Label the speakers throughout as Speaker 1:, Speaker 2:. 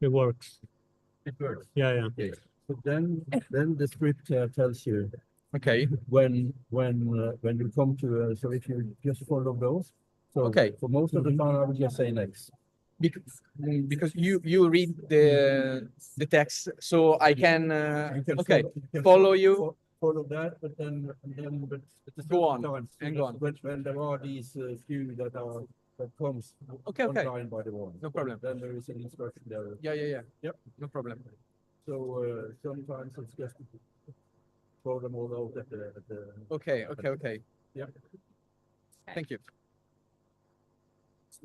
Speaker 1: It works.
Speaker 2: It works.
Speaker 1: Yeah, yeah.
Speaker 2: Okay. So then the script tells you
Speaker 3: Ok,
Speaker 2: when you come to so if you just follow those. So
Speaker 3: Okay.
Speaker 2: for most of the time I would just say next.
Speaker 3: because you read the text, so I can
Speaker 2: You can
Speaker 3: okay
Speaker 2: you can
Speaker 3: follow you.
Speaker 2: follow that, but at
Speaker 3: Go on,
Speaker 2: times,
Speaker 3: and go on.
Speaker 2: when there are these few that comes
Speaker 3: Okay, okay,
Speaker 2: online by the one.
Speaker 3: no problem.
Speaker 2: Then there is an instruction there.
Speaker 3: Yeah.
Speaker 2: Yep.
Speaker 3: No problem.
Speaker 2: So sometimes it's just throw them all out at the
Speaker 3: Okay.
Speaker 2: Yep.
Speaker 3: Thank you.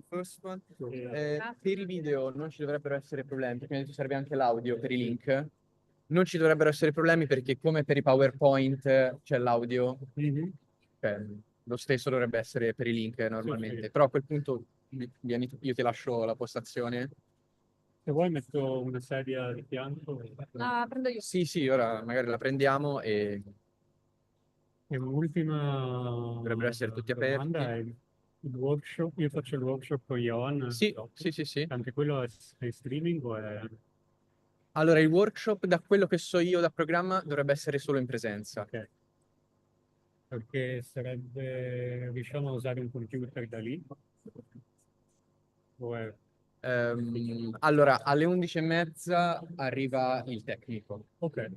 Speaker 3: First one.
Speaker 2: So,
Speaker 3: Per i video non ci dovrebbero essere problemi, perché mi ha detto serve anche l'audio per i link. Non ci dovrebbero essere problemi perché come per i PowerPoint c'è l'audio, cioè, lo stesso dovrebbe essere per i link normalmente.
Speaker 1: Sì.
Speaker 3: Però a quel punto vieni, io ti lascio la postazione.
Speaker 1: Se vuoi metto una sedia di fianco.
Speaker 4: La prendo io.
Speaker 3: Sì, ora magari la prendiamo e
Speaker 1: E un'ultima
Speaker 3: dovrebbero essere tutti
Speaker 1: domanda
Speaker 3: aperti.
Speaker 1: è il workshop. Io faccio il workshop con Johan.
Speaker 3: Sì.
Speaker 1: Anche quello è streaming o è...
Speaker 3: Allora, il workshop, da quello che so io da programma, dovrebbe essere solo in presenza.
Speaker 1: Ok. Perché riusciamo a usare un computer da lì? O è...
Speaker 3: Allora, alle 11:30 arriva il tecnico.
Speaker 1: Ok.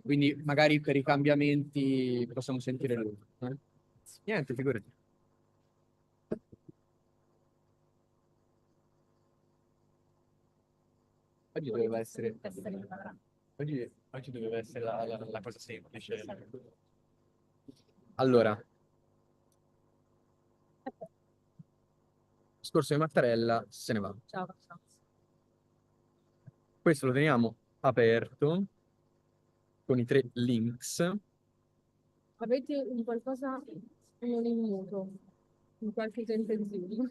Speaker 3: Quindi magari per i cambiamenti possiamo sentire lui. Niente, figurati. Oggi doveva essere la cosa semplice. Allora, scorso di Mattarella se ne va.
Speaker 4: Ciao.
Speaker 3: Questo lo teniamo aperto con i 3 links.
Speaker 4: Avete un qualcosa non in muto, un qualche tentativo?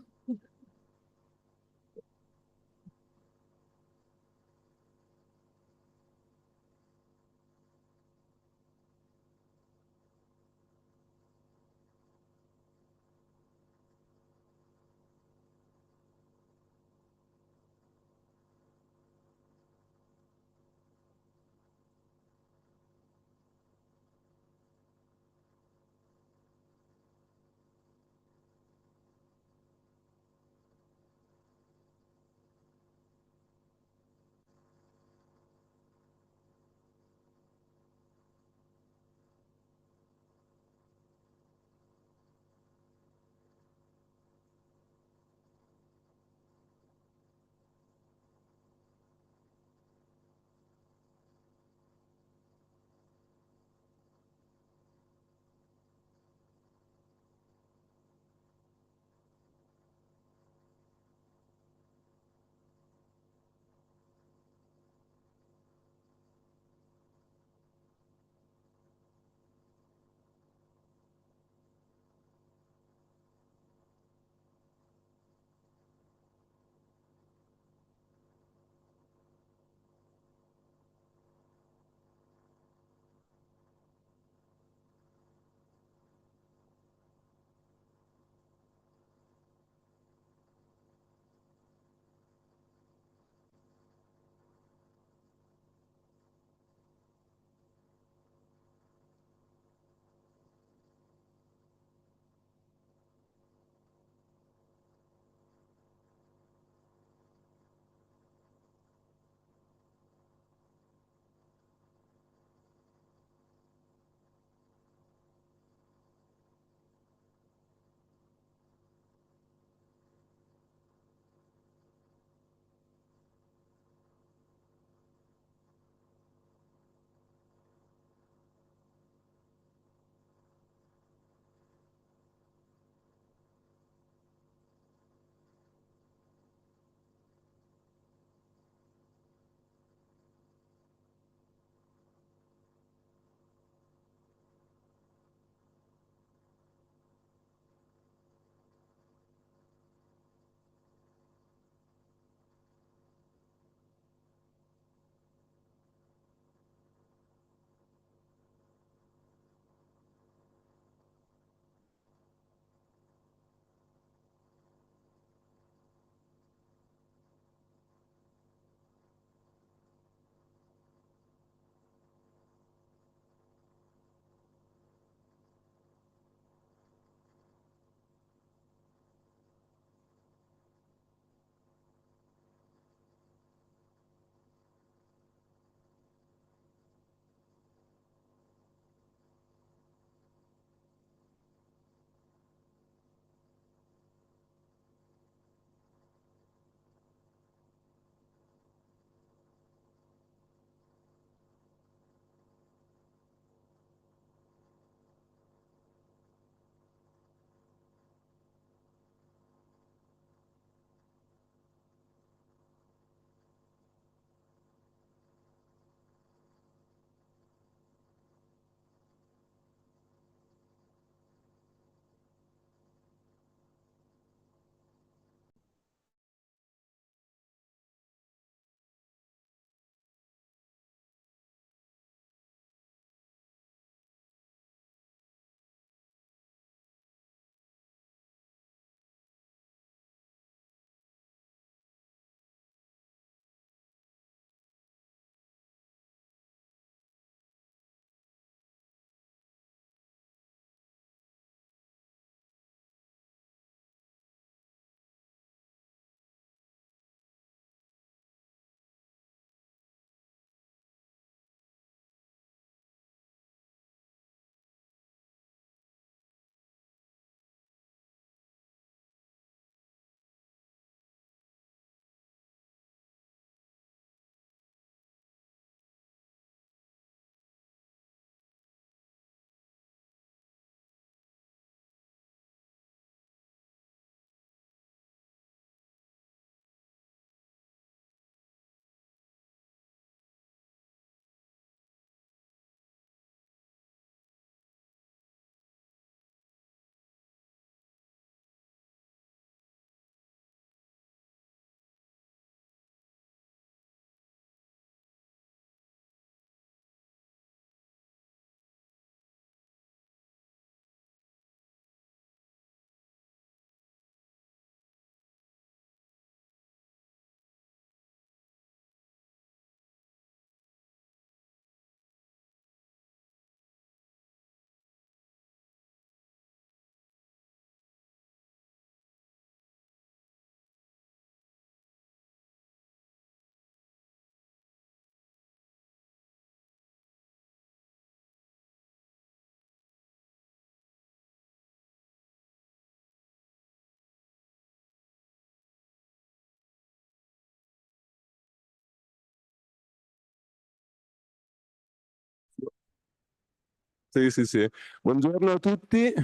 Speaker 5: Sì, sì, sì. Buongiorno a tutti.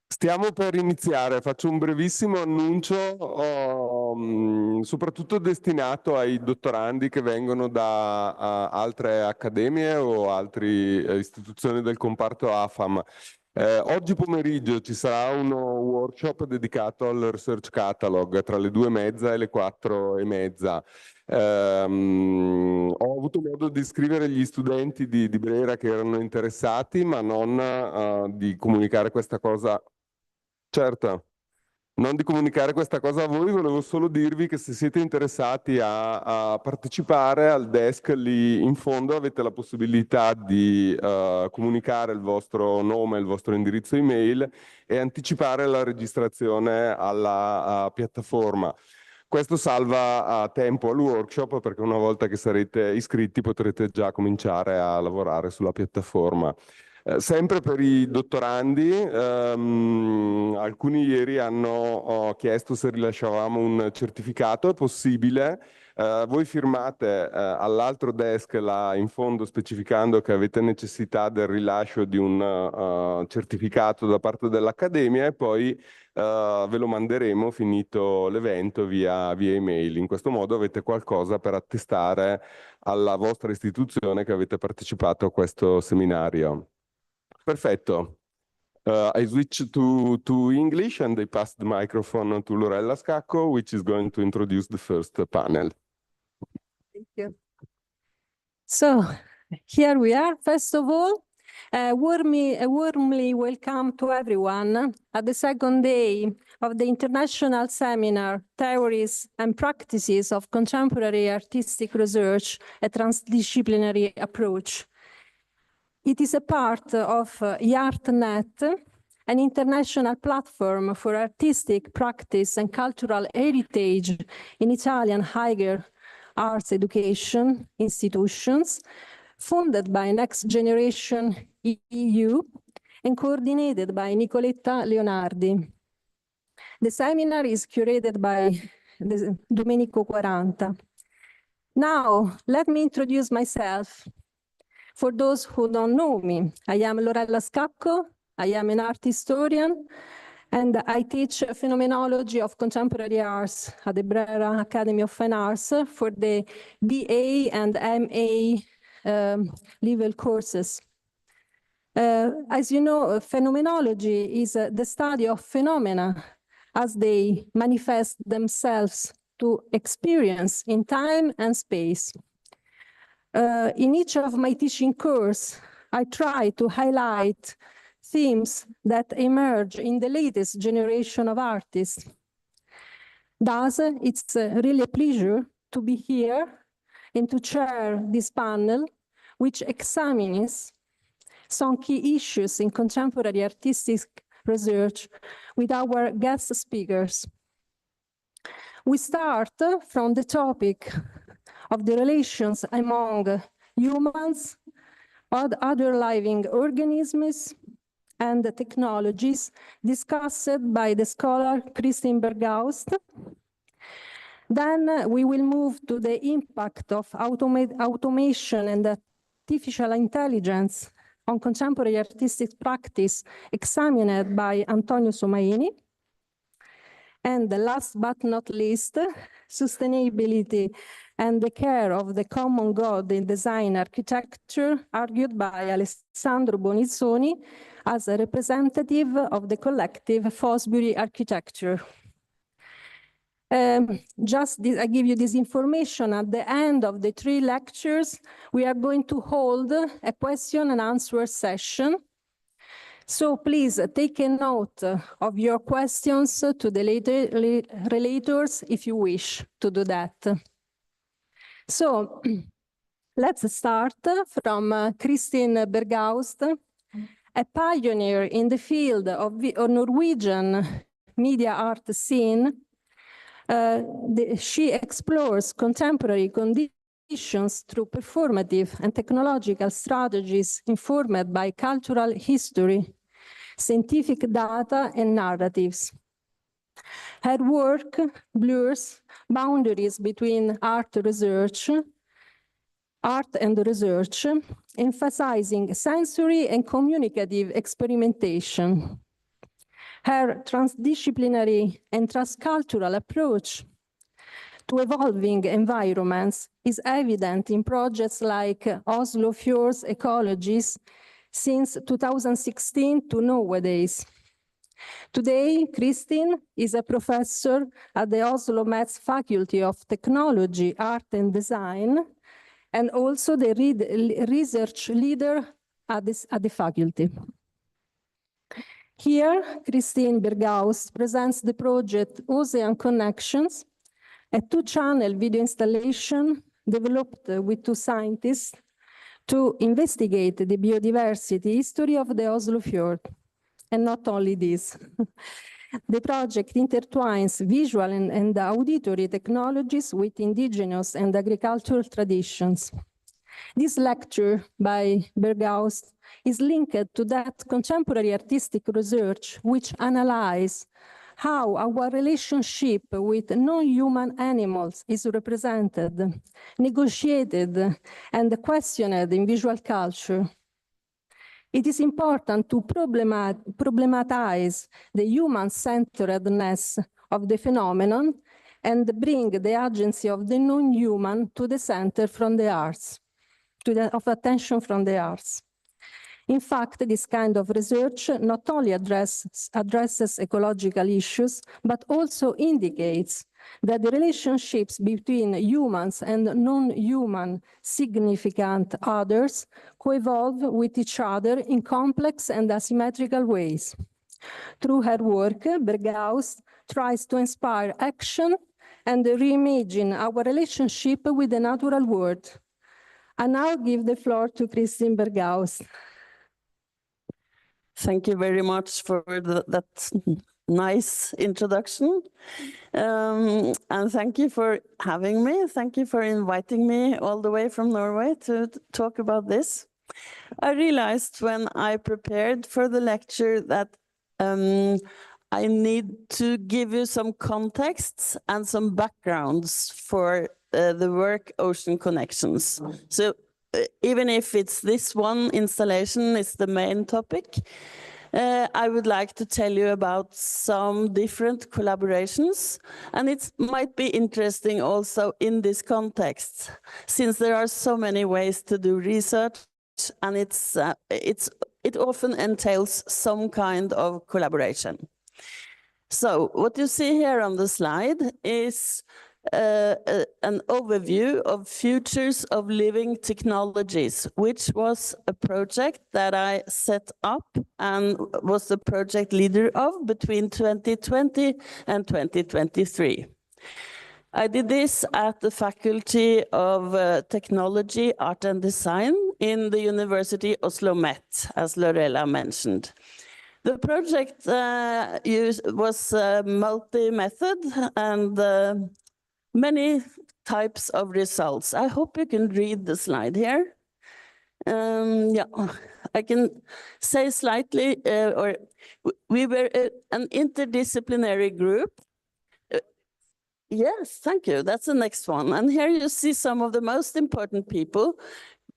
Speaker 5: Stiamo per iniziare, faccio un brevissimo annuncio, soprattutto destinato ai dottorandi che vengono da altre accademie o altre istituzioni del comparto AFAM. Oggi pomeriggio ci sarà uno workshop dedicato al Research Catalog tra le 2:30 e le 4:30. Ho avuto modo di scrivere gli studenti di Brera che erano interessati, ma non di comunicare questa cosa. Certo, non di comunicare questa cosa a voi, volevo solo dirvi che se siete interessati a partecipare al desk lì in fondo avete la possibilità di comunicare il vostro nome, il vostro indirizzo email e anticipare la registrazione alla piattaforma. Questo salva tempo al workshop perché una volta che sarete iscritti potrete già cominciare a lavorare sulla piattaforma. Sempre per i dottorandi, alcuni ieri hanno chiesto se rilasciavamo un certificato, è possibile. Voi firmate all'altro desk là in fondo specificando che avete necessità del rilascio di un certificato da parte dell'Accademia e poi ve lo manderemo finito l'evento via email. In questo modo avete qualcosa per attestare alla vostra istituzione che avete partecipato a questo seminario. Perfetto. I switch to English and I pass the microphone to Leonella Scacco, which is going to introduce the first panel.
Speaker 6: Thank you. So here we are. First of all, warmly welcome to everyone at the second day of the International Seminar, Theories and Practices of Contemporary Artistic Research, a Transdisciplinary Approach. It is a part of IARTNet, an international platform for artistic practice and cultural heritage in Italian higher arts education institutions, funded by Next Generation EU and coordinated by Nicoletta Leonardi. The seminar is curated by Domenico Quaranta. Now, let me introduce myself. For those who don't know me, I am Leonella Scacco, I am an art historian, and I teach phenomenology of contemporary arts at the Brera Academy of Fine Arts for the BA and MA level courses. As you know, phenomenology is the study of phenomena as they manifest themselves to experience in time and space. In each of my teaching course, I try to highlight themes that emerge in the latest generation of artists. Thus, it's really a pleasure to be here and to chair this panel, which examines some key issues in contemporary artistic research with our guest speakers. We start from the topic of the relations among humans, other living organisms, and the technologies discussed by the scholar Kristin Bergaust. Then we will move to the impact of automation and artificial intelligence on contemporary artistic practice examined by Antonio Somaini. And last but not least, sustainability and the care of the common good in design architecture, argued by Alessandro Bonizzoni as a representative of the collective Fosbury Architecture. I give you this information. At the end of the 3 lectures, we are going to hold a question and answer session. So please take a note of your questions to the relators if you wish to do that. So let's start from Kristin Bergaust, a pioneer in the field of Norwegian media art scene. She explores contemporary conditions through performative and technological strategies informed by cultural history, scientific data, and narratives. Her work blurs boundaries between art research art and research, emphasizing sensory and communicative experimentation. Her transdisciplinary and transcultural approach to evolving environments is evident in projects like Oslo Fjords Ecologies since 2016 to nowadays. Today, Kristin is a professor at the Oslo Met's Faculty of Technology, Art and Design, and also the research leader at the faculty. Here, Kristin Bergaust presents the project Ocean Connections, a two-channel video installation developed with two scientists to investigate the biodiversity history of the Oslo Fjord. And not only this. The project intertwines visual and auditory technologies with indigenous and agricultural traditions. This lecture by Bergaust is linked to that contemporary artistic research which analyzes how our relationship with non-human animals is represented, negotiated, and questioned in visual culture. It is important to problematize the human-centeredness of the phenomenon and bring the agency of the non-human to the center from the arts, of attention from the arts. In fact, this kind of research not only addresses ecological issues, but also indicates that the relationships between humans and non-human significant others co-evolve with each other in complex and asymmetrical ways. Through her work, Bergaust tries to inspire action and reimagine our relationship with the natural world. I now give the floor to Kristin Bergaust.
Speaker 7: Thank you very much for that nice introduction. And thank you for having me. Thank you for inviting me all the way from Norway to talk about this. I realized when I prepared for the lecture that I need to give you some contexts and some backgrounds for the work Ocean Connections. So even if it's this one installation is the main topic, I would like to tell you about some different collaborations, and it might be interesting also in this context, since there are so many ways to do research, and it often entails some kind of collaboration. So what you see here on the slide is an overview of Futures of Living Technologies, which was a project that I set up and was the project leader of between 2020 and 2023. I did this at the Faculty of Technology, Art and Design in the University Oslo Met, as Lorella mentioned. The project was multi-method and many types of results. I hope you can read the slide here. Yeah, I can say slightly, we were an interdisciplinary group. Yes, thank you. That's the next one. And here you see some of the most important people.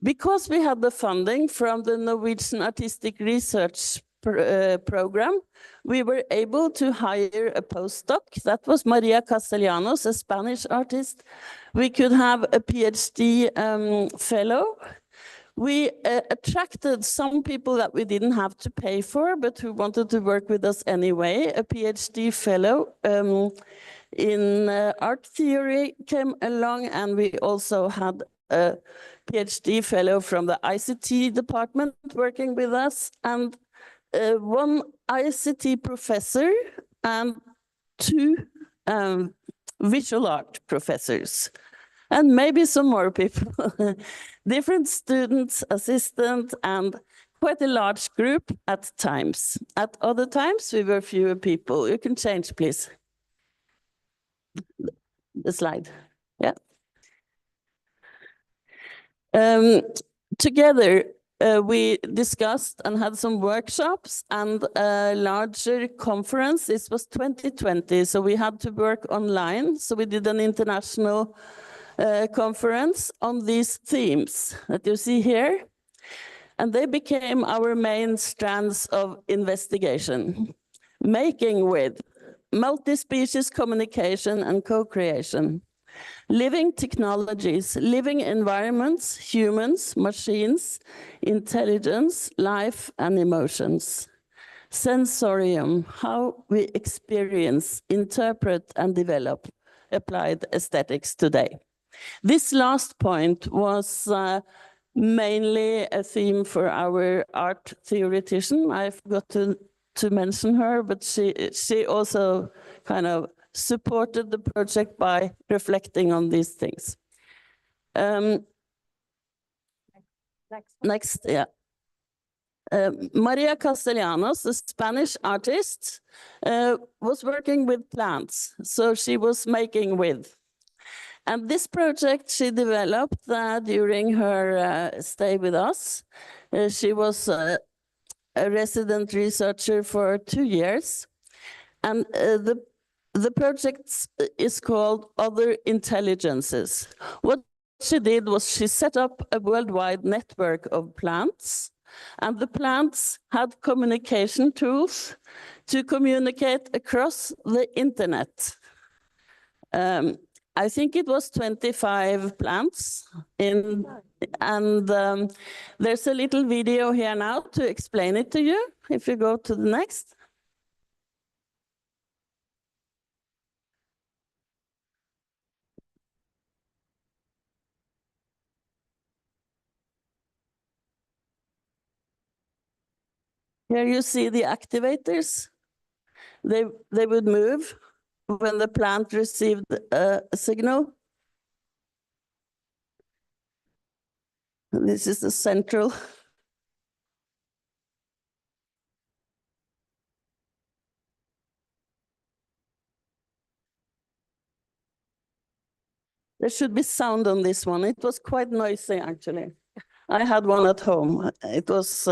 Speaker 7: Because we had the funding from the Norwegian Artistic Research Program, we were able to hire a postdoc. That was Maria Castellanos, a Spanish artist. We could have a PhD fellow. We attracted some people that we didn't have to pay for, but who wanted to work with us anyway. A PhD fellow in art theory came along, and we also had a PhD fellow from the ICT department working with us, and one ICT professor and two visual art professors, and maybe some more people. Different students, assistants, and quite a large group at times. At other times, we were fewer people. You can change, please. The slide. Yeah. Together, we discussed and had some workshops and a larger conference. This was 2020, so we had to work online. So we did an international conference on these themes that you see here. And they became our main strands of investigation. Making with, multi-species communication and co-creation, living technologies, living environments, humans, machines, intelligence, life, and emotions. Sensorium, how we experience, interpret, and develop applied aesthetics today. This last point was mainly a theme for our art theoretician. I forgot to mention her, but she also kind of supported the project by reflecting on these things. Next, yeah. Maria Castellanos, a Spanish artist, was working with plants, so she was making with. And this project she developed during her stay with us. She was a resident researcher for 2 years. And the project is called Other Intelligences. What she did was she set up a worldwide network of plants, and the plants had communication tools to communicate across the internet. I think it was 25 plants and there's a little video here now to explain it to you, if you go to the next. Here you see the activators. They would move when the plant received a signal. This is the central. There should be sound on this one. It was quite noisy, actually. I had one at home. It was,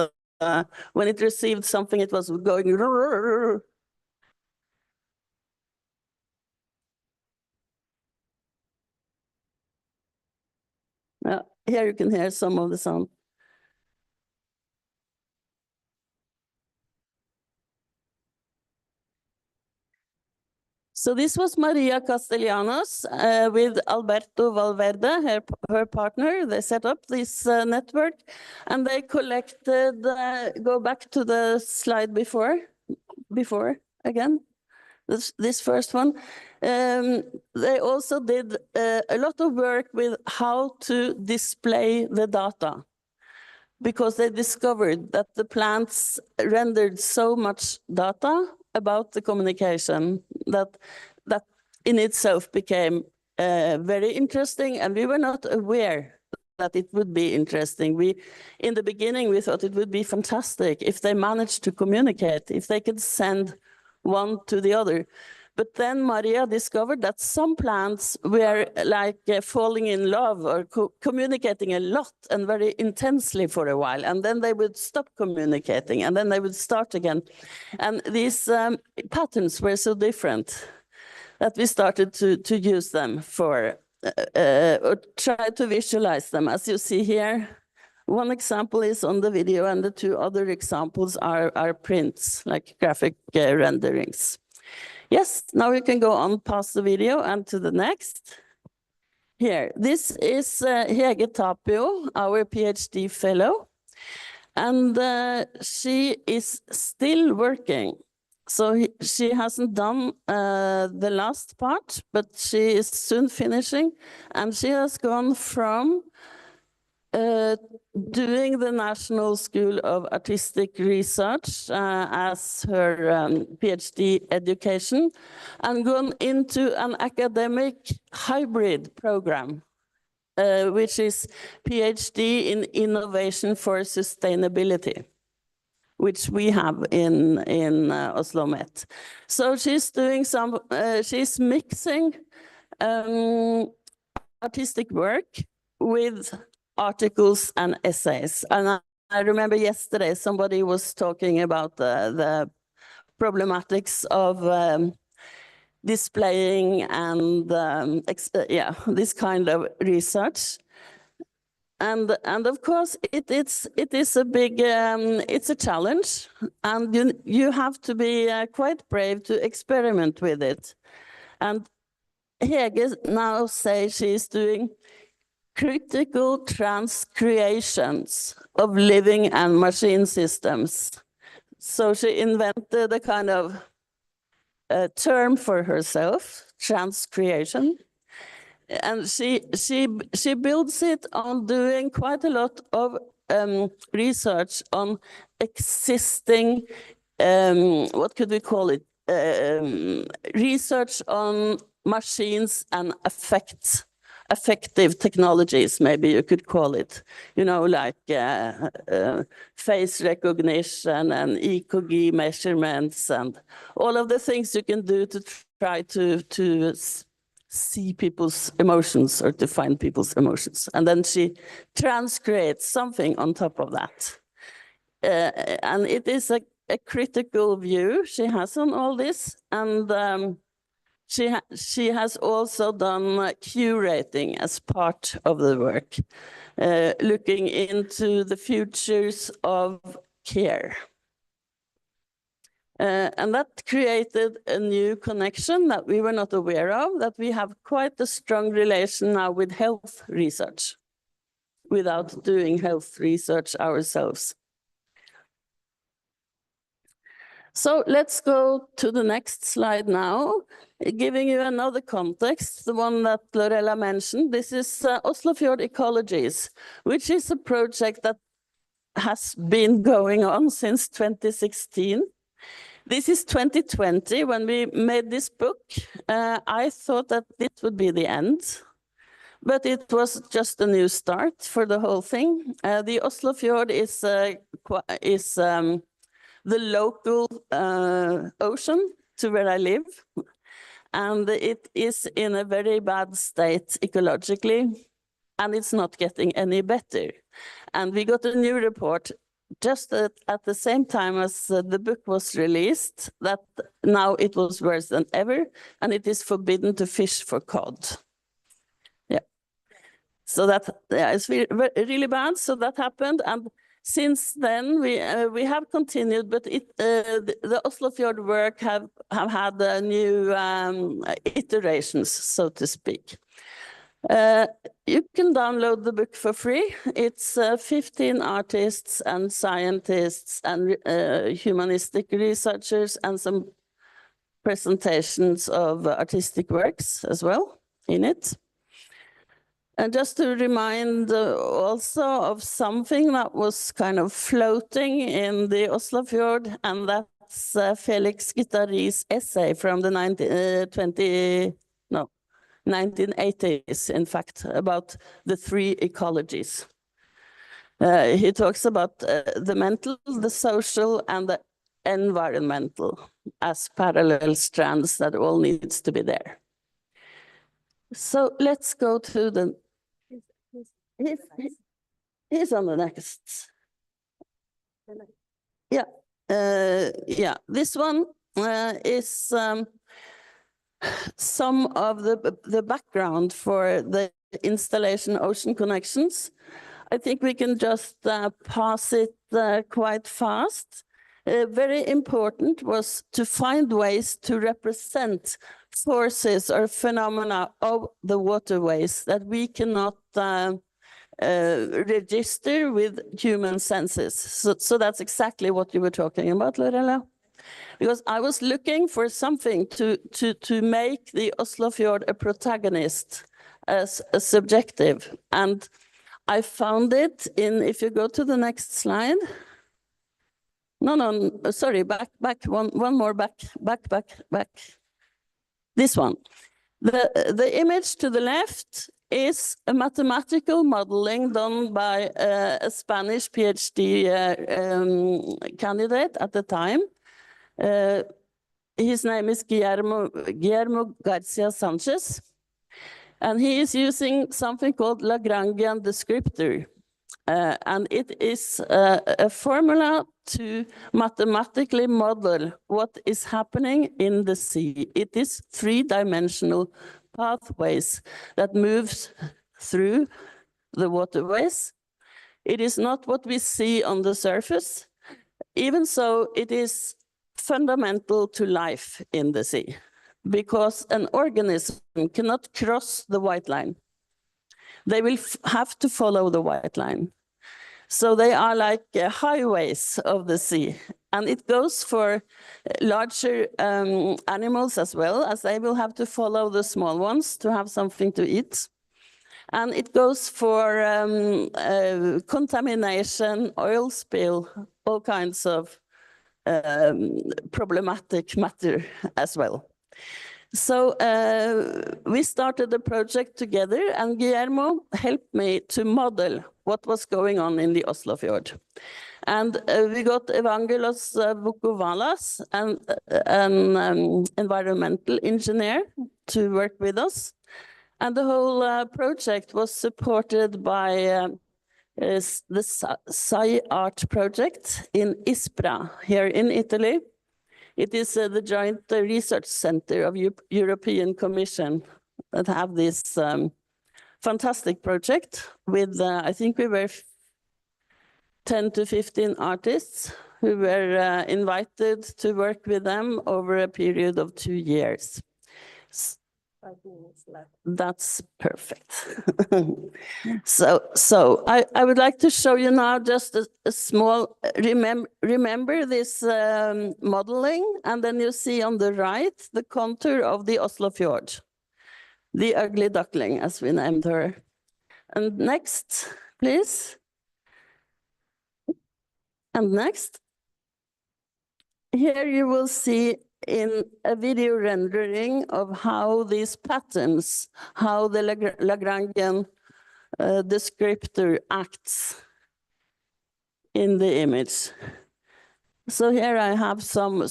Speaker 7: when it received something, it was going. Here you can hear some of the sound. So this was Maria Castellanos with Alberto Valverde, her partner. They set up this network and they collected, go back to the slide before again, this first one. They also did a lot of work with how to display the data, because they discovered that the plants rendered so much data about the communication that in itself became very interesting, and we were not aware that it would be interesting. In the beginning, we thought it would be fantastic if they managed to communicate, if they could send one to the other. But then Maria discovered that some plants were like falling in love or communicating a lot and very intensely for a while. And then they would stop communicating and then they would start again. And these patterns were so different that we started to use them for, or try to visualize them. As you see here, one example is on the video and the two other examples are prints, like graphic renderings. Yes, now we can go on past the video and to the next. Here, this is Hege Tapio, our PhD fellow, and she is still working. So she hasn't done the last part, but she is soon finishing, and she has gone from doing the National School of Artistic Research as her PhD education and gone into an academic hybrid program, which is PhD in Innovation for Sustainability, which we have in Oslo Met. So she's doing some, she's mixing artistic work with articles and essays. And I remember yesterday somebody was talking about the problematics of displaying and this kind of research. And of course, it is a big, it's a challenge, and you have to be quite brave to experiment with it. And Hege now says she's doing critical transcreations of living and machine systems. So she invented a kind of term for herself, transcreation. And she builds it on doing quite a lot of research on existing, what could we call it? Research on machines and affective technologies, maybe you could call it, you know, like face recognition and EKG measurements and all of the things you can do to try to see people's emotions or to find people's emotions. And then she transcreates something on top of that. And it is a critical view she has on all this. And she has also done curating as part of the work, looking into the futures of care. And that created a new connection that we were not aware of, that we have quite a strong relation now with health research, without doing health research ourselves. So let's go to the next slide now, giving you another context, the one that Lorella mentioned. This is Oslofjord Ecologies, which is a project that has been going on since 2016. This is 2020. When we made this book, I thought that this would be the end, but it was just a new start for the whole thing. The Oslofjord is the local ocean to where I live, and it is in a very bad state ecologically, and it's not getting any better. And we got a new report just at the same time as the book was released, that now it was worse than ever, and it is forbidden to fish for cod. Yeah. So that it's really bad. So that happened, and since then we have continued, but the Oslofjord work have had new iterations, so to speak. You can download the book for free. It's 15 artists and scientists and humanistic researchers and some presentations of artistic works as well in it. And just to remind also of something that was kind of floating in the Oslofjord, and that's Felix Guattari's essay from the 1980s, in fact, about the three ecologies. He talks about the mental, the social, and the environmental as parallel strands that all needs to be there. So let's go to the... He's on the next. Yeah, this one is... some of the background for the installation Ocean Connections. I think we can just pass it quite fast. Very important was to find ways to represent forces or phenomena of the waterways that we cannot register with human senses. So that's exactly what you were talking about, Lorella. Because I was looking for something to make the Oslofjord a protagonist, as a subjective. And I found it in, if you go to the next slide. No, sorry, back, one more, back. This one. The image to the left is a mathematical modeling done by a Spanish PhD candidate at the time. His name is Guillermo Garcia Sanchez, and he is using something called Lagrangian descriptor, and it is a formula to mathematically model what is happening in the sea. It is three-dimensional pathways that moves through the waterways. It is not what we see on the surface. Even so, it is fundamental to life in the sea, because an organism cannot cross the white line. They will have to follow the white line. So they are like highways of the sea. And it goes for larger animals as well, as they will have to follow the small ones to have something to eat. And it goes for contamination, oil spill, all kinds of problematic matter as well. So we started the project together, and Guillermo helped me to model what was going on in the Oslofjord. And we got Evangelos Vukovalas, an environmental engineer, to work with us. And the whole project was supported by the Sci Art project in Ispra, here in Italy. It is the joint research center of European Commission that have this fantastic project with, I think we were 10 to 15 artists who were invited to work with them over a period of 2 years.
Speaker 6: 5 minutes left.
Speaker 7: That's perfect. So I would like to show you now just a small, remember this modeling, and then you see on the right the contour of the Oslofjord, the ugly duckling, as we named her. And next, please. And next. Here you will see in a video rendering of how these patterns, how the Lagrangian descriptor acts in the image. So here I have some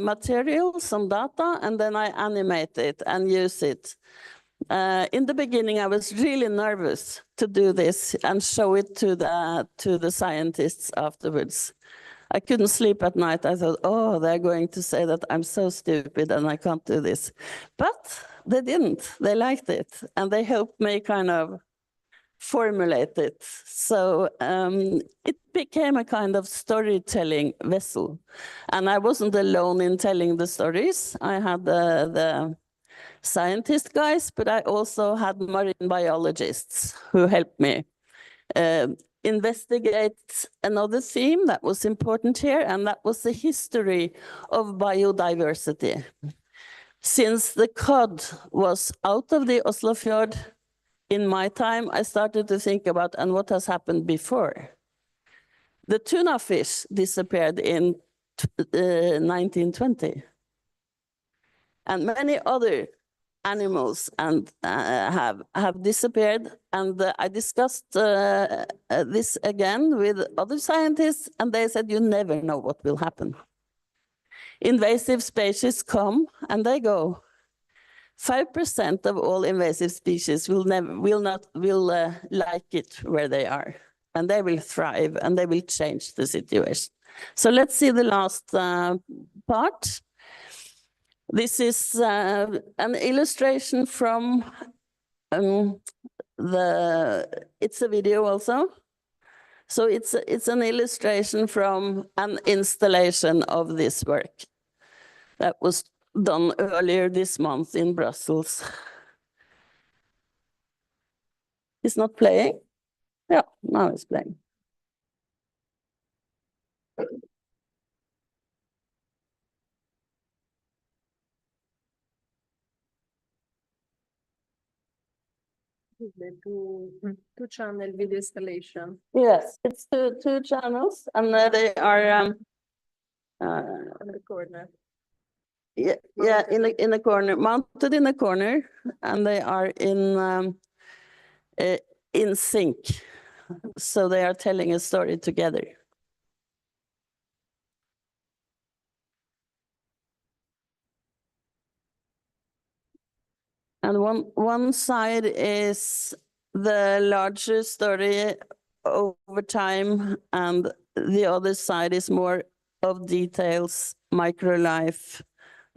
Speaker 7: material, some data, and then I animate it and use it. In the beginning, I was really nervous to do this and show it to the scientists afterwards. I couldn't sleep at night. I thought, oh, they're going to say that I'm so stupid and I can't do this. But they didn't. They liked it. And they helped me kind of formulate it. So it became a kind of storytelling vessel. And I wasn't alone in telling the stories. I had the scientist guys, but I also had marine biologists who helped me investigate another theme that was important here, and that was the history of biodiversity. Since the cod was out of the Oslofjord in my time, I started to think about, and what has happened before? The tuna fish disappeared in 1920. And many other animals and have disappeared, and I discussed this again with other scientists, and they said you never know what will happen. Invasive species come and they go. 5% of all invasive species will like it where they are, and they will thrive and they will change the situation. So let's see the last part. This is an illustration from it's a video also. So it's an illustration from an installation of this work that was done earlier this month in Brussels. It's not playing? Yeah, now it's playing.
Speaker 6: Two channel video installation.
Speaker 7: Yes, it's two channels, and they are
Speaker 6: In the corner.
Speaker 7: yeah, in the corner, mounted in the corner, and they are in sync, so they are telling a story together. And one side is the larger story over time and the other side is more of details, microlife,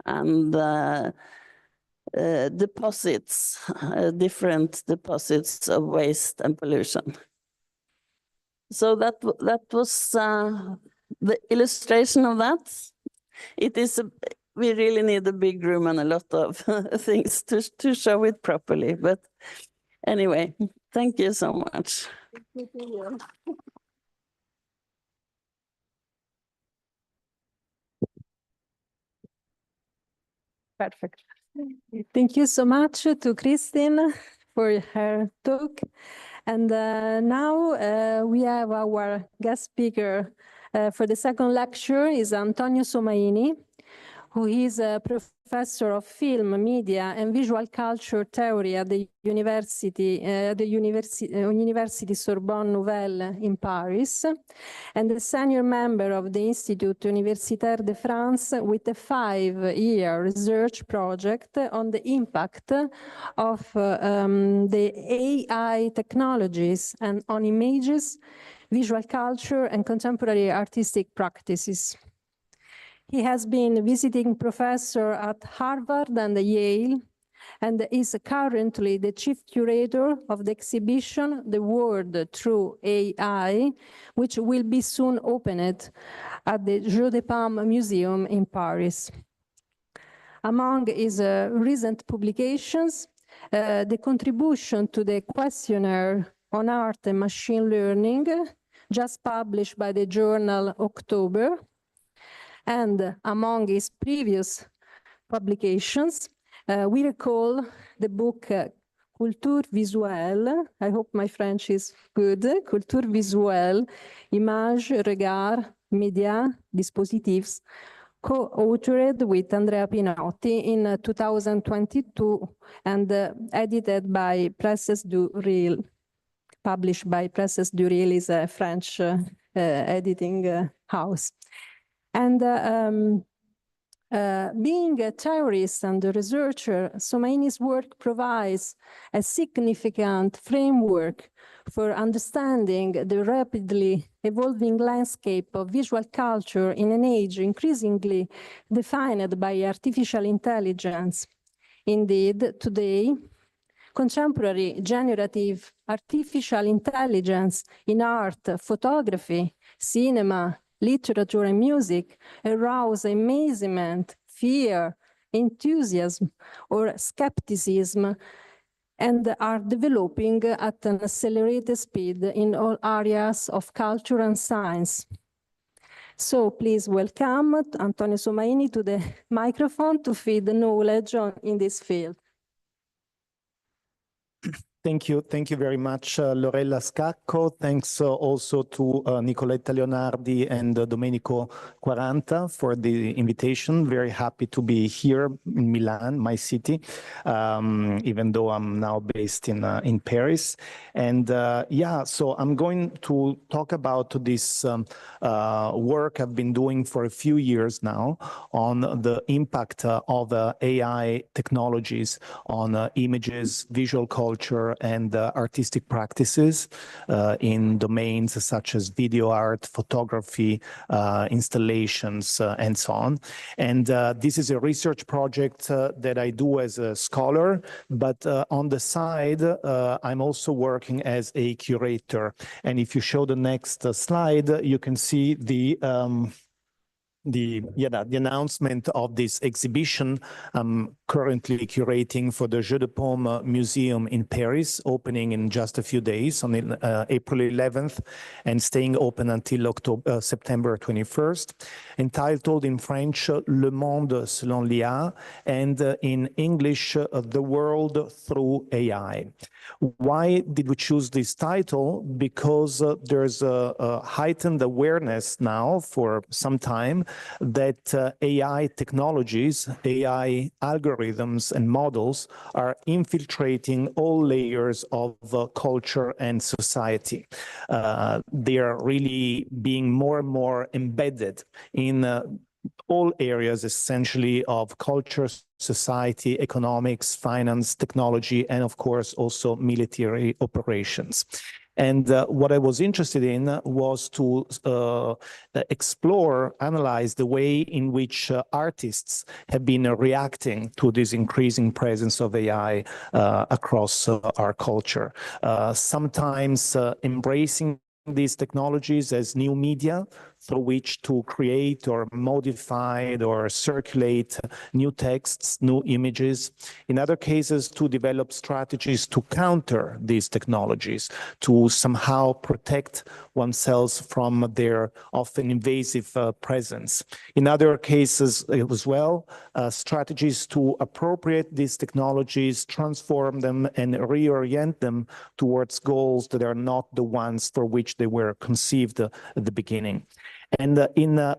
Speaker 7: and deposits, different deposits of waste and pollution. So that was the illustration of that. It is we really need a big room and a lot of things to show it properly. But anyway, thank you so much.
Speaker 6: Thank you. Perfect. Thank you so much to Kristin for her talk. And now we have our guest speaker for the second lecture is Antonio Somaini, who is a professor of film, media, and visual culture theory at the University Sorbonne Nouvelle in Paris, and a senior member of the Institut Universitaire de France with a 5-year research project on the impact of the AI technologies and on images, visual culture, and contemporary artistic practices. He has been visiting professor at Harvard and Yale, and is currently the chief curator of the exhibition The World Through AI, which will be soon opened at the Jeux de Paume Museum in Paris. Among his recent publications, the contribution to the questionnaire on art and machine learning, just published by the journal October, and among his previous publications, we recall the book Culture Visuelle, I hope my French is good, Culture Visuelle, Images, Regards, Médias, Dispositifs, co-authored with Andrea Pinotti in 2022 and edited by Presses du Réel, published by Presses du Réel, is a French editing house. And being a theorist and a researcher, Somaini's work provides a significant framework for understanding the rapidly evolving landscape of visual culture in an age increasingly defined by artificial intelligence. Indeed, today, contemporary generative artificial intelligence in art, photography, cinema, literature, and music arouse amazement, fear, enthusiasm, or skepticism, and are developing at an accelerated speed in all areas of culture and science. So please welcome Antonio Somaini to the microphone to feed the knowledge in this field.
Speaker 8: Thank you very much, Leonella Scacco. Thanks also to Nicoletta Leonardi and Domenico Quaranta for the invitation. Very happy to be here in Milan, my city, even though I'm now based in Paris. And yeah, so I'm going to talk about this work I've been doing for a few years now on the impact of AI technologies on images, visual culture, and artistic practices in domains such as video art, photography, installations, and so on. And this is a research project that I do as a scholar, but on the side, I'm also working as a curator. And if you show the next slide, you can see the announcement of this exhibition I'm currently curating for the Jeux de Paume Museum in Paris, opening in just a few days on April 11th and staying open until September 21st, entitled in French Le Monde selon l'IA, and in English The World Through AI. Why did we choose this title? Because there's a heightened awareness now for some time that AI technologies, AI algorithms and models are infiltrating all layers of culture and society. They are really being more and more embedded in all areas, essentially, of culture, society, economics, finance, technology, and of course also military operations. And what I was interested in was to explore, analyze the way in which artists have been reacting to this increasing presence of AI across our culture. Sometimes embracing these technologies as new media through which to create or modify or circulate new texts, new images. In other cases, to develop strategies to counter these technologies, to somehow protect oneself from their often invasive presence. In other cases as well, strategies to appropriate these technologies, transform them, and reorient them towards goals that are not the ones for which they were conceived at the beginning. And in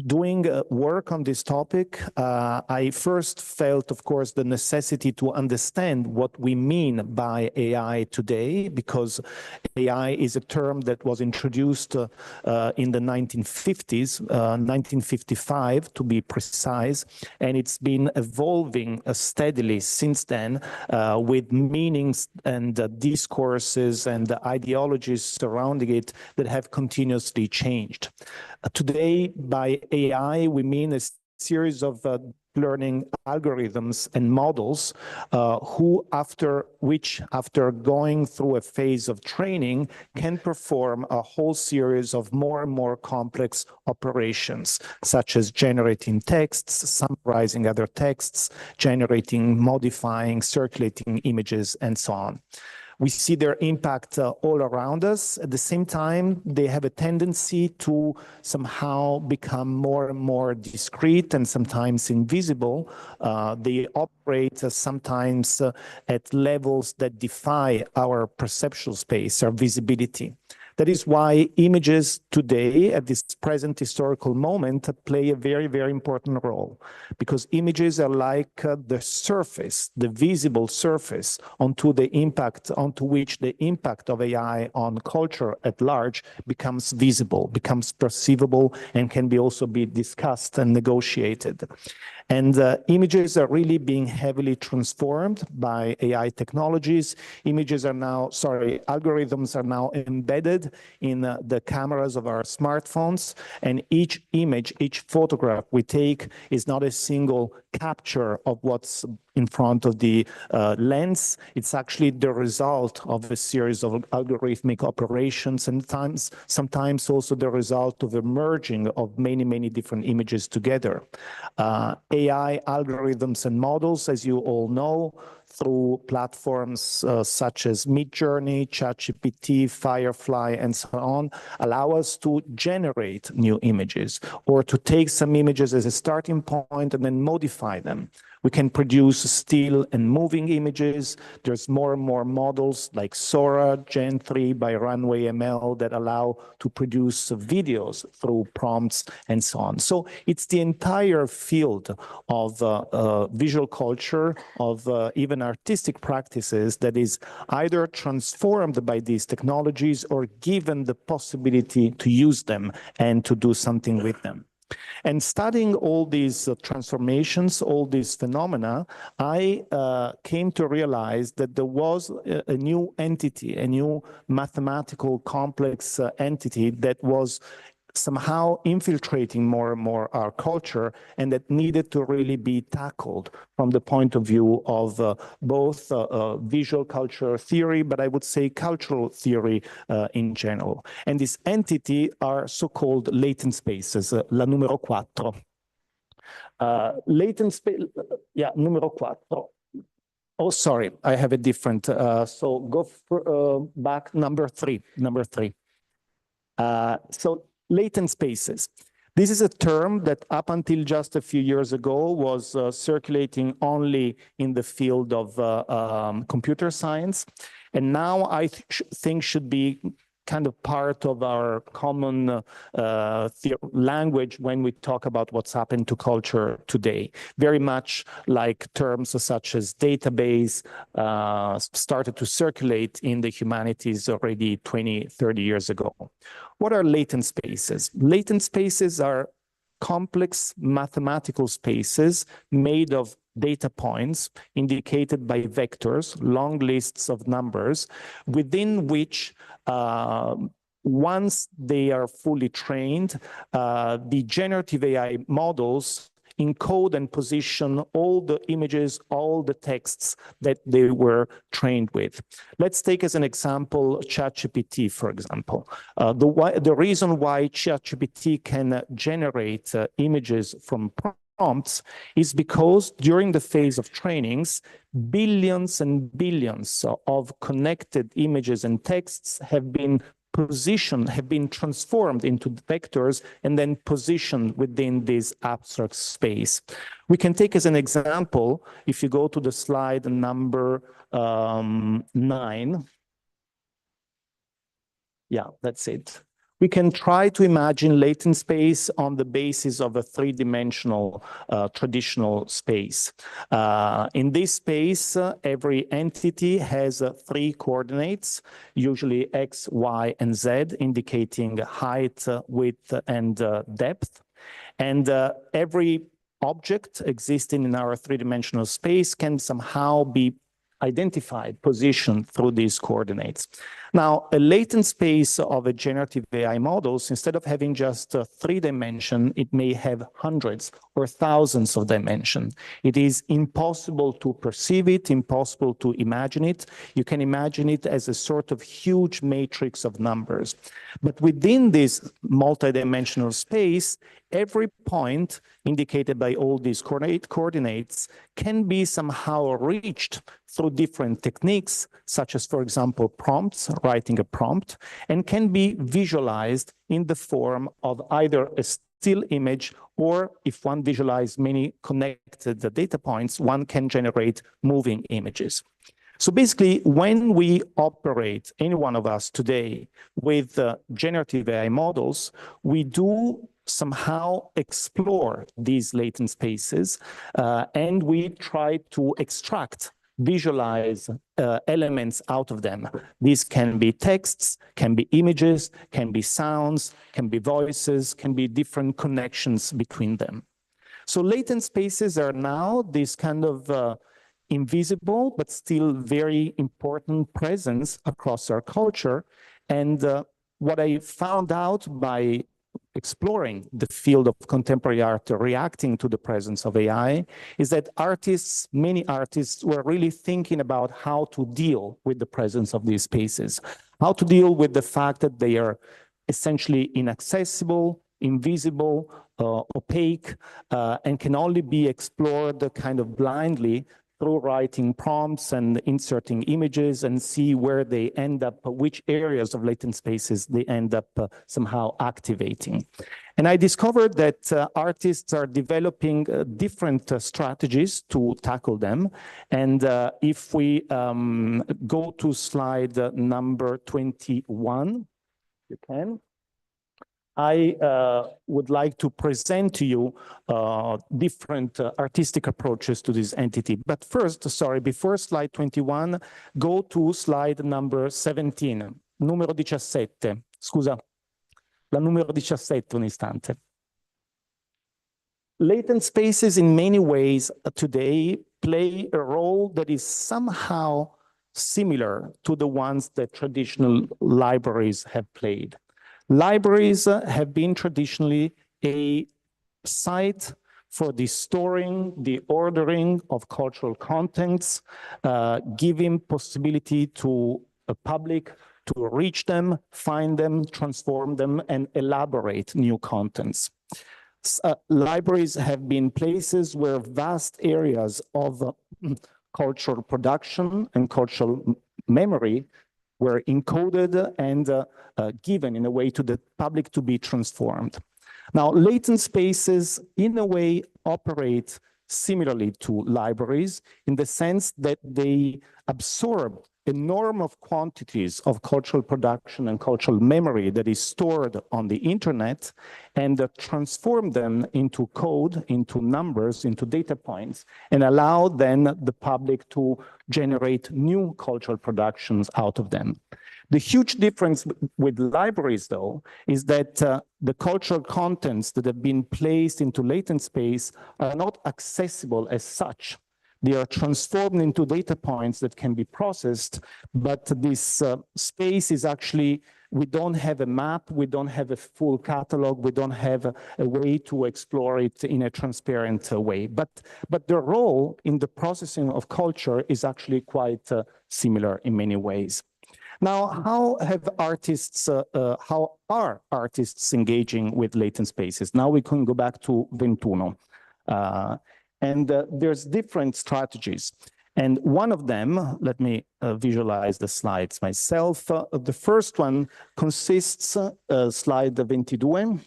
Speaker 8: doing work on this topic, I first felt, of course, the necessity to understand what we mean by AI today, because AI is a term that was introduced in the 1950s, 1955 to be precise, and it's been evolving steadily since then with meanings and discourses and ideologies surrounding it that have continuously changed. Today, by AI, we mean a series of learning algorithms and models after going through a phase of training, can perform a whole series of more and more complex operations, such as generating texts, summarizing other texts, generating, modifying, circulating images, and so on. We see their impact all around us. At the same time, they have a tendency to somehow become more and more discrete and sometimes invisible. They operate sometimes at levels that defy our perceptual space, our visibility. That is why images today, at this present historical moment, play a very, very important role, because images are like the surface, the visible surface onto which the impact of AI on culture at large becomes visible, becomes perceivable, and can also be discussed and negotiated. And images are really being heavily transformed by AI technologies. Algorithms are now embedded in the cameras of our smartphones, and each image, each photograph we take is not a single capture of what's in front of the lens. It's actually the result of a series of algorithmic operations, and sometimes also the result of a merging of many, many different images together. AI algorithms and models, as you all know, through platforms such as Midjourney, ChatGPT, Firefly, and so on, allow us to generate new images, or to take some images as a starting point and then modify them. We can produce still and moving images. There's more and more models like Sora, Gen 3 by Runway ML that allow to produce videos through prompts and so on. So it's the entire field of visual culture, of even artistic practices that is either transformed by these technologies or given the possibility to use them and to do something with them. And studying all these transformations, all these phenomena, I came to realize that there was a new entity, a new mathematical complex entity that was somehow infiltrating more and more our culture, and that needed to really be tackled from the point of view of both visual culture theory, but I would say cultural theory in general. And this entity are so-called latent spaces, la numero 4. Latent space, yeah, numero 4. Oh, sorry, I have a different, so go back, number 3. So latent spaces. This is a term that up until just a few years ago was circulating only in the field of computer science. And now I think should be kind of part of our common language when we talk about what's happened to culture today. Very much like terms such as database started to circulate in the humanities already 20, 30 years ago. What are latent spaces? Latent spaces are complex mathematical spaces made of data points indicated by vectors, long lists of numbers, within which once they are fully trained, the generative AI models encode and position all the images, all the texts that they were trained with. Let's take as an example ChatGPT, for example. The reason why ChatGPT can generate images from prompts is because during the phase of trainings, billions and billions of connected images and texts have been transformed into vectors and then positioned within this abstract space. We can take as an example, if you go to the slide number 9. Yeah, that's it. We can try to imagine latent space on the basis of a three-dimensional traditional space. In this space, every entity has 3 coordinates, usually x, y, and z, indicating height, width, and depth. And every object existing in our three-dimensional space can somehow be identified, positioned through these coordinates. Now, a latent space of a generative AI models, instead of having just 3 dimensions, it may have hundreds or thousands of dimensions. It is impossible to perceive it, impossible to imagine it. You can imagine it as a sort of huge matrix of numbers. But within this multidimensional space, every point indicated by all these coordinates can be somehow reached through different techniques, such as, for example, prompts, writing a prompt, and can be visualized in the form of either a still image, or if one visualizes many connected data points, one can generate moving images. So basically, when we operate, any one of us today, with generative AI models, we do somehow explore these latent spaces, and we try to extract, visualize elements out of them. These can be texts, can be images, can be sounds, can be voices, can be different connections between them. So latent spaces are now this kind of invisible but still very important presence across our culture. And what I found out by exploring the field of contemporary art, reacting to the presence of AI, is that artists, many artists, were really thinking about how to deal with the presence of these spaces, how to deal with the fact that they are essentially inaccessible, invisible, opaque, and can only be explored kind of blindly through writing prompts and inserting images, and see where they end up, which areas of latent spaces they end up somehow activating. And I discovered that artists are developing different strategies to tackle them. And if we go to slide number 21, you can. I would like to present to you different artistic approaches to this entity. But first, sorry, before slide 21, go to slide number 17, numero 17. Scusa, la numero 17 un istante. Latent spaces in many ways today play a role that is somehow similar to the ones that traditional libraries have played. Libraries have been traditionally a site for the storing, the ordering of cultural contents, giving possibility to a public to reach them, find them, transform them, and elaborate new contents. Libraries have been places where vast areas of cultural production and cultural memory were encoded and given in a way to the public to be transformed. Now, latent spaces, in a way, operate similarly to libraries in the sense that they absorb enormous quantities of cultural production and cultural memory that is stored on the internet and transform them into code, into numbers, into data points, and allow then the public to generate new cultural productions out of them. The huge difference with libraries, though, is that the cultural contents that have been placed into latent space are not accessible as such They are transformed into data points that can be processed, but this space is actually, we don't have a map, we don't have a full catalog, we don't have a way to explore it in a transparent way. But the role in the processing of culture is actually quite similar in many ways. Now, how are artists engaging with latent spaces? Now we can go back to 21. There's different strategies. And one of them, let me visualize the slides myself. The first one consists, slide 22.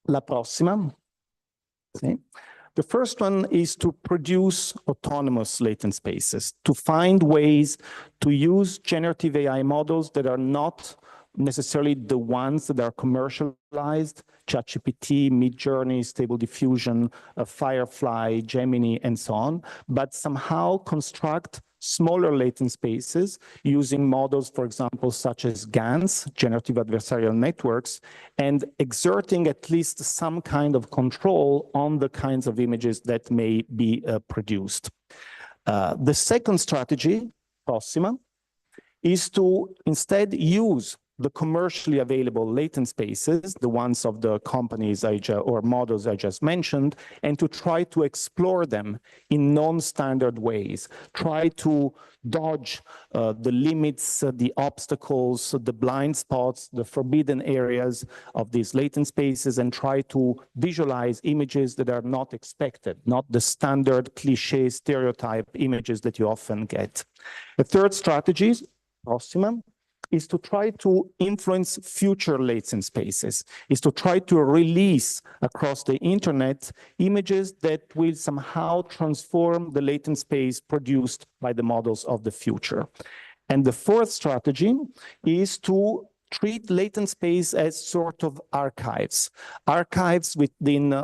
Speaker 8: La prossima. See? The first one is to produce autonomous latent spaces, to find ways to use generative AI models that are not necessarily the ones that are commercialized, ChatGPT, Midjourney, Stable Diffusion, Firefly, Gemini, and so on, but somehow construct smaller latent spaces using models, for example, such as GANs, generative adversarial networks, and exerting at least some kind of control on the kinds of images that may be produced. The second strategy, prossima, is to instead use the commercially available latent spaces, the ones of the companies or models I just mentioned, and to try to explore them in non-standard ways. Try to dodge the limits, the obstacles, the blind spots, the forbidden areas of these latent spaces, and try to visualize images that are not expected, not the standard cliché stereotype images that you often get. The third strategy, prossima, is to try to influence future latent spaces, is to try to release across the internet images that will somehow transform the latent space produced by the models of the future. And the fourth strategy is to treat latent space as sort of archives within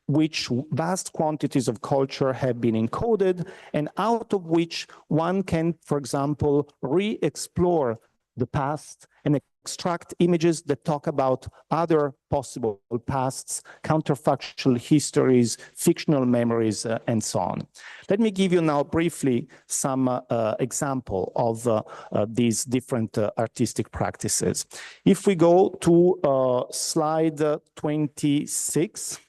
Speaker 8: which vast quantities of culture have been encoded, and out of which one can, for example, re-explore the past and extract images that talk about other possible pasts, counterfactual histories, fictional memories, and so on. Let me give you now briefly some example of these different artistic practices. If we go to slide 26,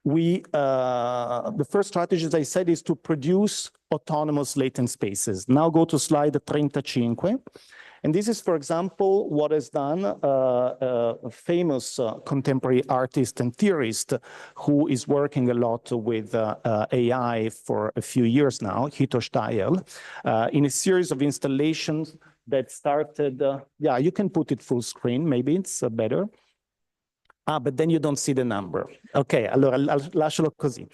Speaker 8: the first strategy, as I said, is to produce autonomous latent spaces. Now go to slide 35. And this is, for example, what has done a famous contemporary artist and theorist who is working a lot with AI for a few years now, Hito Steyerl, in a series of installations that started, yeah, you can put it full screen, maybe it's better. But then you don't see the number. Okay, allora lascialo così.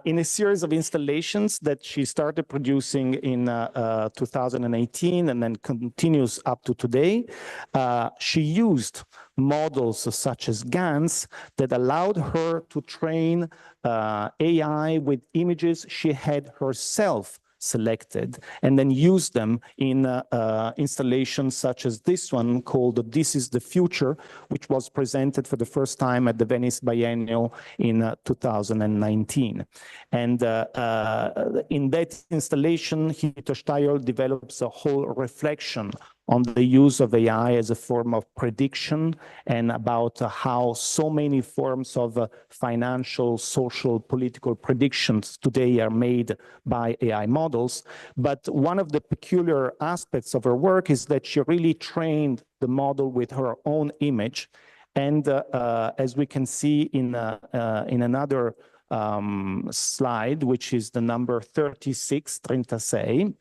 Speaker 8: In a series of installations that she started producing in 2018 and then continues up to today, she used models such as GANs that allowed her to train AI with images she had herself selected and then use them in installations such as this one called This is the Future, which was presented for the first time at the Venice Biennial in 2019. And in that installation, Hito Steyerl develops a whole reflection on the use of AI as a form of prediction and about how so many forms of financial, social, political predictions today are made by AI models. But one of the peculiar aspects of her work is that she really trained the model with her own image. And as we can see in another slide, which is the number 36, 36,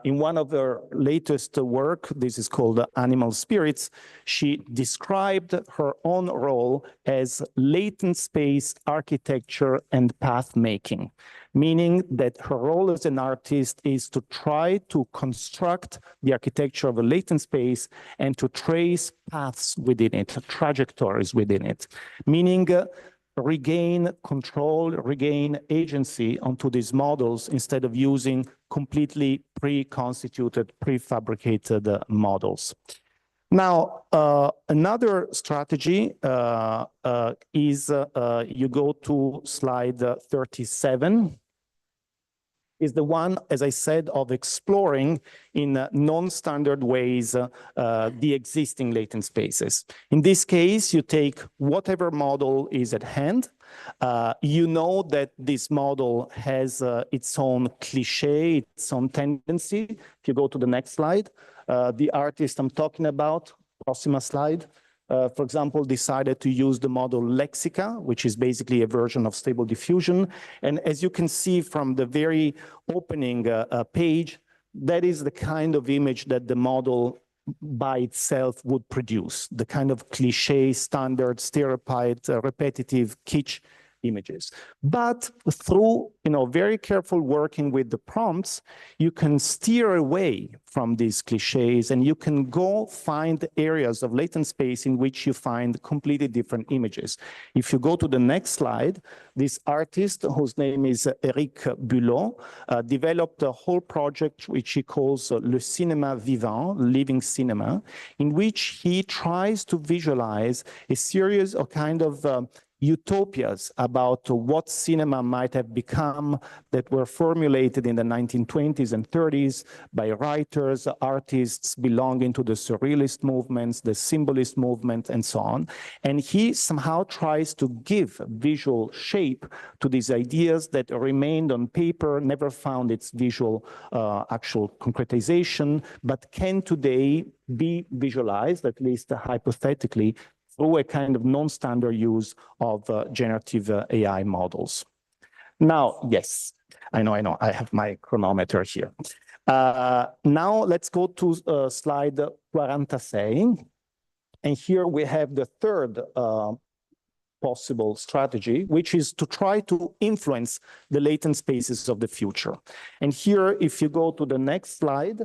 Speaker 8: in one of her latest work, this is called Animal Spirits, she described her own role as latent space architecture and path making, meaning that her role as an artist is to try to construct the architecture of a latent space and to trace paths within it, trajectories within it, meaning regain control, regain agency onto these models instead of using completely pre-constituted, prefabricated models. Now, another strategy is you go to slide 37. Is the one, as I said, of exploring in non-standard ways the existing latent spaces. In this case, you take whatever model is at hand. You know that this model has its own cliché, its own tendency. If you go to the next slide, the artist I'm talking about, Prossima slide, for example, decided to use the model Lexica, which is basically a version of Stable Diffusion. And as you can see from the very opening page, that is the kind of image that the model by itself would produce, the kind of cliché, standard, stereotyped, repetitive, kitsch images. But through very careful working with the prompts, you can steer away from these cliches and you can go find areas of latent space in which you find completely different images. If you go to the next slide, this artist, whose name is Eric Bulot, developed a whole project which he calls Le Cinéma Vivant, Living Cinema, in which he tries to visualize a series of kind of utopias about what cinema might have become that were formulated in the 1920s and 30s by writers, artists belonging to the surrealist movements, the symbolist movement, and so on. And he somehow tries to give visual shape to these ideas that remained on paper, never found its visual actual concretization, but can today be visualized, at least hypothetically, through a kind of non-standard use of generative AI models. Now, yes, I know, I have my chronometer here. Now let's go to slide 46. And here we have the third possible strategy, which is to try to influence the latent spaces of the future. And here, if you go to the next slide,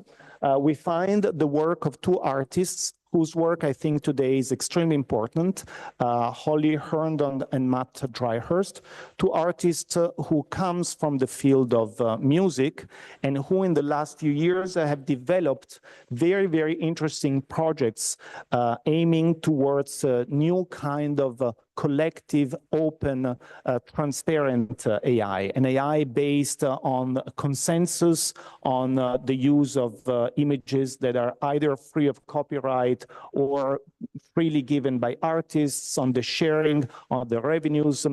Speaker 8: we find the work of two artists whose work I think today is extremely important, Holly Herndon and Matt Dryhurst, two artists who comes from the field of music and who in the last few years have developed very, very interesting projects aiming towards a new kind of collective, open, transparent AI, an AI based on consensus, on the use of images that are either free of copyright or freely given by artists, on the sharing, on the revenues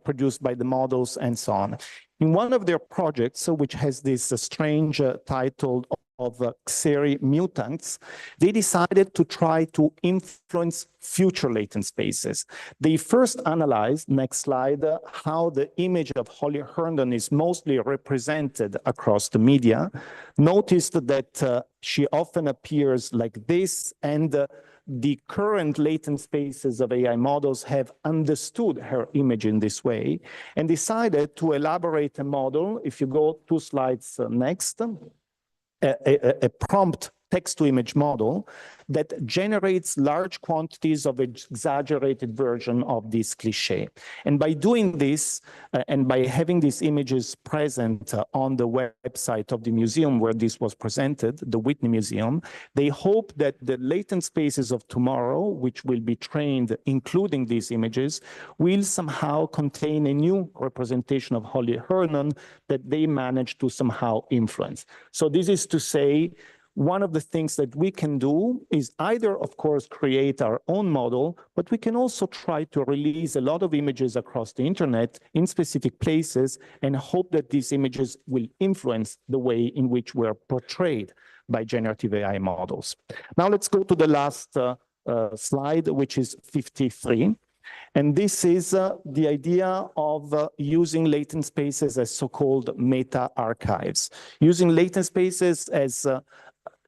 Speaker 8: produced by the models, and so on. In one of their projects, which has this strange title of Xeri mutants, they decided to try to influence future latent spaces. They first analyzed, next slide, how the image of Holly Herndon is mostly represented across the media, noticed that she often appears like this, and the current latent spaces of AI models have understood her image in this way, and decided to elaborate a model. If you go 2 slides next, a prompt text-to-image model that generates large quantities of an exaggerated version of this cliché. And by doing this, and by having these images present on the website of the museum where this was presented, the Whitney Museum, they hope that the latent spaces of tomorrow, which will be trained including these images, will somehow contain a new representation of Holly Herndon that they managed to somehow influence. So this is to say, one of the things that we can do is either, of course, create our own model, but we can also try to release a lot of images across the internet in specific places and hope that these images will influence the way in which we're portrayed by generative AI models. Now let's go to the last slide, which is 53. And this is the idea of using latent spaces as so-called meta archives, using latent spaces as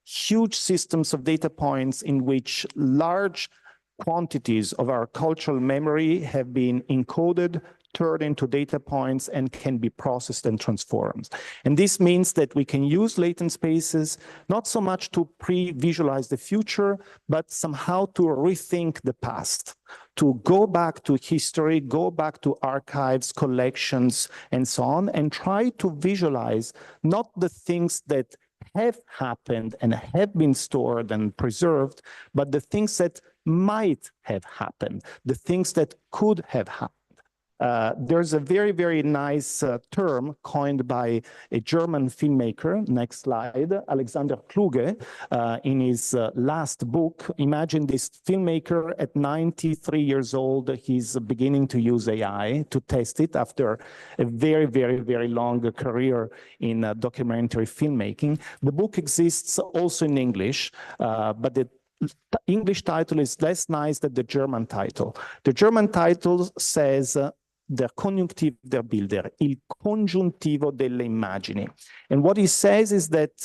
Speaker 8: huge systems of data points in which large quantities of our cultural memory have been encoded, turned into data points, and can be processed and transformed. And this means that we can use latent spaces not so much to pre-visualize the future, but somehow to rethink the past, to go back to history, go back to archives, collections, and so on, and try to visualize not the things that have happened and have been stored and preserved, but the things that might have happened, the things that could have happened. There's a very, very nice term coined by a German filmmaker, next slide, Alexander Kluge, in his last book. Imagine this filmmaker at 93 years old, he's beginning to use AI to test it after a very, very, very long career in documentary filmmaking. The book exists also in English, but the English title is less nice than the German title. The German title says Der Konjunktiv der Bilder, il congiuntivo delle immagini. And what he says is that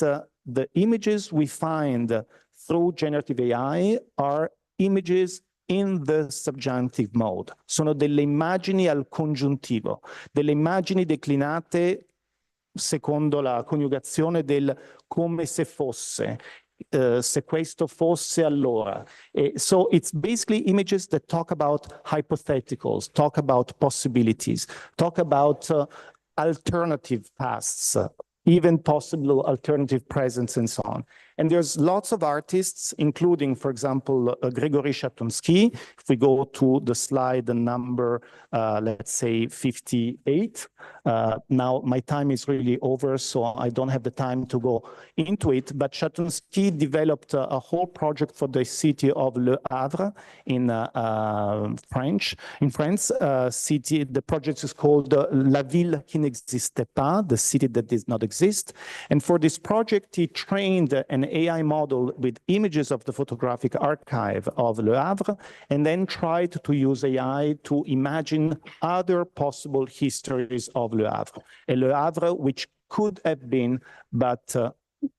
Speaker 8: the images we find through generative AI are images in the subjunctive mode. Sono delle immagini al congiuntivo, delle immagini declinate secondo la coniugazione del come se fosse. Se questo fosse allora. So it's basically images that talk about hypotheticals, talk about possibilities, talk about alternative pasts, even possible alternative presents and so on. And there's lots of artists, including, for example, Grigory Chatonsky. If we go to the slide number, let's say 58. Now my time is really over, so I don't have the time to go into it, but Chatonsky developed a whole project for the city of Le Havre in France. The project is called La Ville qui n'existait pas, the city that did not exist. And for this project, he trained an AI model with images of the photographic archive of Le Havre, and then tried to use AI to imagine other possible histories of Le Havre. A Le Havre which could have been, but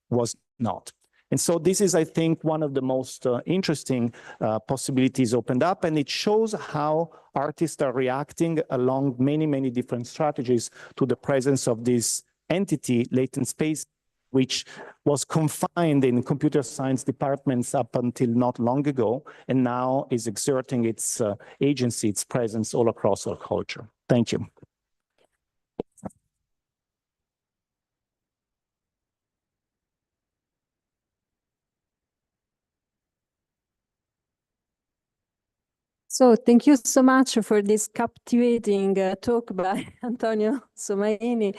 Speaker 8: was not. And so this is, I think, one of the most interesting possibilities opened up, and it shows how artists are reacting along many, many different strategies to the presence of this entity, latent space, which was confined in computer science departments up until not long ago, and now is exerting its agency, its presence all across our culture. Thank you.
Speaker 6: So thank you so much for this captivating talk by Antonio Somaini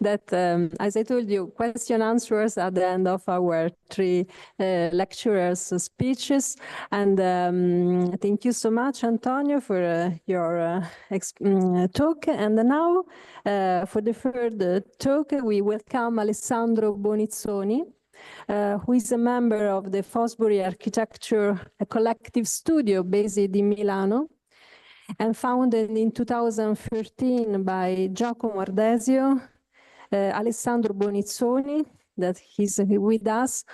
Speaker 6: that, as I told you, question answers at the end of our three lecturers' speeches. And thank you so much, Antonio, for your talk. And now, for the third talk, we welcome Alessandro Bonizzoni, who is a member of the Fosbury Architecture, a collective studio based in Milano, and founded in 2013 by Giacomo Ardesio, Alessandro Bonizzoni, that he's with us,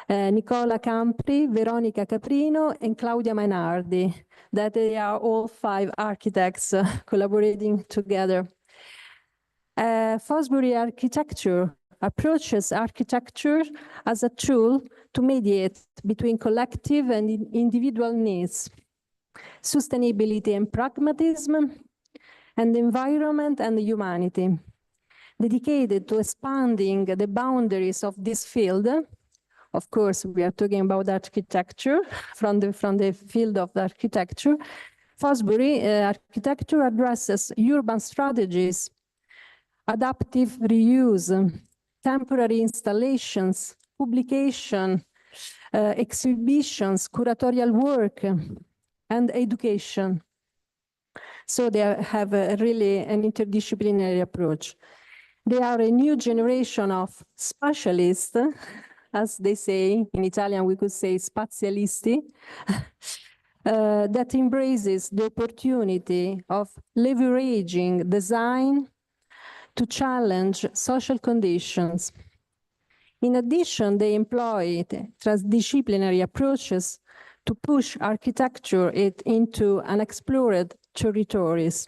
Speaker 6: Nicola Campri, Veronica Caprino, and Claudia Mainardi, that they are all 5 architects collaborating together. Fosbury Architecture approaches architecture as a tool to mediate between collective and individual needs, sustainability and pragmatism, and environment and humanity, dedicated to expanding the boundaries of this field. Of course, we are talking about architecture from the field of the architecture. Fosbury Architecture addresses urban strategies, adaptive reuse, temporary installations, publication, exhibitions, curatorial work, and education. So they have really an interdisciplinary approach. They are a new generation of spatialists, as they say, in Italian we could say spazialisti, that embraces the opportunity of leveraging design to challenge social conditions. In addition, they employ transdisciplinary approaches to push architecture into unexplored territories.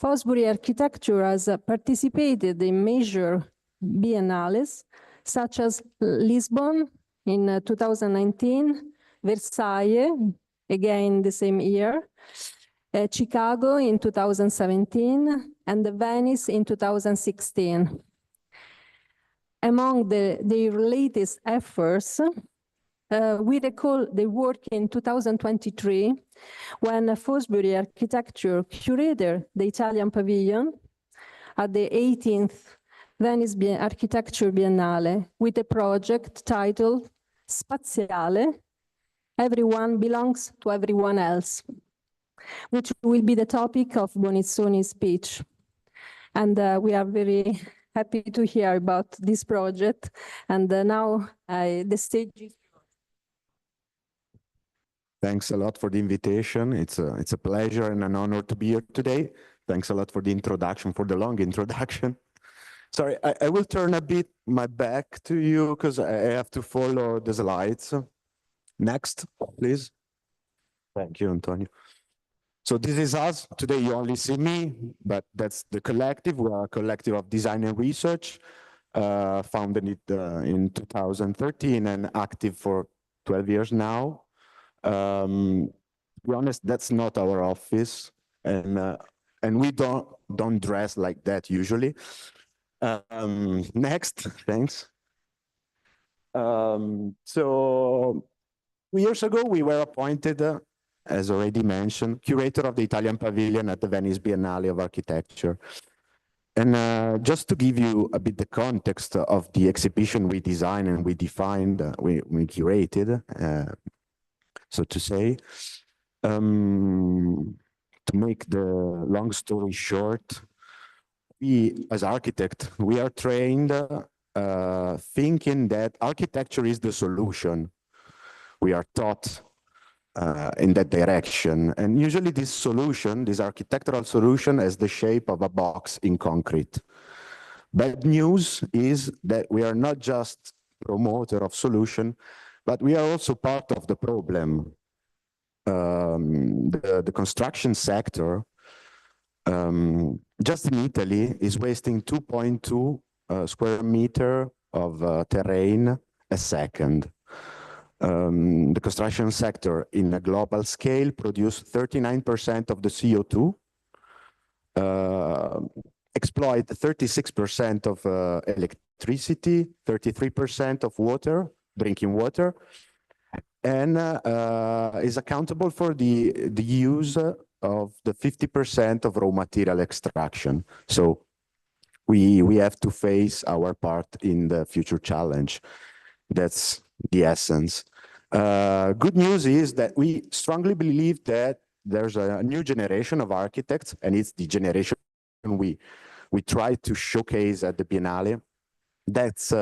Speaker 6: Fosbury Architecture has participated in major biennales, such as Lisbon in 2019, Versailles, again the same year, Chicago in 2017, and Venice in 2016. Among their latest efforts, we recall the work in 2023 when Fosbury Architecture curated the Italian pavilion at the 18th Venice Architecture Biennale with a project titled Spaziale, Everyone Belongs to Everyone Else, which will be the topic of Bonizzoni's speech. And we are very happy to hear about this project. And now the stage is yours.
Speaker 9: Thanks a lot for the invitation. It's a pleasure and an honor to be here today. Thanks a lot for the introduction, for the long introduction. Sorry, I will turn a bit my back to you because I have to follow the slides. Next, please. Thank you, Antonio. So this is us. Today you only see me, but that's the collective. We are a collective of design and research, founded in 2013 and active for 12 years now. To be honest, that's not our office, and we don't dress like that usually. Next, thanks. So 2 years ago, we were appointed, as already mentioned, curator of the Italian pavilion at the Venice Biennale of Architecture. And just to give you a bit the context of the exhibition we designed and we defined, we curated, so to say, to make the long story short, we, as architects, we are trained thinking that architecture is the solution. We are taught in that direction. And usually this solution, this architectural solution, has the shape of a box in concrete. Bad news is that we are not just promoter of solution, but we are also part of the problem. The construction sector, just in Italy, is wasting 2.2 square meter of terrain a second. The construction sector in a global scale produce 39% of the CO2, exploit 36% of electricity, 33% of water, drinking water, and is accountable for the use of the 50% of raw material extraction. So we have to face our part in the future challenge. That's the essence. Good news is that we strongly believe that there's a new generation of architects, and it's the generation we try to showcase at the Biennale, that's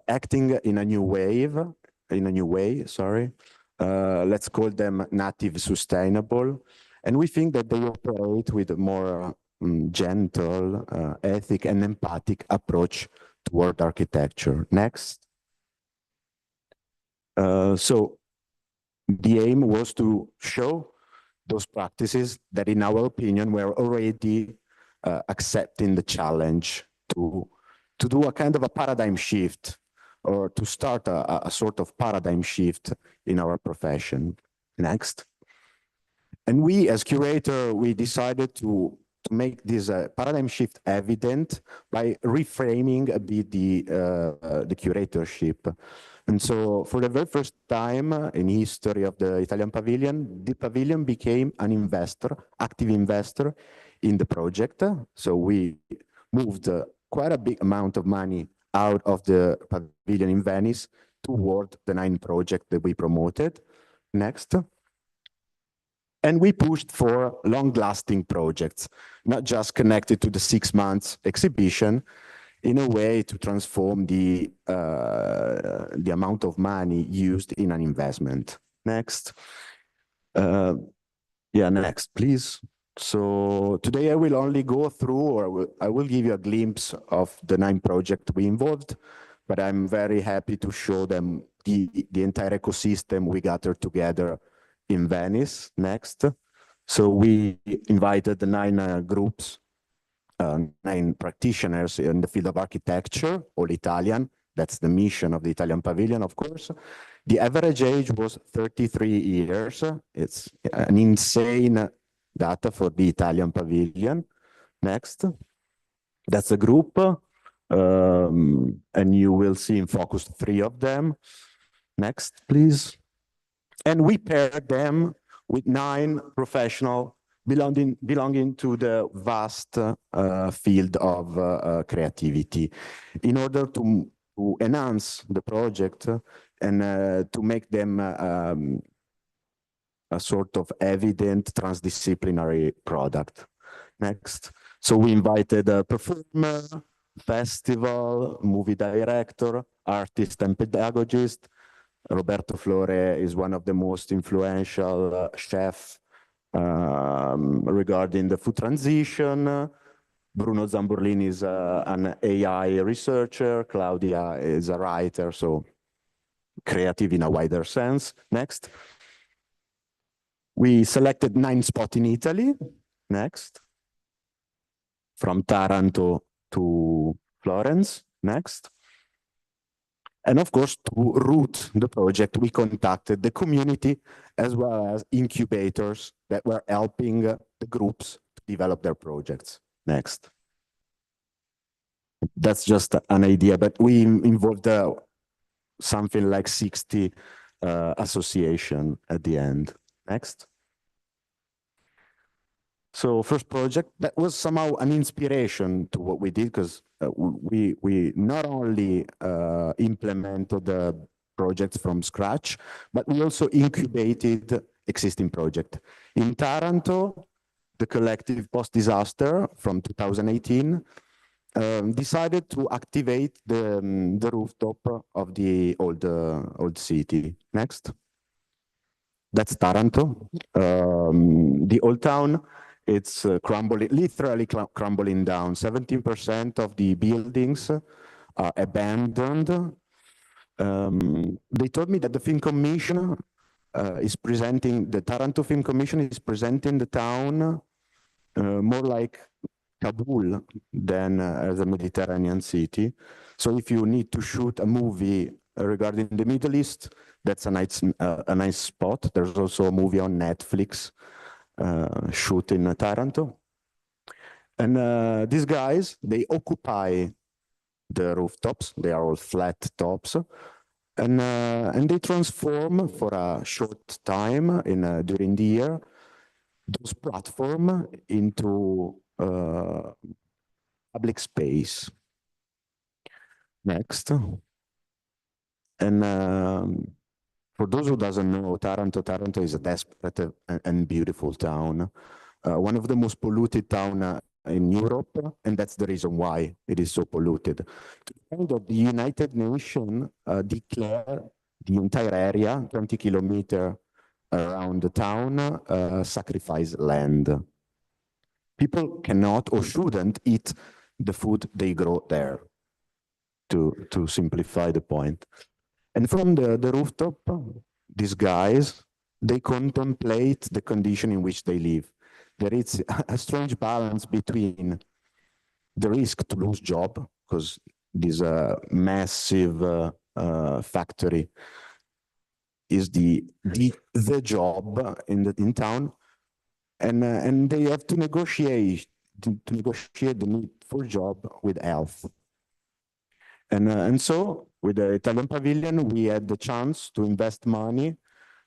Speaker 9: acting in a new way, sorry. Let's call them native sustainable. And we think that they operate with a more gentle, ethic and empathic approach toward architecture. Next. So the aim was to show those practices that, in our opinion, were already accepting the challenge to do a kind of a paradigm shift, or to start a sort of paradigm shift in our profession. Next. And we, as curator, we decided to make this paradigm shift evident by reframing a bit the curatorship. And so for the very first time in history of the Italian pavilion, the pavilion became an investor, active investor in the project. So we moved quite a big amount of money out of the pavilion in Venice toward the 9 projects that we promoted. Next. And we pushed for long-lasting projects, not just connected to the 6 months exhibition, in a way to transform the amount of money used in an investment. Next. Next, please. So today I will only go through, or I will give you a glimpse of the 9 projects we involved, but I'm very happy to show them the entire ecosystem we gathered together in Venice. Next. So we invited the 9 groups, 9 practitioners in the field of architecture, all Italian. That's the mission of the Italian pavilion, of course. The average age was 33 years. It's an insane data for the Italian pavilion. Next. That's a group. And you will see in focus 3 of them. Next, please. And we paired them with 9 professionals belonging to the vast field of creativity in order to enhance the project and to make them a sort of evident transdisciplinary product. Next. So we invited a performer, festival, movie director, artist and pedagogist. Roberto Flore is one of the most influential chefs regarding the food transition. Bruno Zamburlini is an AI researcher. Claudia is a writer, so creative in a wider sense. Next. We selected 9 spots in Italy. Next. From Taranto to Florence. Next. And of course, to root the project, we contacted the community as well as incubators that were helping the groups to develop their projects. Next. That's just an idea, but we involved something like 60 associations at the end. Next. So first project, that was somehow an inspiration to what we did, because we not only implemented the projects from scratch, but we also incubated existing project. In Taranto, the collective post-disaster from 2018 decided to activate the rooftop of the old city. Next. That's Taranto. The old town, it's crumbling, literally crumbling down. 17% of the buildings are abandoned. They told me that the Film Commission is presenting, the Taranto Film Commission is presenting the town more like Kabul than as a Mediterranean city. So if you need to shoot a movie regarding the Middle East, that's a nice spot. There's also a movie on Netflix shoot in Taranto. And these guys, they occupy the rooftops. They are all flat tops. And they transform for a short time during the year those platforms into public space. Next. And for those who doesn't know, Taranto is a desperate and beautiful town. One of the most polluted towns in Europe, and that's the reason why it is so polluted. To the point that the United Nations declared the entire area, 20 kilometers around the town, sacrifice land. People cannot or shouldn't eat the food they grow there, to simplify the point. And from the rooftop, these guys, they contemplate the condition in which they live. There is a strange balance between the risk to lose job, because this massive factory is the job in town, and they have to negotiate the need for job with health. And so with the Italian Pavilion, we had the chance to invest money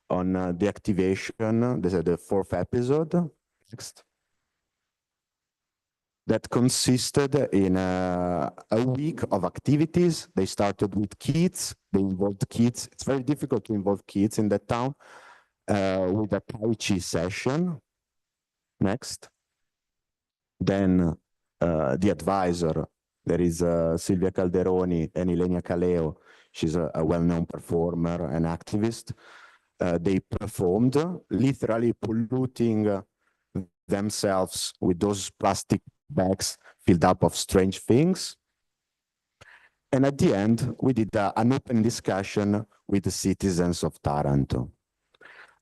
Speaker 9: on the activation. This is the 4th episode. Next. That consisted in a week of activities. They started with kids. They involved kids. It's very difficult to involve kids in that town with a Tai Chi session. Next. Then the advisor. There is Silvia Calderoni and Ilenia Caleo. She's a well-known performer and activist. They performed, literally polluting themselves with those plastic bags filled up of strange things. And at the end, we did an open discussion with the citizens of Taranto.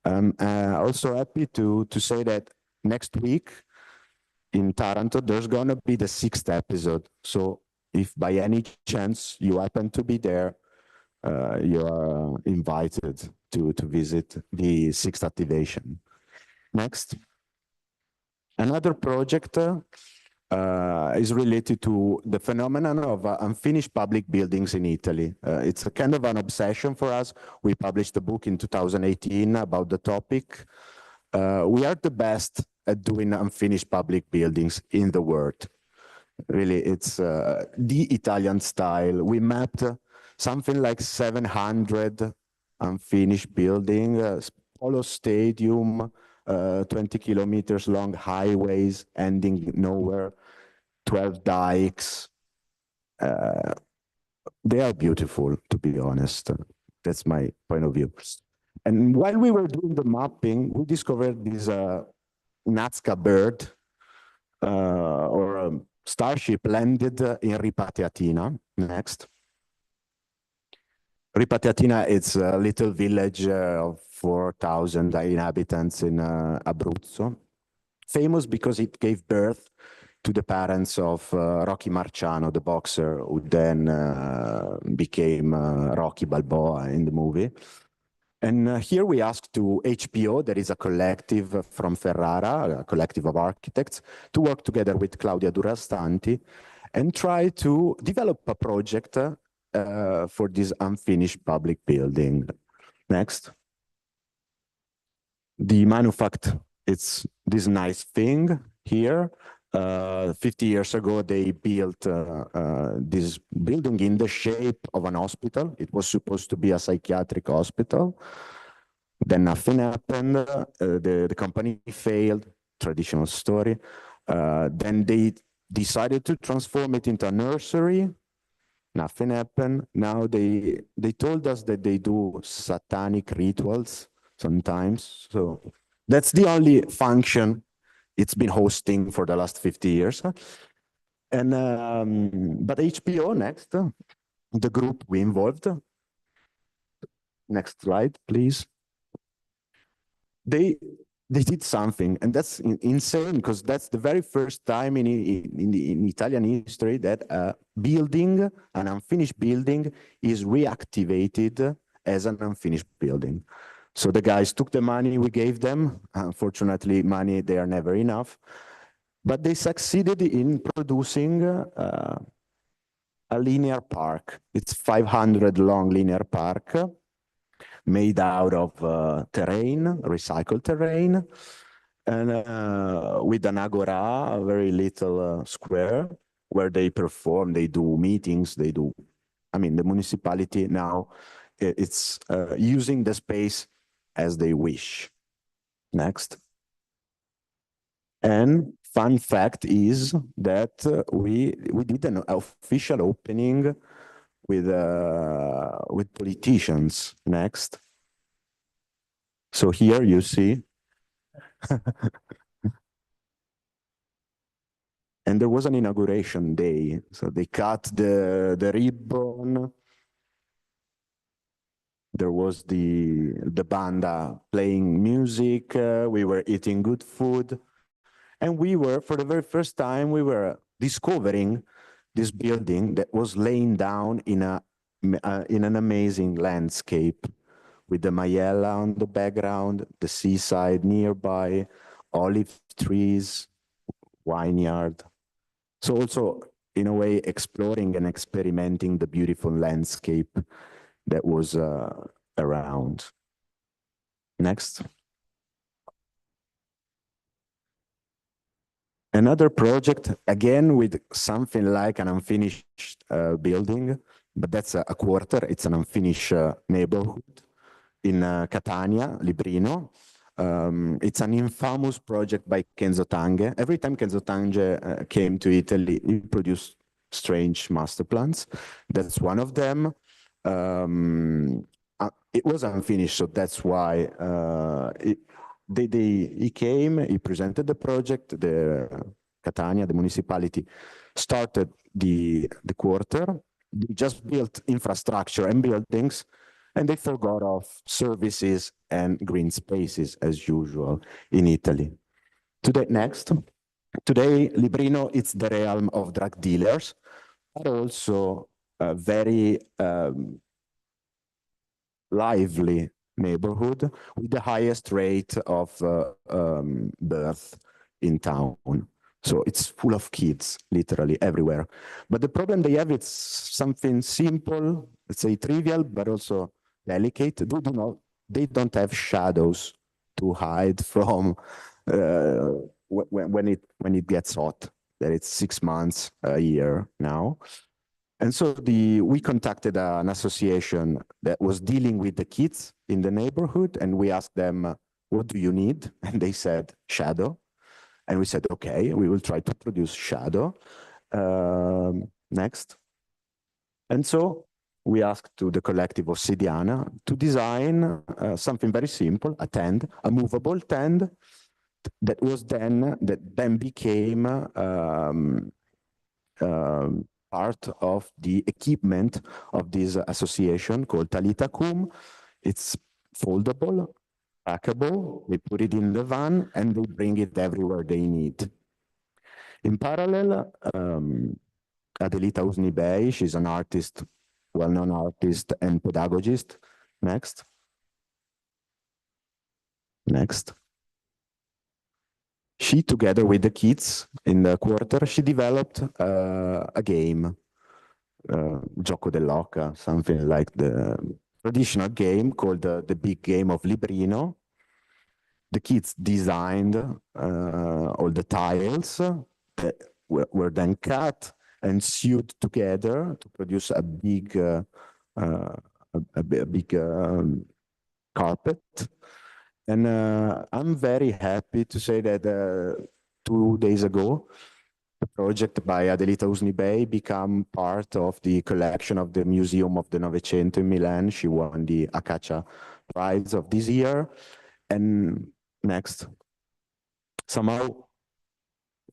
Speaker 9: I'm also happy to say that next week, in Taranto, there's going to be the 6th episode. So if by any chance you happen to be there, you are invited to visit the 6th activation. Next. Another project is related to the phenomenon of unfinished public buildings in Italy. It's a kind of an obsession for us. We published a book in 2018 about the topic. We are the best at doing unfinished public buildings in the world. Really, it's the Italian style. We mapped something like 700 unfinished buildings, Polo Stadium, 20 kilometers long highways ending nowhere, 12 dikes. They are beautiful, to be honest. That's my point of view. And while we were doing the mapping, we discovered this Nazca bird or starship landed in Ripatiatina. Next. Ripatiatina is a little village of 4,000 inhabitants in Abruzzo, famous because it gave birth to the parents of Rocky Marciano, the boxer, who then became Rocky Balboa in the movie. And here we asked to HPO, that is a collective from Ferrara, a collective of architects, to work together with Claudia Durastanti and try to develop a project for this unfinished public building. Next. The Manufact, it's this nice thing here. 50 years ago, they built this building in the shape of an hospital. It was supposed to be a psychiatric hospital. Then nothing happened. The company failed, traditional story. Then they decided to transform it into a nursery. Nothing happened. Now they told us that they do satanic rituals sometimes. So that's the only function it's been hosting for the last 50 years. And but HPO next, the group we involved. Next slide, please. They did something, and that's insane because that's the very first time in Italian history that a building, an unfinished building, is reactivated as an unfinished building. So the guys took the money we gave them. Unfortunately, money, they are never enough. But they succeeded in producing a linear park. It's 500 long linear park made out of terrain, recycled terrain, and with an agora, a very little square, where they perform, they do meetings, they do, I mean, the municipality now, it's using the space as they wish. Next. And fun fact is that we did an official opening with politicians. Next. So here you see. And there was an inauguration day. So they cut the ribbon. There was the banda playing music. We were eating good food. And we were, for the very first time, we were discovering this building that was laying down in an amazing landscape with the Maiella on the background, the seaside nearby, olive trees, vineyard. So also, in a way, exploring and experimenting the beautiful landscape that was around. Next. Another project, again, with something like an unfinished building, but that's a quarter, it's an unfinished neighborhood in Catania, Librino. It's an infamous project by Kenzo Tange. Every time Kenzo Tange came to Italy, he produced strange master plans. That's one of them. It was unfinished, so that's why he came, he presented the project, the Catania, the municipality, started the quarter. They just built infrastructure and buildings, and they forgot of services and green spaces as usual in Italy. Today, next. Today, Librino, it's the realm of drug dealers, but also a very lively neighborhood with the highest rate of birth in town. So it's full of kids, literally everywhere. But the problem they have, it's something simple, let's say trivial, but also delicate. They don't have shadows to hide from when it gets hot. That it's 6 months, a year now. And so we contacted an association that was dealing with the kids in the neighborhood, and we asked them, what do you need? And they said, shadow. And we said, okay, we will try to produce shadow. Next. And so we asked to the collective of Sidiana to design something very simple, a tent, a movable tent that then became part of the equipment of this association called Talita Kum. It's foldable, packable, they put it in the van and they bring it everywhere they need. In parallel, Adelita Usnibey, she's an artist, well-known artist and pedagogist. Next. Next. She, together with the kids in the quarter, she developed a game, Gioco dell'Oca, something like the traditional game called the big game of Librino. The kids designed all the tiles that were then cut and sewed together to produce a big carpet. And I'm very happy to say that 2 days ago, the project by Adelita Usnibey became part of the collection of the Museum of the Novecento in Milan. She won the Acacia Prize of this year. And next, somehow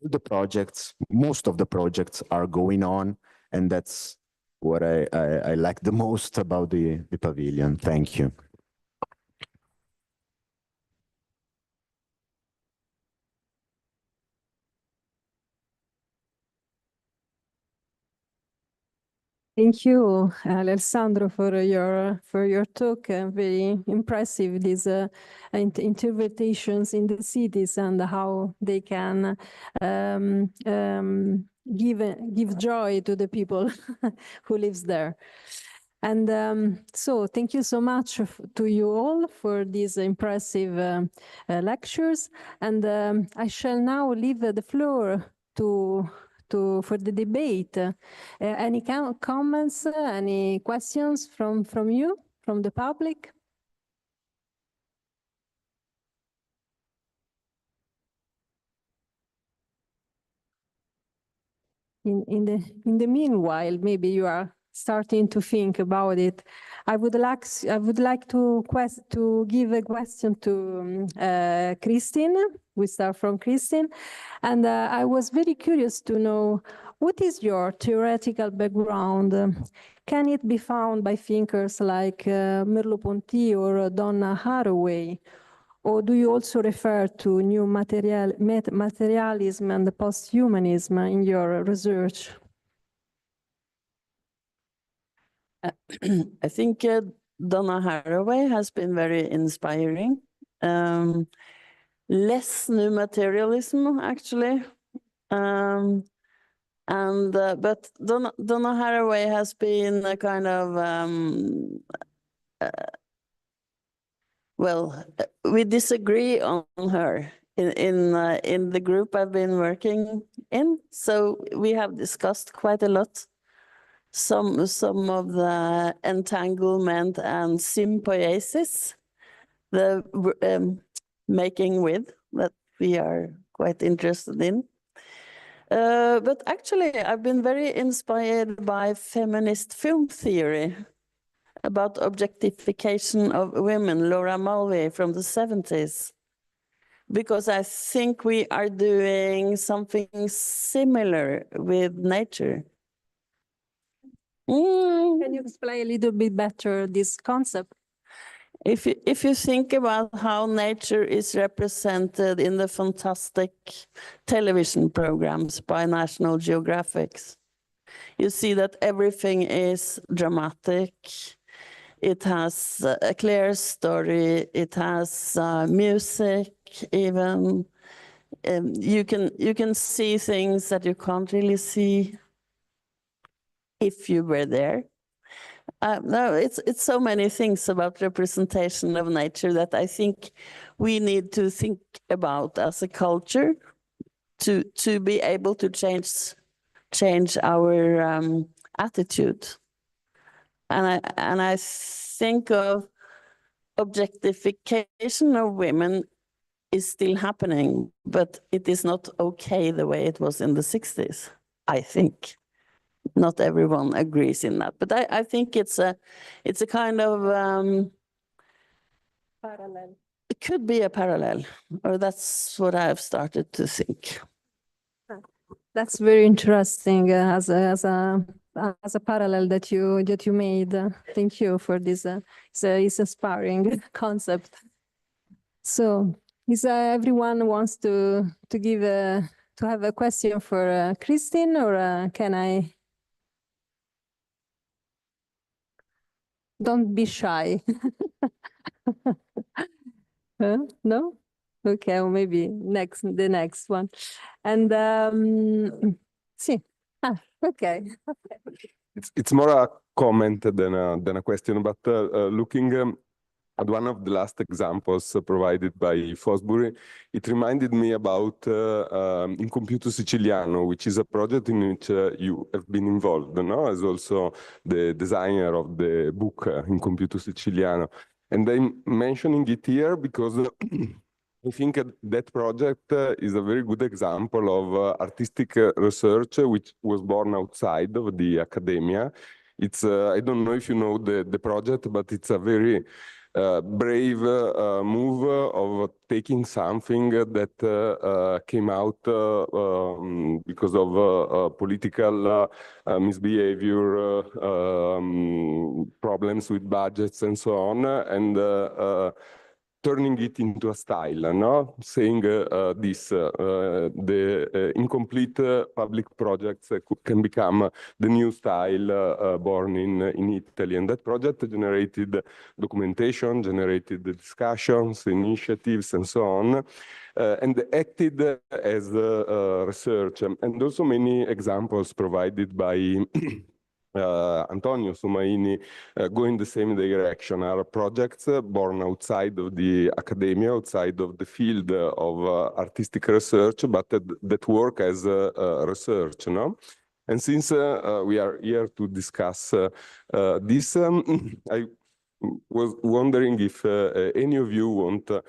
Speaker 9: the projects, most of the projects are going on, and that's what I like the most about the pavilion. Thank you.
Speaker 6: Thank you, Alessandro, for your talk. Very impressive, these interpretations in the cities and how they can give joy to the people who lives there. And so thank you so much to you all for these impressive lectures. And I shall now leave the floor for the debate. Any comments, any questions from you, from the public? In the meanwhile, maybe you are starting to think about it. I would like to give a question to Kristin. We start from Kristin, and I was very curious to know, what is your theoretical background? Can it be found by thinkers like Merleau-Ponty or Donna Haraway? Or do you also refer to new materialism and post-humanism in your research?
Speaker 7: I think Donna Haraway has been very inspiring. Less new materialism, actually. But Donna Haraway has been a kind of well, we disagree on her in the group I've been working in. So we have discussed quite a lot some of the entanglement and symbiosis, the making with, that we are quite interested in. But actually, I've been very inspired by feminist film theory about objectification of women, Laura Mulvey from the 70s, because I think we are doing something similar with nature.
Speaker 6: Can you explain a little bit better this concept?
Speaker 7: If you think about how nature is represented in the fantastic television programs by National Geographic, you see that everything is dramatic. It has a clear story. It has music, even. you can see things that you can't really see if you were there. No, it's so many things about representation of nature that I think we need to think about as a culture to be able to change our attitude. And I think of objectification of women is still happening, but it is not okay the way it was in the 60s, I think. Not everyone agrees in that, but I think it's a kind of
Speaker 6: Parallel.
Speaker 7: it could be a parallel, or that's what I've started to think.
Speaker 6: That's very interesting as a parallel that you made. Thank you for this. It's inspiring concept. So, is everyone wants to give to have a question for Kristin, or can I? Don't be shy. No? Okay, or maybe the next one. And sì. Okay.
Speaker 5: It's more a comment than a question, but looking at one of the last examples provided by Fosbury, it reminded me about In Computo Siciliano, which is a project in which you have been involved, no? As also the designer of the book In Computo Siciliano. And I'm mentioning it here because I think that project is a very good example of artistic research which was born outside of the academia. It's I don't know if you know the project, but it's a very brave move of taking something that came out because of political misbehavior, problems with budgets and so on, and turning it into a style, no? Saying the incomplete public projects can become the new style born in Italy. And that project generated documentation, generated discussions, initiatives, and so on, and acted as research. And also many examples provided by Antonio Somaini go in the same direction. Are projects born outside of the academia, outside of the field of artistic research, but that work as research, no? And since we are here to discuss this, I was wondering if any of you want to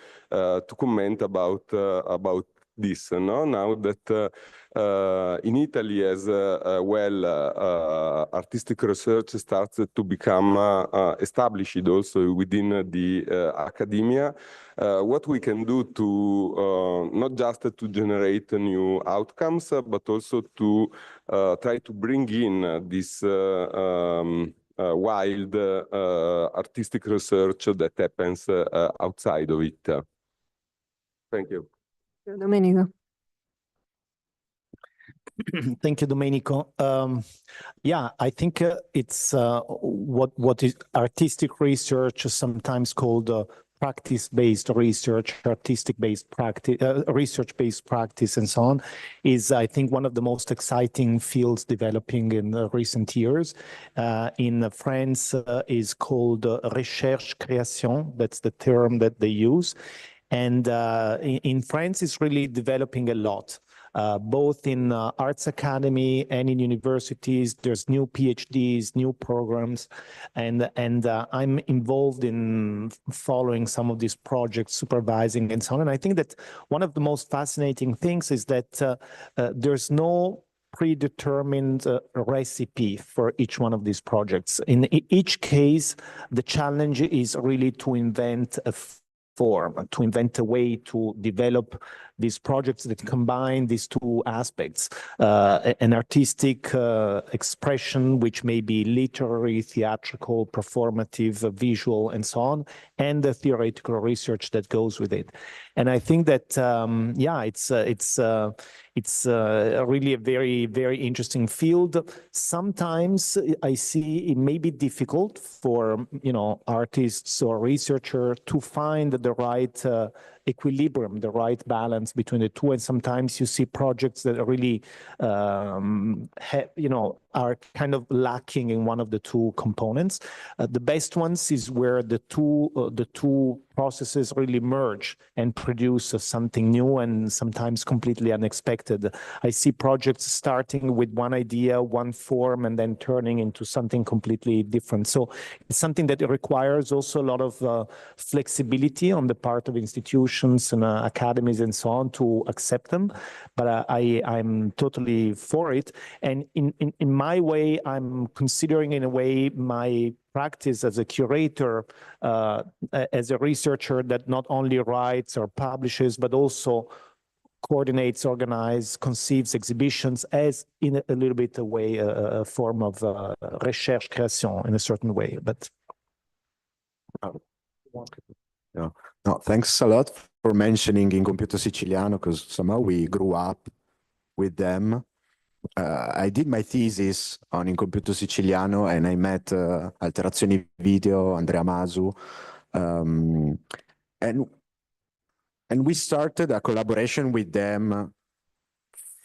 Speaker 5: comment about this, no? Now that in Italy as artistic research starts to become established also within the academia, what we can do to not just to generate new outcomes, but also to try to bring in this wild artistic research that happens outside of it. Thank you.
Speaker 6: Domenico.
Speaker 8: Thank you, Domenico. Yeah, I think it's what is artistic research, sometimes called practice-based research, artistic-based practice, research-based practice, and so on, is, I think, one of the most exciting fields developing in recent years. In France, is called recherche-création. That's the term that they use. And in France, it's really developing a lot. Both in arts academy and in universities, there's new PhDs, new programs, and I'm involved in following some of these projects, supervising and so on. And I think that one of the most fascinating things is that there's no predetermined recipe for each one of these projects. In each case, the challenge is really to invent a form, to invent a way to develop these projects that combine these two aspects, an artistic expression, which may be literary, theatrical, performative, visual, and so on, and the theoretical research that goes with it. And I think that, yeah, it's really a very, very interesting field. Sometimes I see it may be difficult for, artists or researchers to find the right equilibrium, the right balance between the two. And sometimes you see projects that are really, are kind of lacking in one of the two components. The best ones is where the two processes really merge and produce something new and sometimes completely unexpected. I see projects starting with one idea, one form, and then turning into something completely different. So it's something that requires also a lot of flexibility on the part of institutions and academies and so on to accept them. But I'm totally for it. And in my way, I'm considering in a way my practice as a curator, as a researcher that not only writes or publishes, but also coordinates, organizes, conceives exhibitions as in a little bit a way, a form of recherche création in a certain way. But
Speaker 9: no, thanks a lot for mentioning In Computo Siciliano, because somehow we grew up with them. I did my thesis on In Computo Siciliano and I met Alterazioni Video, Andrea Masu, and we started a collaboration with them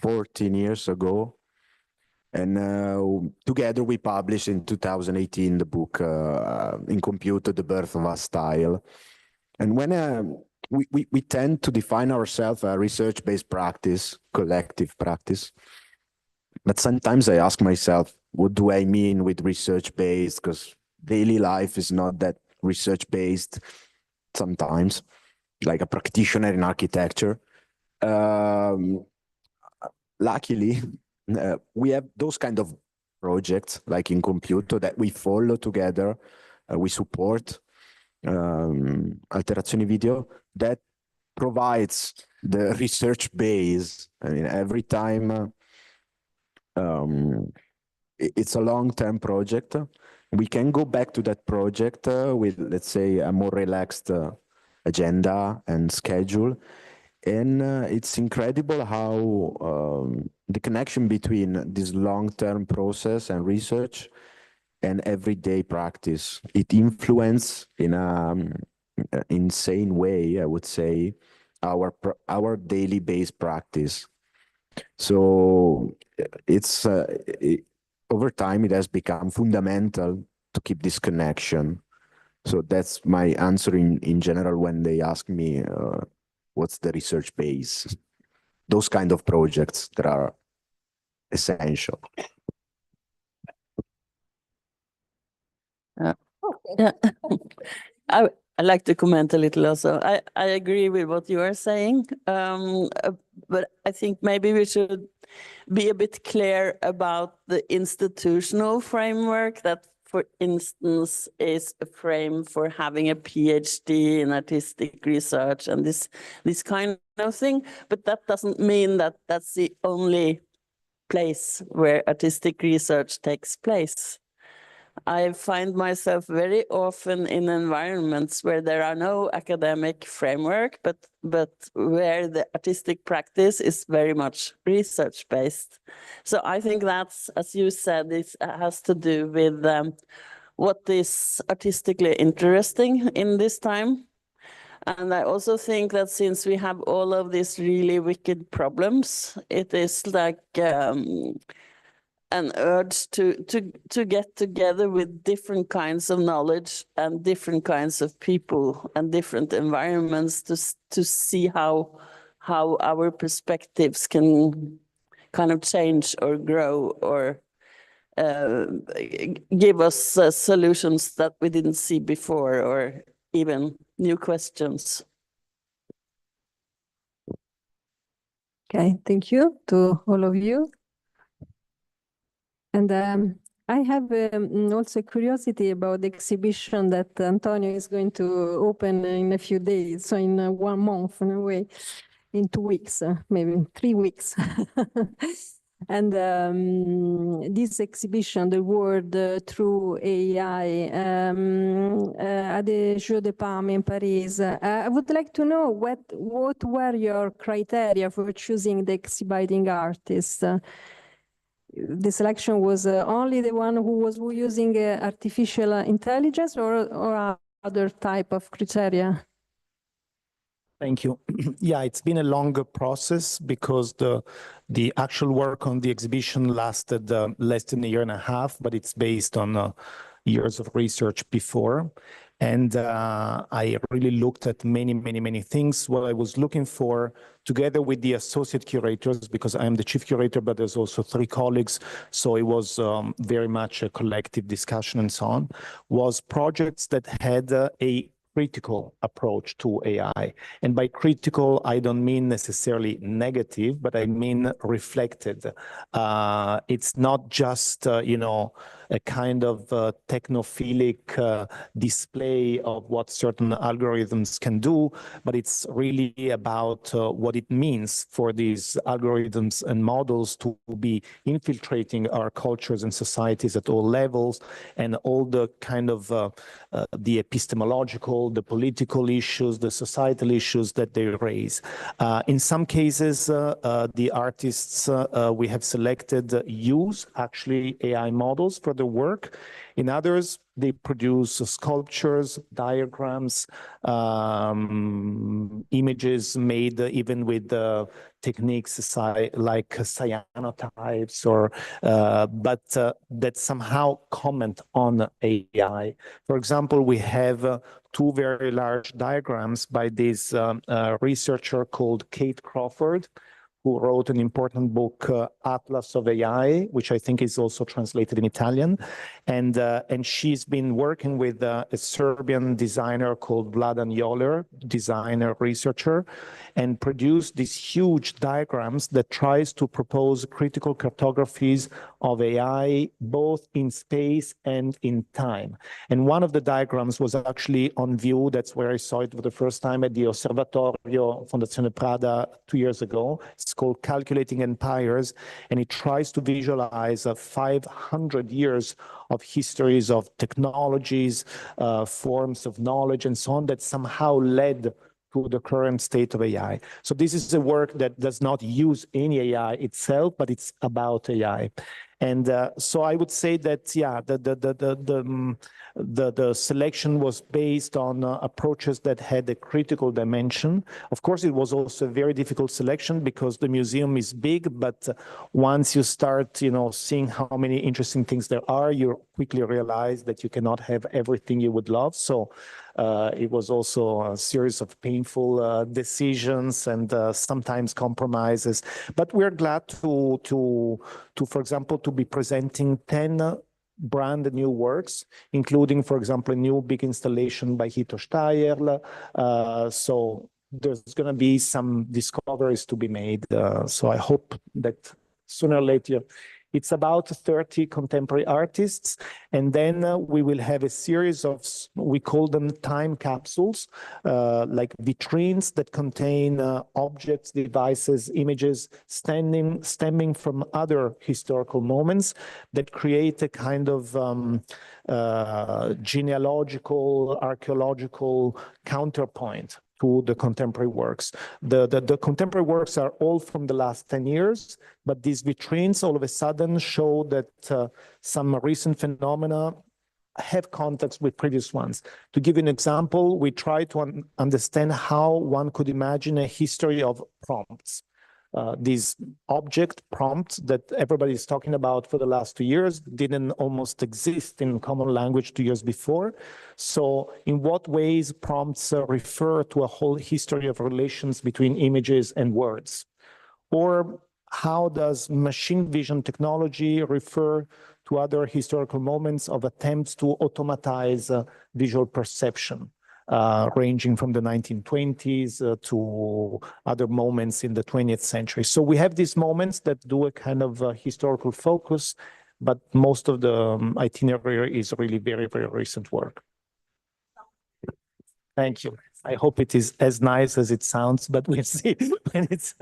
Speaker 9: 14 years ago. And together we published in 2018 the book In Computo, The Birth of a Style. And when we tend to define ourselves a research-based practice, collective practice. But sometimes I ask myself, what do I mean with research-based? Because daily life is not that research-based sometimes, like a practitioner in architecture. Luckily, we have those kind of projects, like In Computo, that we follow together, we support. Alterazioni Video, that provides the research base. I mean, every time it's a long-term project. We can go back to that project with, let's say, a more relaxed agenda and schedule. And it's incredible how the connection between this long-term process and research and everyday practice, it influences in an insane way, I would say, our daily based practice. So it's over time, it has become fundamental to keep this connection. So that's my answer in general when they ask me what's the research base. Those kind of projects that are essential.
Speaker 7: Yeah, I'd like to comment a little also. I agree with what you are saying, but I think maybe we should be a bit clear about the institutional framework that, for instance, is a frame for having a PhD in artistic research and this kind of thing. But that doesn't mean that that's the only place where artistic research takes place. I find myself very often in environments where there are no academic framework, but where the artistic practice is very much research-based. So I think that's, as you said, it has to do with what is artistically interesting in this time. And I also think that since we have all of these really wicked problems, it is like an urge to get together with different kinds of knowledge and different kinds of people and different environments to see how our perspectives can kind of change or grow or give us solutions that we didn't see before or even new questions.
Speaker 6: Okay, thank you to all of you. And I have also curiosity about the exhibition that Antonio is going to open in a few days, so in 1 month in a way, in 2 weeks, maybe 3 weeks. And this exhibition, The World Through AI, at the Jeux de Paume in Paris, I would like to know what were your criteria for choosing the exhibiting artists? The selection was only the one who was using artificial intelligence or other type of criteria?
Speaker 8: Thank you. Yeah, it's been a longer process because the actual work on the exhibition lasted less than a year and a half, but it's based on years of research before. And I really looked at many things. What I was looking for, together with the associate curators, because I am the chief curator, but there's also 3 colleagues, so it was very much a collective discussion and so on, was projects that had a critical approach to AI. And by critical, I don't mean necessarily negative, but I mean reflected. It's not just, you know, a kind of technophilic display of what certain algorithms can do, but it's really about what it means for these algorithms and models to be infiltrating our cultures and societies at all levels, and all the kind of the epistemological, the political issues, the societal issues that they raise. In some cases, the artists we have selected use actually AI models for the work. In others, they produce sculptures, diagrams, images made even with techniques like cyanotypes, or but that somehow comment on AI. For example, we have 2 very large diagrams by this researcher called Kate Crawford, who wrote an important book, Atlas of AI, which I think is also translated in Italian. And she's been working with a Serbian designer called Vladan Joler, designer, researcher, and produced these huge diagrams that tries to propose critical cartographies of AI, both in space and in time. And one of the diagrams was actually on view. That's where I saw it for the first time at the Osservatorio Fondazione Prada 2 years ago. It's called Calculating Empires, and it tries to visualize 500 years of histories of technologies, forms of knowledge, and so on, that somehow led to the current state of AI. So this is a work that does not use any AI itself, but it's about AI. And so I would say that, yeah, the selection was based on approaches that had a critical dimension. Of course, it was also a very difficult selection because the museum is big, but once you start, you know, seeing how many interesting things there are, you quickly realize that you cannot have everything you would love. So it was also a series of painful decisions and sometimes compromises. But we're glad to, for example, to be presenting 10 brand new works, including, for example, a new big installation by Hito Steierl. So there's going to be some discoveries to be made. So I hope that sooner or later, it's about 30 contemporary artists, and then we will have a series of, we call them time capsules, like vitrines that contain objects, devices, images stemming from other historical moments that create a kind of genealogical, archaeological counterpoint to the contemporary works. The contemporary works are all from the last 10 years, but these vitrines all of a sudden show that some recent phenomena have context with previous ones. To give you an example, we try to understand how one could imagine a history of prompts. These object prompts that everybody is talking about for the last 2 years didn't almost exist in common language 2 years before. So in what ways prompts refer to a whole history of relations between images and words? Or how does machine vision technology refer to other historical moments of attempts to automatize visual perception? Ranging from the 1920s to other moments in the 20th century. So we have these moments that do a kind of historical focus, but most of the itinerary is really very, very recent work. Thank you. I hope it is as nice as it sounds, but we'll see when it's...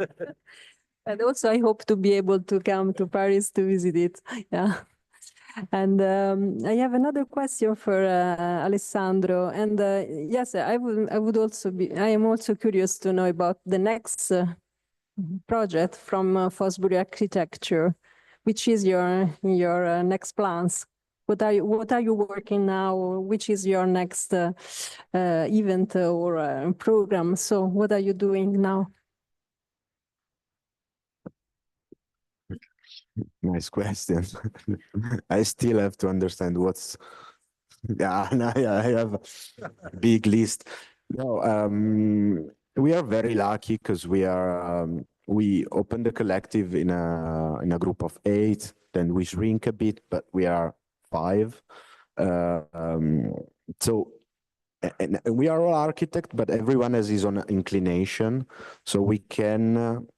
Speaker 6: And also I hope to be able to come to Paris to visit it. Yeah. And I have another question for Alessandro. And yes, I am also curious to know about the next project from Fosbury Architecture. Which is your next plans? What are you working now? Which is your next event or program? So what are you doing now?
Speaker 9: Nice question. I still have to understand what's. Yeah, I have a big list. No, we are very lucky because we opened the collective in a group of 8. Then we shrink a bit, but we are 5. So. And we are all architects, but everyone has his own inclination, so we can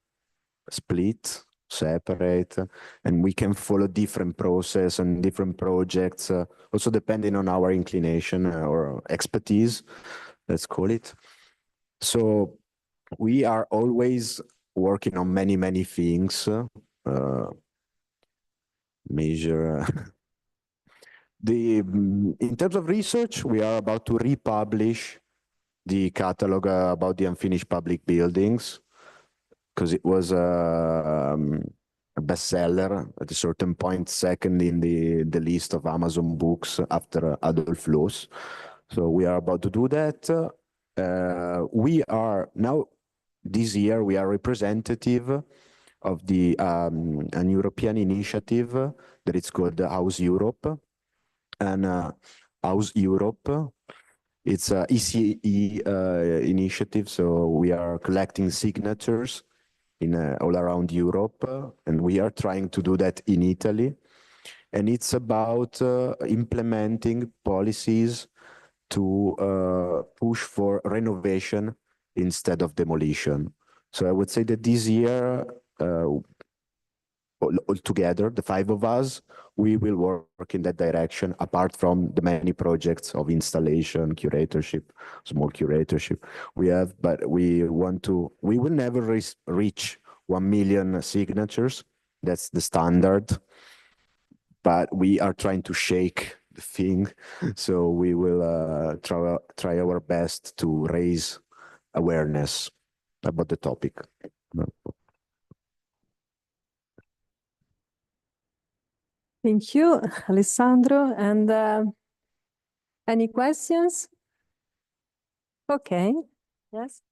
Speaker 9: split, separate, and we can follow different process and different projects, also depending on our inclination or expertise, let's call it. So we are always working on many things, measure. In terms of research, we are about to republish the catalog about the unfinished public buildings, because it was a bestseller at a certain point, second in the list of Amazon books after Adolf Loos. So we are about to do that. We are now, this year, we are representative of the an European initiative that it's called House Europe. And House Europe, it's a ECE initiative, so we are collecting signatures in all around Europe, and we are trying to do that in Italy. And it's about implementing policies to push for renovation instead of demolition. So I would say that this year, all together, the 5 of us, we will work in that direction, apart from the many projects of installation, curatorship, small curatorship we have, but we will never reach 1 million signatures. That's the standard, but we are trying to shake the thing. So we will try our best to raise awareness about the topic.
Speaker 6: Thank you, Alessandro. And any questions? Okay. Yes.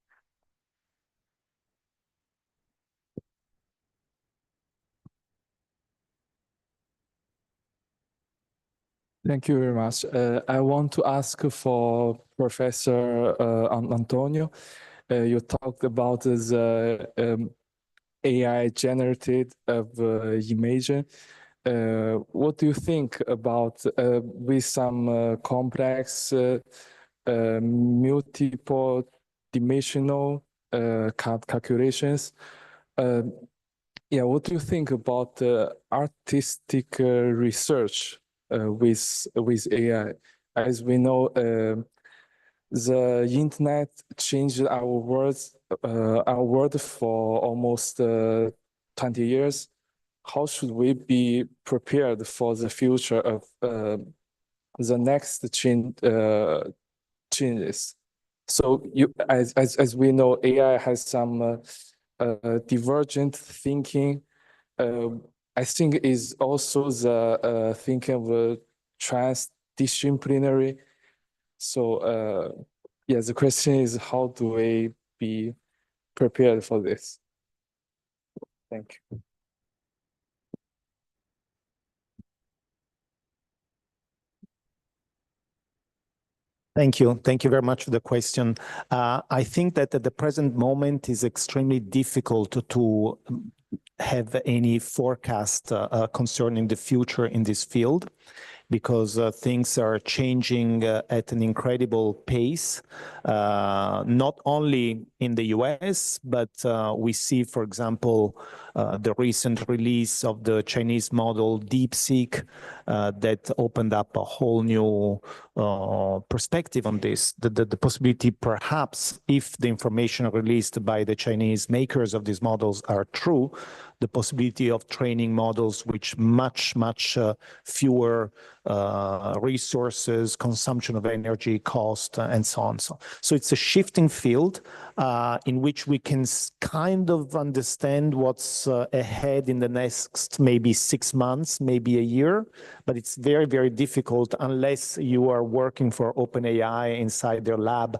Speaker 10: Thank you very much. I want to ask for Professor Antonio. You talked about the AI generated image. What do you think about with some complex multiple dimensional calculations? Yeah, what do you think about artistic research with AI? As we know, the internet changed our world for almost 20 years. How should we be prepared for the future of the next changes? So as we know, AI has some divergent thinking. I think is also the thinking of transdisciplinary. So yeah, the question is, how do we be prepared for this? Thank you.
Speaker 8: Thank you. Thank you very much for the question. I think that at the present moment is extremely difficult to have any forecast concerning the future in this field, because things are changing at an incredible pace, not only in the US, but we see, for example, the recent release of the Chinese model DeepSeek that opened up a whole new perspective on this. The possibility, perhaps, if the information released by the Chinese makers of these models are true, the possibility of training models which much fewer resources, consumption of energy, cost, and so on. So it's a shifting field in which we can kind of understand what's ahead in the next maybe 6 months, maybe a year, but it's very, very difficult unless you are working for OpenAI inside their lab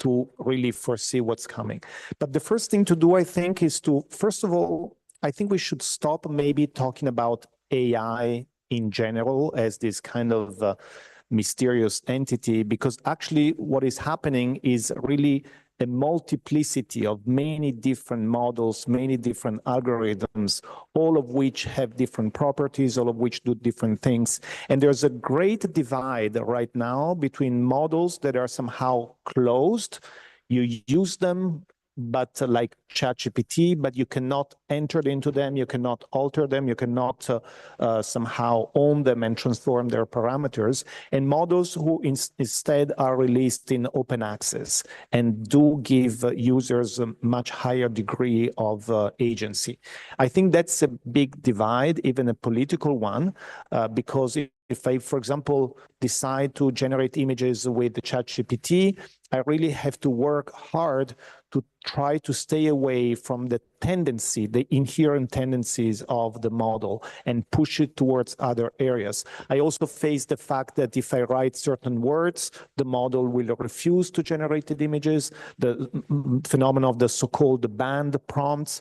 Speaker 8: to really foresee what's coming. But the first thing to do, I think, is to, first of all, I think we should stop maybe talking about AI in general as this kind of mysterious entity, because actually what is happening is really a multiplicity of many different models, many different algorithms, all of which have different properties, all of which do different things. And there's a great divide right now between models that are somehow closed. You use them, but like ChatGPT, but you cannot enter into them, you cannot alter them, you cannot somehow own them and transform their parameters, and models who instead are released in open access and do give users a much higher degree of agency. I think that's a big divide, even a political one, because if I, for example, decide to generate images with the ChatGPT, I really have to work hard to try to stay away from the tendency, the inherent tendencies of the model and push it towards other areas. I also face the fact that if I write certain words, the model will refuse to generate the images, the phenomenon of the so-called banned prompts,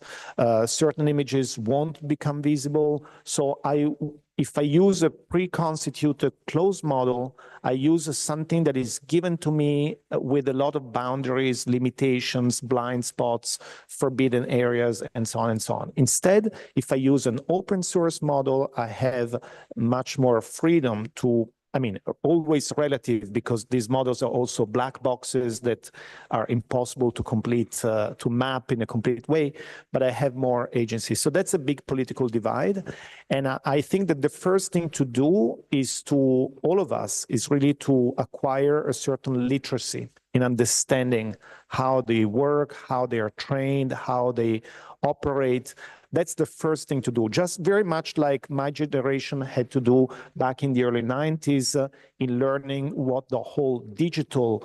Speaker 8: certain images won't become visible. So if I use a pre-constituted closed model, I use something that is given to me with a lot of boundaries, limitations, blind spots, forbidden areas, and so on and so on. Instead, if I use an open source model, I have much more freedom to, I mean, always relative, because these models are also black boxes that are impossible to to map in a complete way, but I have more agency. So that's a big political divide. And I think that the first thing to do is all of us, is really to acquire a certain literacy in understanding how they work, how they are trained, how they operate. That's the first thing to do, just very much like my generation had to do back in the early 90s in learning what the whole digital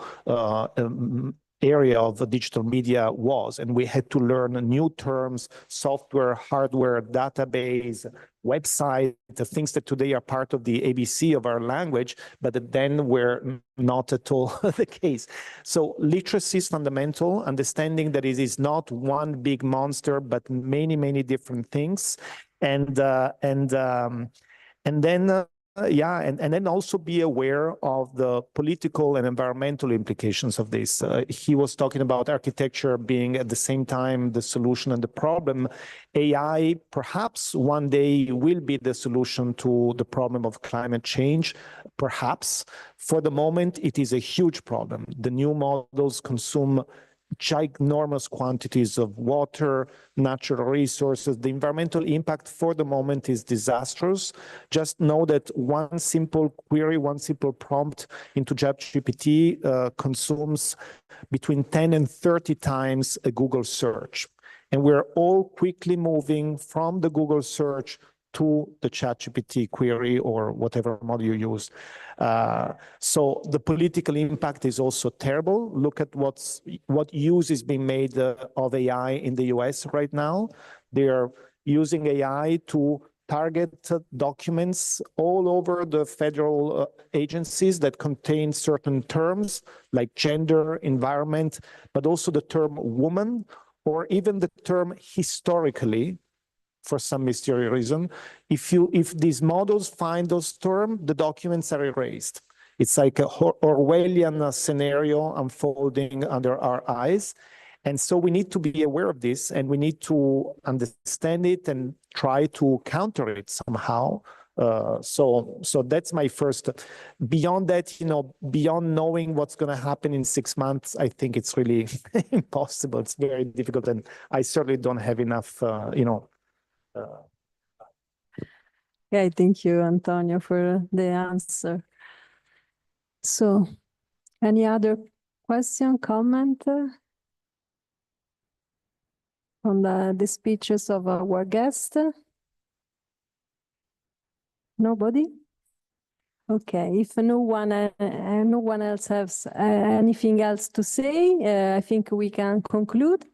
Speaker 8: area of the digital media was. And we had to learn new terms, software, hardware, database, website, the things that today are part of the ABC of our language, but that then were not at all the case. So literacy is fundamental, understanding that it is not one big monster, but many, many different things. And then also be aware of the political and environmental implications of this. He was talking about architecture being at the same time the solution and the problem. AI perhaps one day will be the solution to the problem of climate change. Perhaps. For the moment, it is a huge problem. The new models consume ginormous quantities of water, natural resources. The environmental impact for the moment is disastrous. Just know that one simple query, one simple prompt into ChatGPT consumes between 10 and 30 times a Google search. And we're all quickly moving from the Google search to the ChatGPT query or whatever model you use. So the political impact is also terrible. Look at what use is being made of AI in the US right now. They are using AI to target documents all over the federal agencies that contain certain terms like gender, environment, but also the term woman, or even the term historically. For some mysterious reason, if these models find those terms, the documents are erased. It's like a Orwellian scenario unfolding under our eyes. And so we need to be aware of this, and we need to understand it and try to counter it somehow. So that's my first. Beyond that, beyond knowing what's going to happen in 6 months, I think it's really impossible. It's very difficult, and I certainly don't have enough,
Speaker 6: Yeah, thank you, Antonio, for the answer. So, any other question, comment? on the speeches of our guest? Nobody? Okay, if no one else has anything else to say, I think we can conclude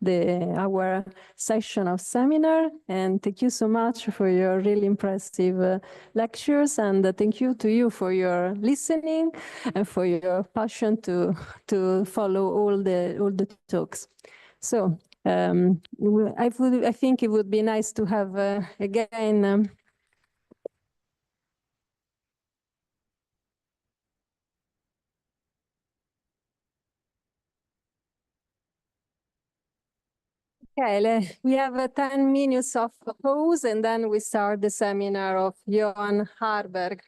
Speaker 6: our session of seminar. And thank you so much for your really impressive lectures, and thank you to you for your listening and for your passion to follow all the talks. So I think it would be nice to have again. Okay, we have 10 minutes of pause and then we start the seminar of Johan Haarberg.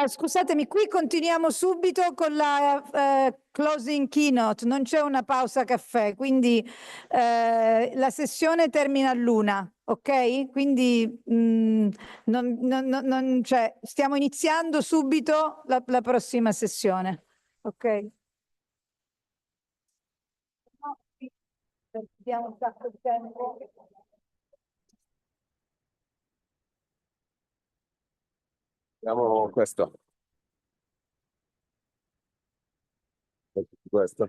Speaker 11: Scusatemi, qui continuiamo subito con la closing keynote, non c'è una pausa caffè, quindi la sessione termina all'1, ok? Quindi cioè, stiamo iniziando subito la prossima sessione, ok? Perdiamo un sacco di tempo.
Speaker 5: Vediamo questo. Questo.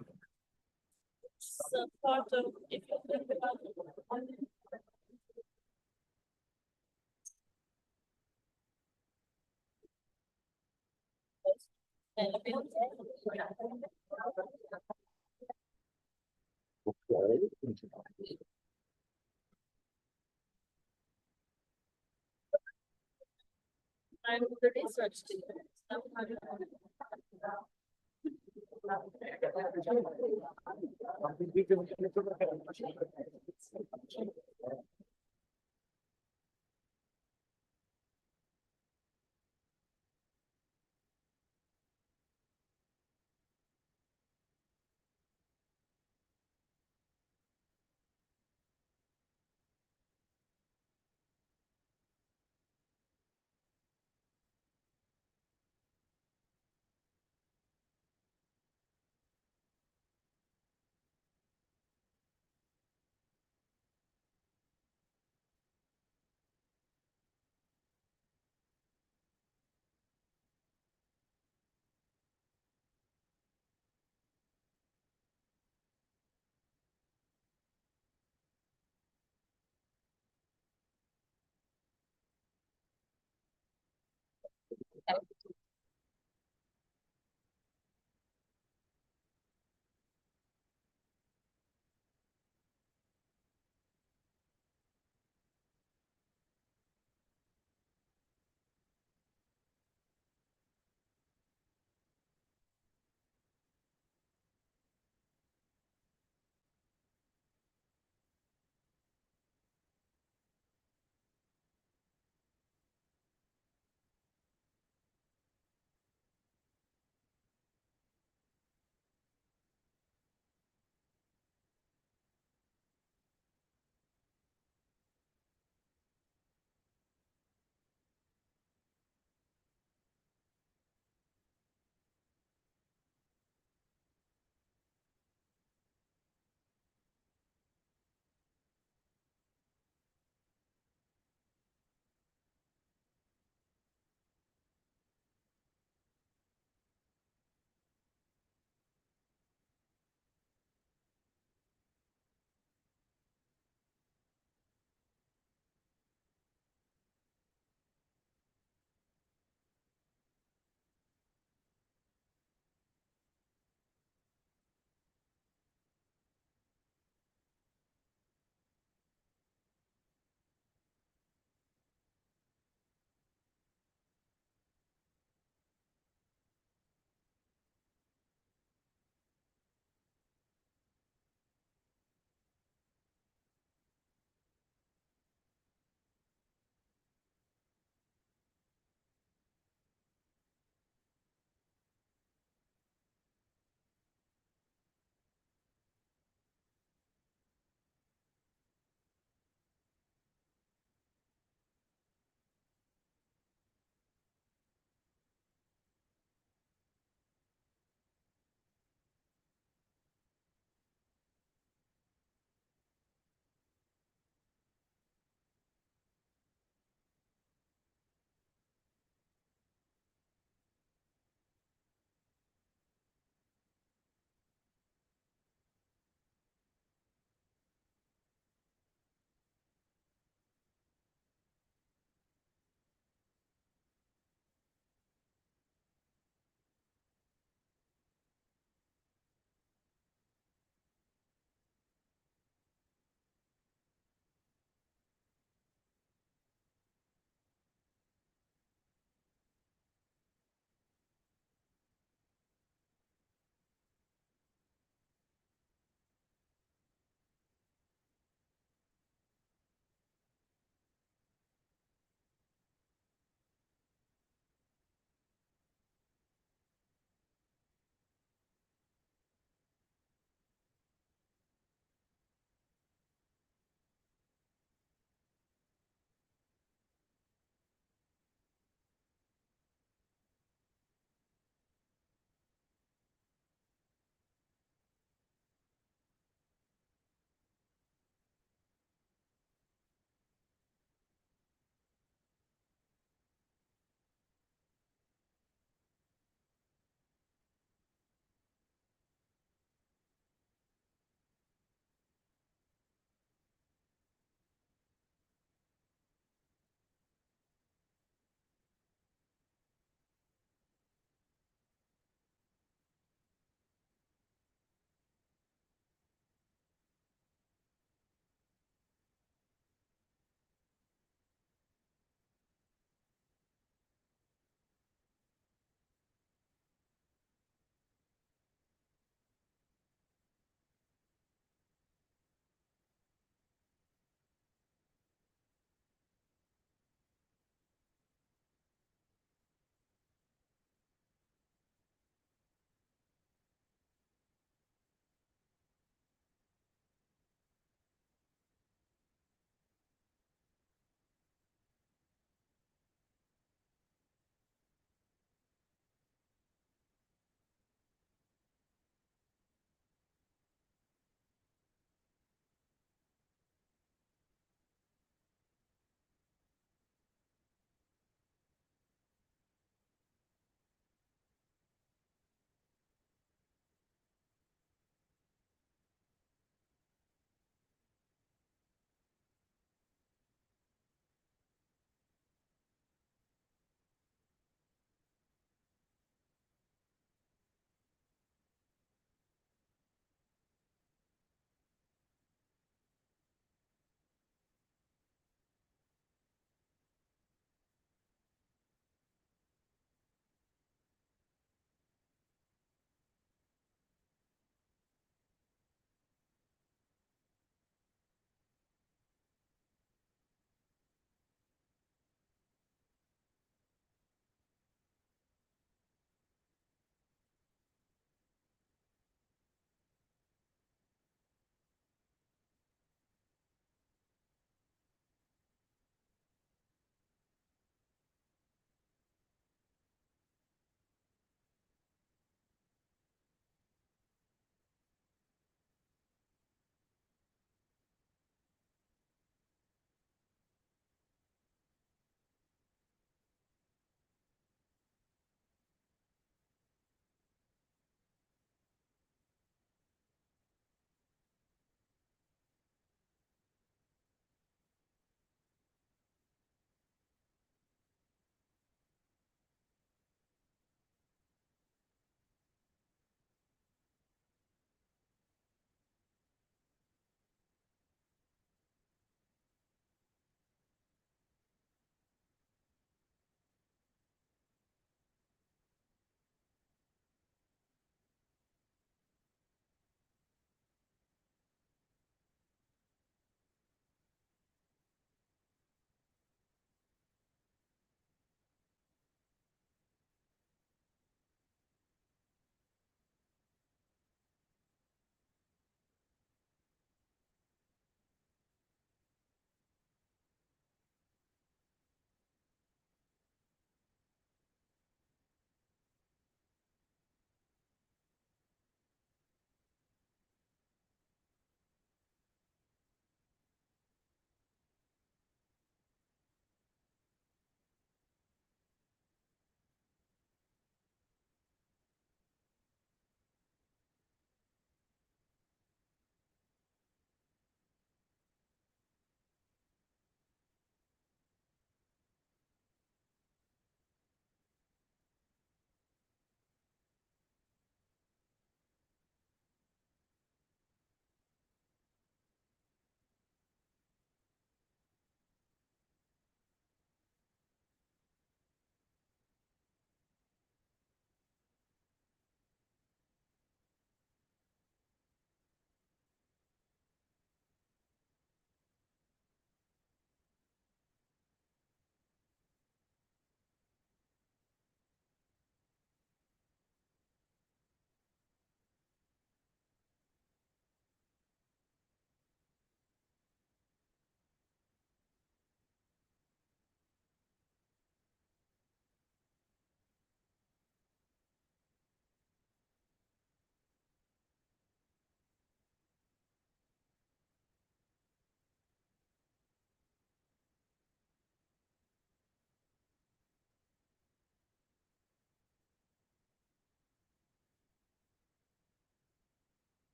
Speaker 12: I'm the research team.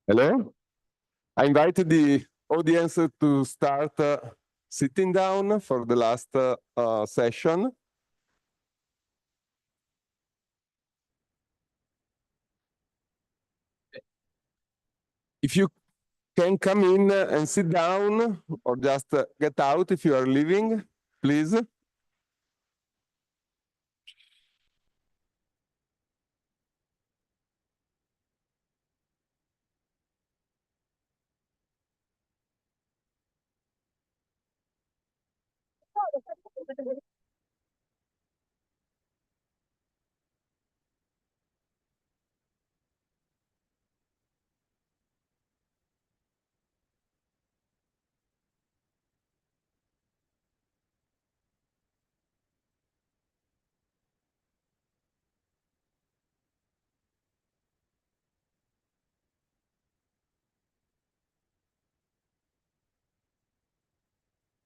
Speaker 5: Hello? I invited the audience to start sitting down for the last session. If you can come in and sit down or just get out if you are leaving, please.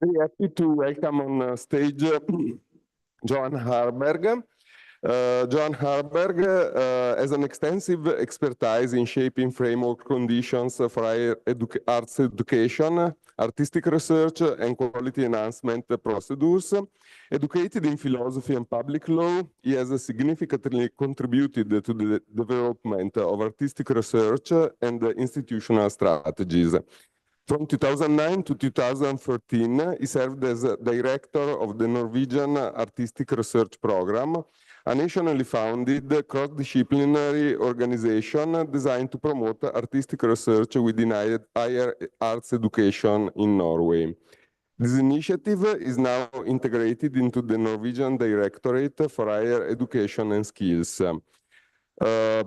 Speaker 5: Very happy to welcome on stage Johan Haarberg. Johan Haarberg has an extensive expertise in shaping framework conditions for higher arts education, artistic research, and quality enhancement procedures. Educated in philosophy and public law, he has significantly contributed to the development of artistic research and institutional strategies. From 2009 to 2013, he served as director of the Norwegian Artistic Research Program, a nationally founded cross-disciplinary organization designed to promote artistic research within higher arts education in Norway. This initiative is now integrated into the Norwegian Directorate for Higher Education and Skills.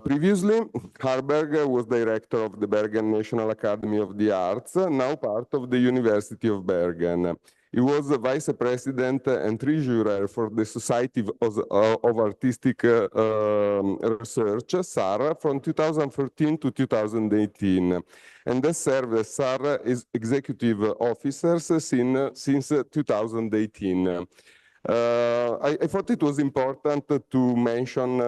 Speaker 5: Previously, Haarberg was director of the Bergen National Academy of the Arts, now part of the University of Bergen. He was vice president and treasurer for the Society of Artistic Research, SAR, from 2014 to 2018, and has served as SAR executive officer since 2018. I thought it was important to mention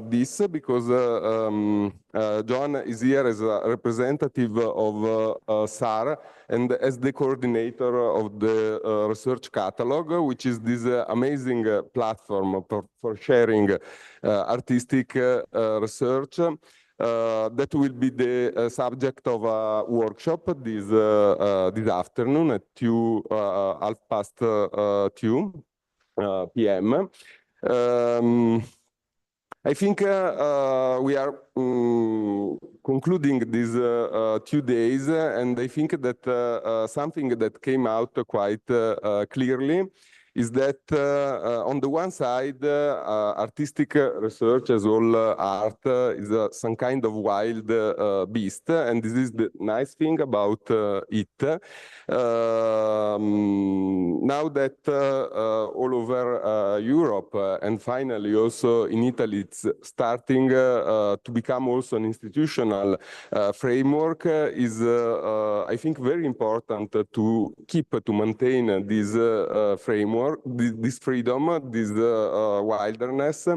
Speaker 5: this because Johan is here as a representative of SAR and as the coordinator of the research catalog, which is this amazing platform for sharing artistic research. That will be the subject of a workshop this afternoon at 2:30 p.m. I think we are concluding these 2 days, and I think that something that came out quite clearly is that on the one side, artistic research, as all art, is some kind of wild beast, and this is the nice thing about it. Now that all over Europe and finally also in Italy, it's starting to become also an institutional framework, is I think very important to maintain this framework, this freedom, this wilderness.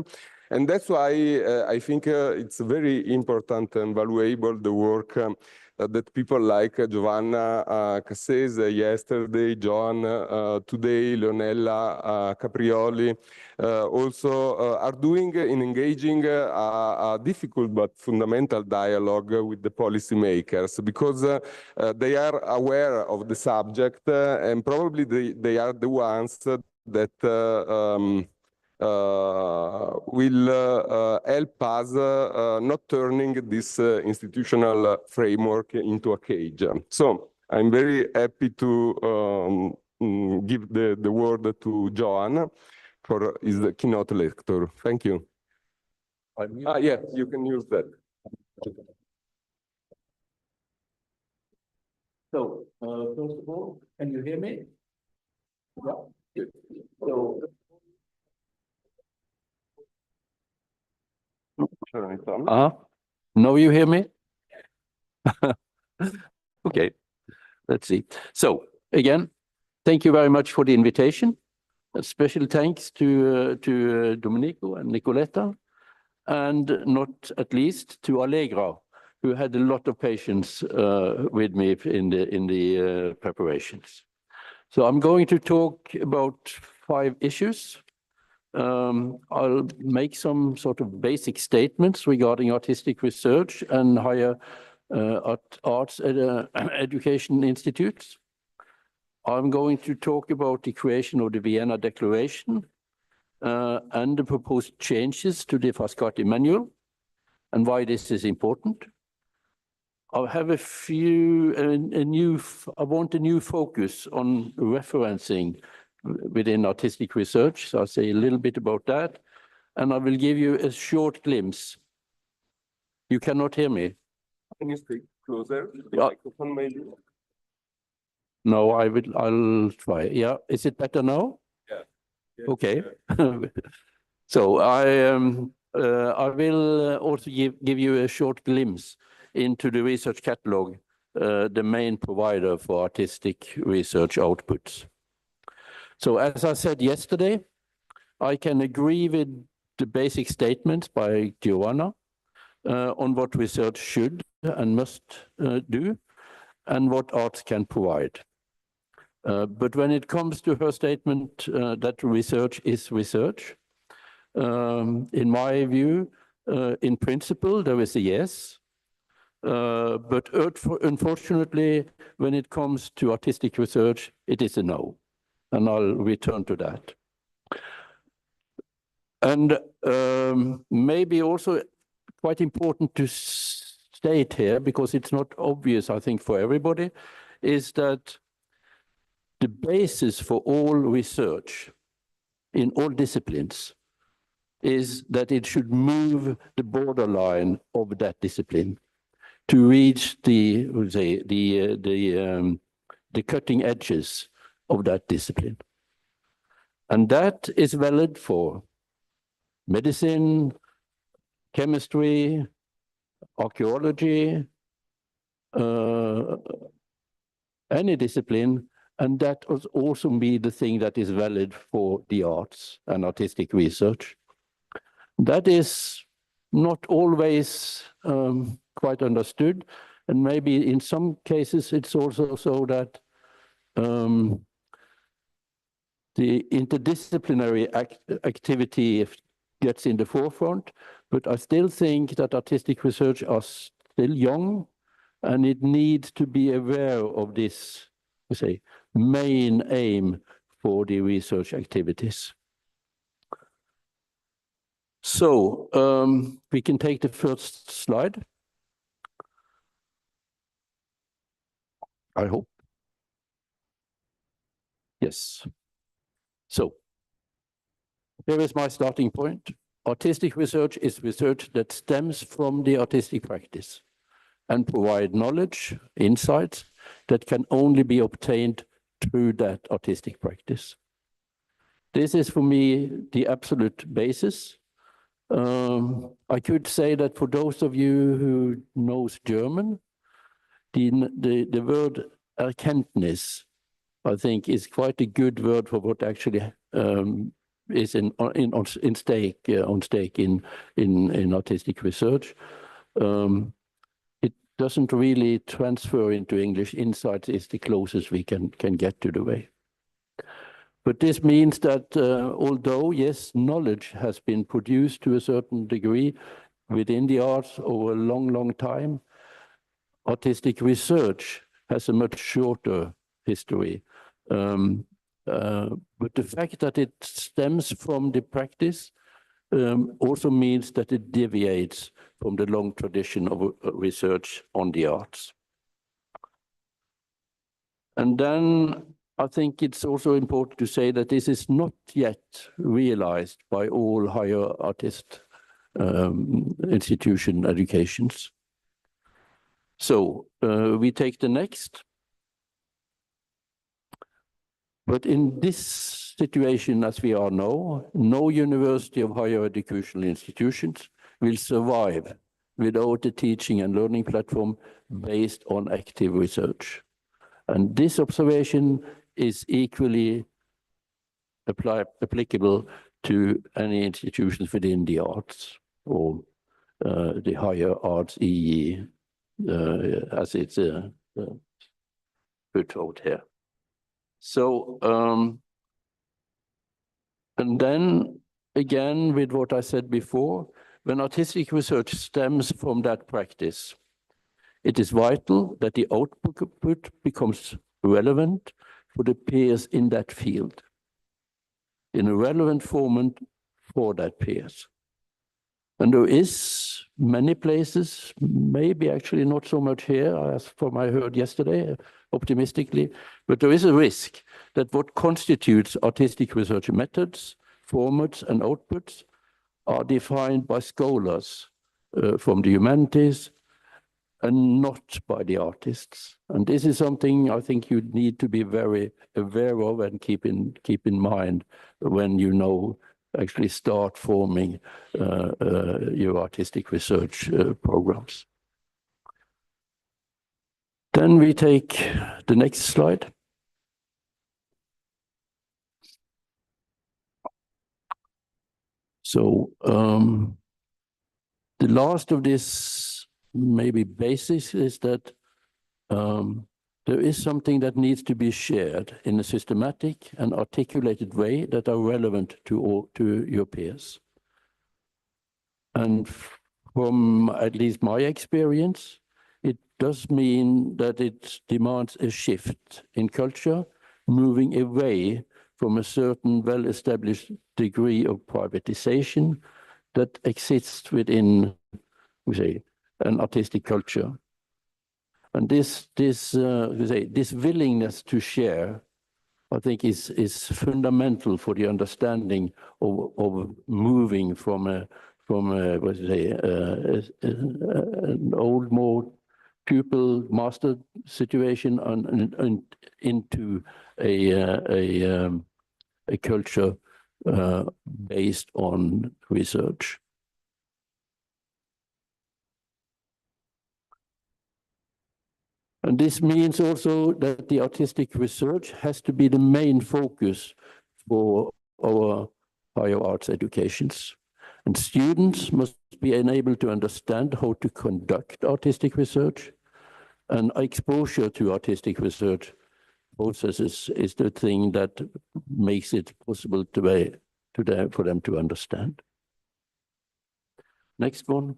Speaker 5: And that's why I think it's very important and valuable the work that people like Giovanna Cassese yesterday, Johan today, Leonella Caprioli also are doing in engaging a difficult but fundamental dialogue with the policymakers, because they are aware of the subject and probably they are the ones that will help us not turning this institutional framework into a cage. So I'm very happy to give the word to Johan for his keynote lecture. Thank you. Yeah, you can use that.
Speaker 2: So, first of all, can you hear me? Yeah. So,
Speaker 12: now you hear me? Okay, let's see. So again, thank you very much for the invitation. A special thanks to Domenico and Nicoletta, and not at least to Allegra who had a lot of patience with me in the preparations. So I'm going to talk about 5 issues. I'll make some sort of basic statements regarding artistic research and higher arts education institutes. I'm going to talk about the creation of the Vienna Declaration and the proposed changes to the Frascati Manual and why this is important. I'll have I want a new focus on referencing within artistic research. So I'll say a little bit about that. And I will give you a short glimpse. You cannot hear me.
Speaker 5: Can you speak closer to the
Speaker 12: Yeah.
Speaker 5: microphone, maybe?
Speaker 12: No, I'll try. Yeah, is it better now?
Speaker 5: Yeah.
Speaker 12: Okay. So I will also give you a short glimpse into the research catalog, the main provider for artistic research outputs. So as I said yesterday, I can agree with the basic statements by Joanna on what research should and must do and what arts can provide. But when it comes to her statement that research is research, in my view, in principle, there is a yes. But unfortunately, when it comes to artistic research, it is a no. And I'll return to that. And maybe also quite important to state here, because it's not obvious, I think, for everybody, is that the basis for all research in all disciplines is that it should move the borderline of that discipline to reach the cutting edges of that discipline. And that is valid for medicine, chemistry, archaeology, any discipline, and that will also be the thing that is valid for the arts and artistic research. That is not always quite understood, and maybe in some cases it's also so that the interdisciplinary activity gets in the forefront, but I still think that artistic research are still young, and it needs to be aware of this, main aim for the research activities. So we can take the first slide. I hope. Yes. So here is my starting point. Artistic research is research that stems from the artistic practice and provide knowledge, insights that can only be obtained through that artistic practice. This is for me the absolute basis. I could say that for those of you who knows German, the word Erkenntnis, I think, is quite a good word for what actually is on stake in artistic research. It doesn't really transfer into English. Insights is the closest we can get to the way. But this means that although, yes, knowledge has been produced to a certain degree within the arts over a long, long time, artistic research has a much shorter history. But the fact that it stems from the practice also means that it deviates from the long tradition of research on the arts. And then I think it's also important to say that this is not yet realized by all higher artist institution educations. So we take the next. But in this situation, as we are now, no university of higher educational institutions will survive without a teaching and learning platform based on active research. And this observation is equally applicable to any institutions within the arts or the higher arts, e.e. as it's put out here. So, and then again, with what I said before, when artistic research stems from that practice, it is vital that the output becomes relevant for the peers in that field, in a relevant format for that peers. And there is many places, maybe actually not so much here, as from I heard yesterday, optimistically, but there is a risk that what constitutes artistic research methods, formats, and outputs are defined by scholars from the humanities and not by the artists. And this is something I think you need to be very aware of and keep in mind when you actually start forming your artistic research programs. Then we take the next slide. So the last of this maybe basics is that there is something that needs to be shared in a systematic and articulated way that are relevant to your peers. And from at least my experience, it does mean that it demands a shift in culture, moving away from a certain well-established degree of privatization that exists within, we say, an artistic culture. And this willingness to share, I think, is fundamental for the understanding of moving from an old, more pupil-master situation and into a culture based on research. And this means also that the artistic research has to be the main focus for our higher arts educations. And students must be enabled to understand how to conduct artistic research, and exposure to artistic research processes is the thing that makes it possible for them to understand. Next one.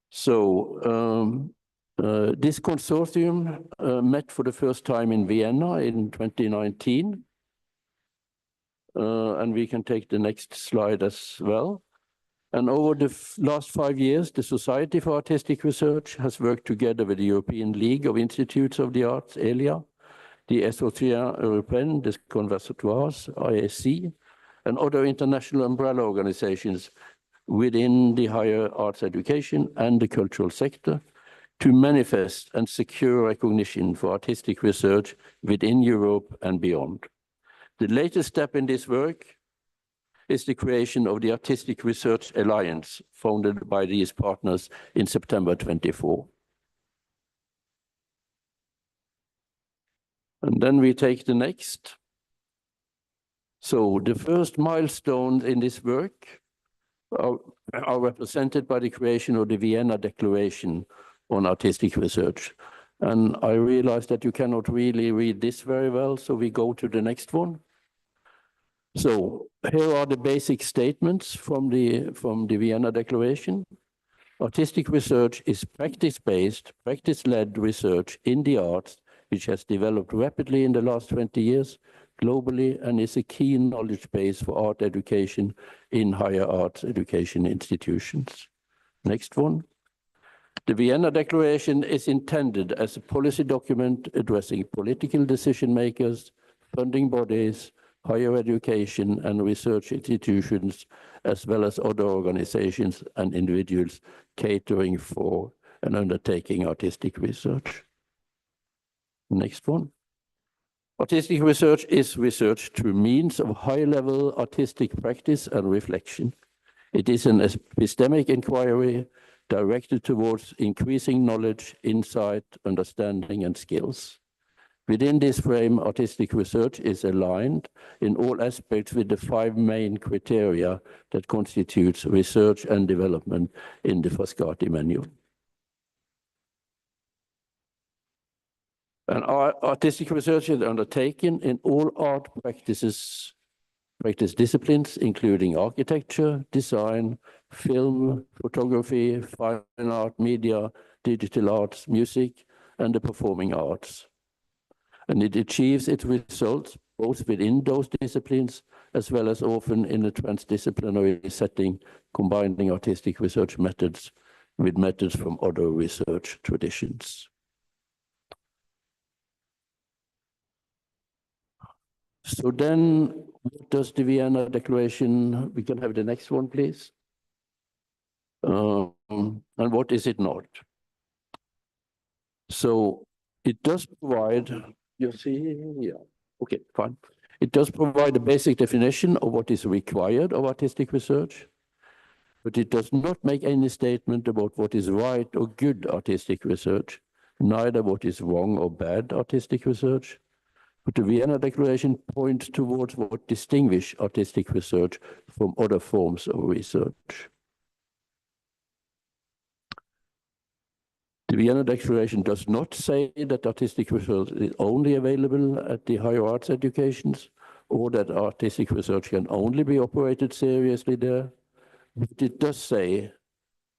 Speaker 12: So, this consortium met for the first time in Vienna in 2019. And we can take the next slide as well. And over the last 5 years, the Society for Artistic Research has worked together with the European League of Institutes of the Arts, ELIA, the Association Européenne des Conservatoires, IAC, and other international umbrella organizations within the higher arts education and the cultural sector, to manifest and secure recognition for artistic research within Europe and beyond. The latest step in this work is the creation of the Artistic Research Alliance, founded by these partners in September 24. And then we take the next. So the first milestones in this work are represented by the creation of the Vienna Declaration on Artistic Research. And I realize that you cannot really read this very well, so we go to the next one. So here are the basic statements from the Vienna Declaration. Artistic research is practice-based, practice-led research in the arts, which has developed rapidly in the last 20 years globally and is a key knowledge base for art education in higher arts education institutions. Next one. The Vienna Declaration is intended as a policy document addressing political decision makers, funding bodies, higher education and research institutions, as well as other organizations and individuals catering for and undertaking artistic research. Next one. Artistic research is research through means of high-level artistic practice and reflection. It is an epistemic inquiry directed towards increasing knowledge, insight, understanding, and skills. Within this frame, artistic research is aligned in all aspects with the 5 main criteria that constitutes research and development in the Frascati manual. And artistic research is undertaken in all art practice disciplines, including architecture, design, film, photography, fine art, media, digital arts, music, and the performing arts. And it achieves its results both within those disciplines as well as often in a transdisciplinary setting, combining artistic research methods with methods from other research traditions. So then, what does the Vienna Declaration, we can have the next one, please. And what is it not? So it does provide, you see, yeah, okay, fine. It does provide a basic definition of what is required of artistic research, but it does not make any statement about what is right or good artistic research, neither what is wrong or bad artistic research. But the Vienna Declaration points towards what distinguishes artistic research from other forms of research. The Vienna Declaration does not say that artistic research is only available at the higher arts educations, or that artistic research can only be operated seriously there. But it does say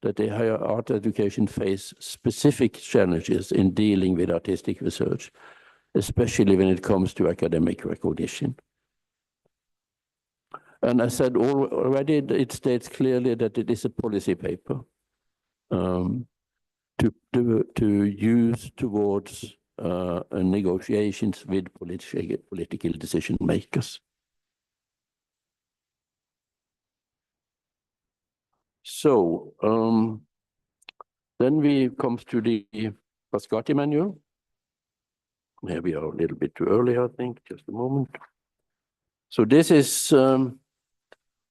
Speaker 12: that the higher art education face specific challenges in dealing with artistic research, especially when it comes to academic recognition. And as I said already, it states clearly that it is a policy paper to use towards negotiations with political decision makers. So then we come to the Frascati manual. Here we are a little bit too early, I think, just a moment. So this is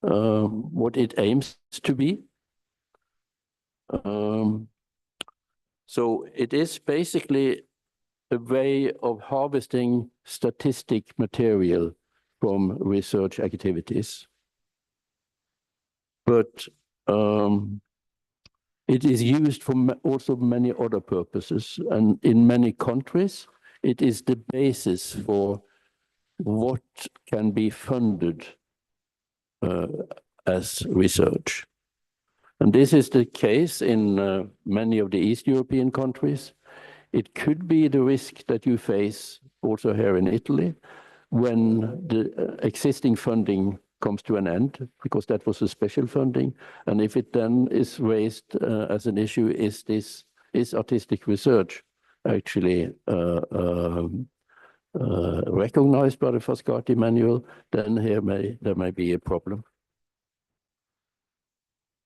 Speaker 12: what it aims to be. So it is basically a way of harvesting statistic material from research activities. But it is used for also many other purposes. And in many countries, it is the basis for what can be funded as research. And this is the case in many of the East European countries. It could be the risk that you face also here in Italy when the existing funding comes to an end, because that was a special funding. And if it then is raised as an issue, is artistic research actually recognized by the Frascati manual, then there may be a problem.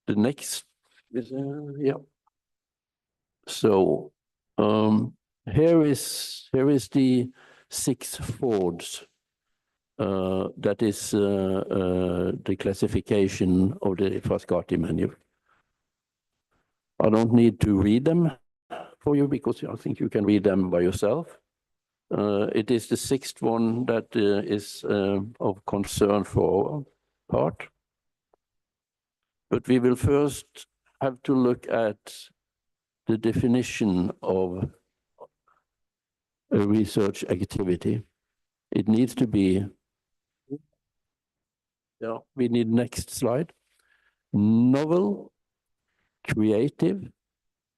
Speaker 12: The next is, yeah. So here is the 6 Fords. That is the classification of the Frascati manual. I don't need to read them for you because I think you can read them by yourself. It is the 6th one that is of concern for our part. But we will first have to look at the definition of a research activity. It needs to be, yeah, we need next slide. Novel, creative,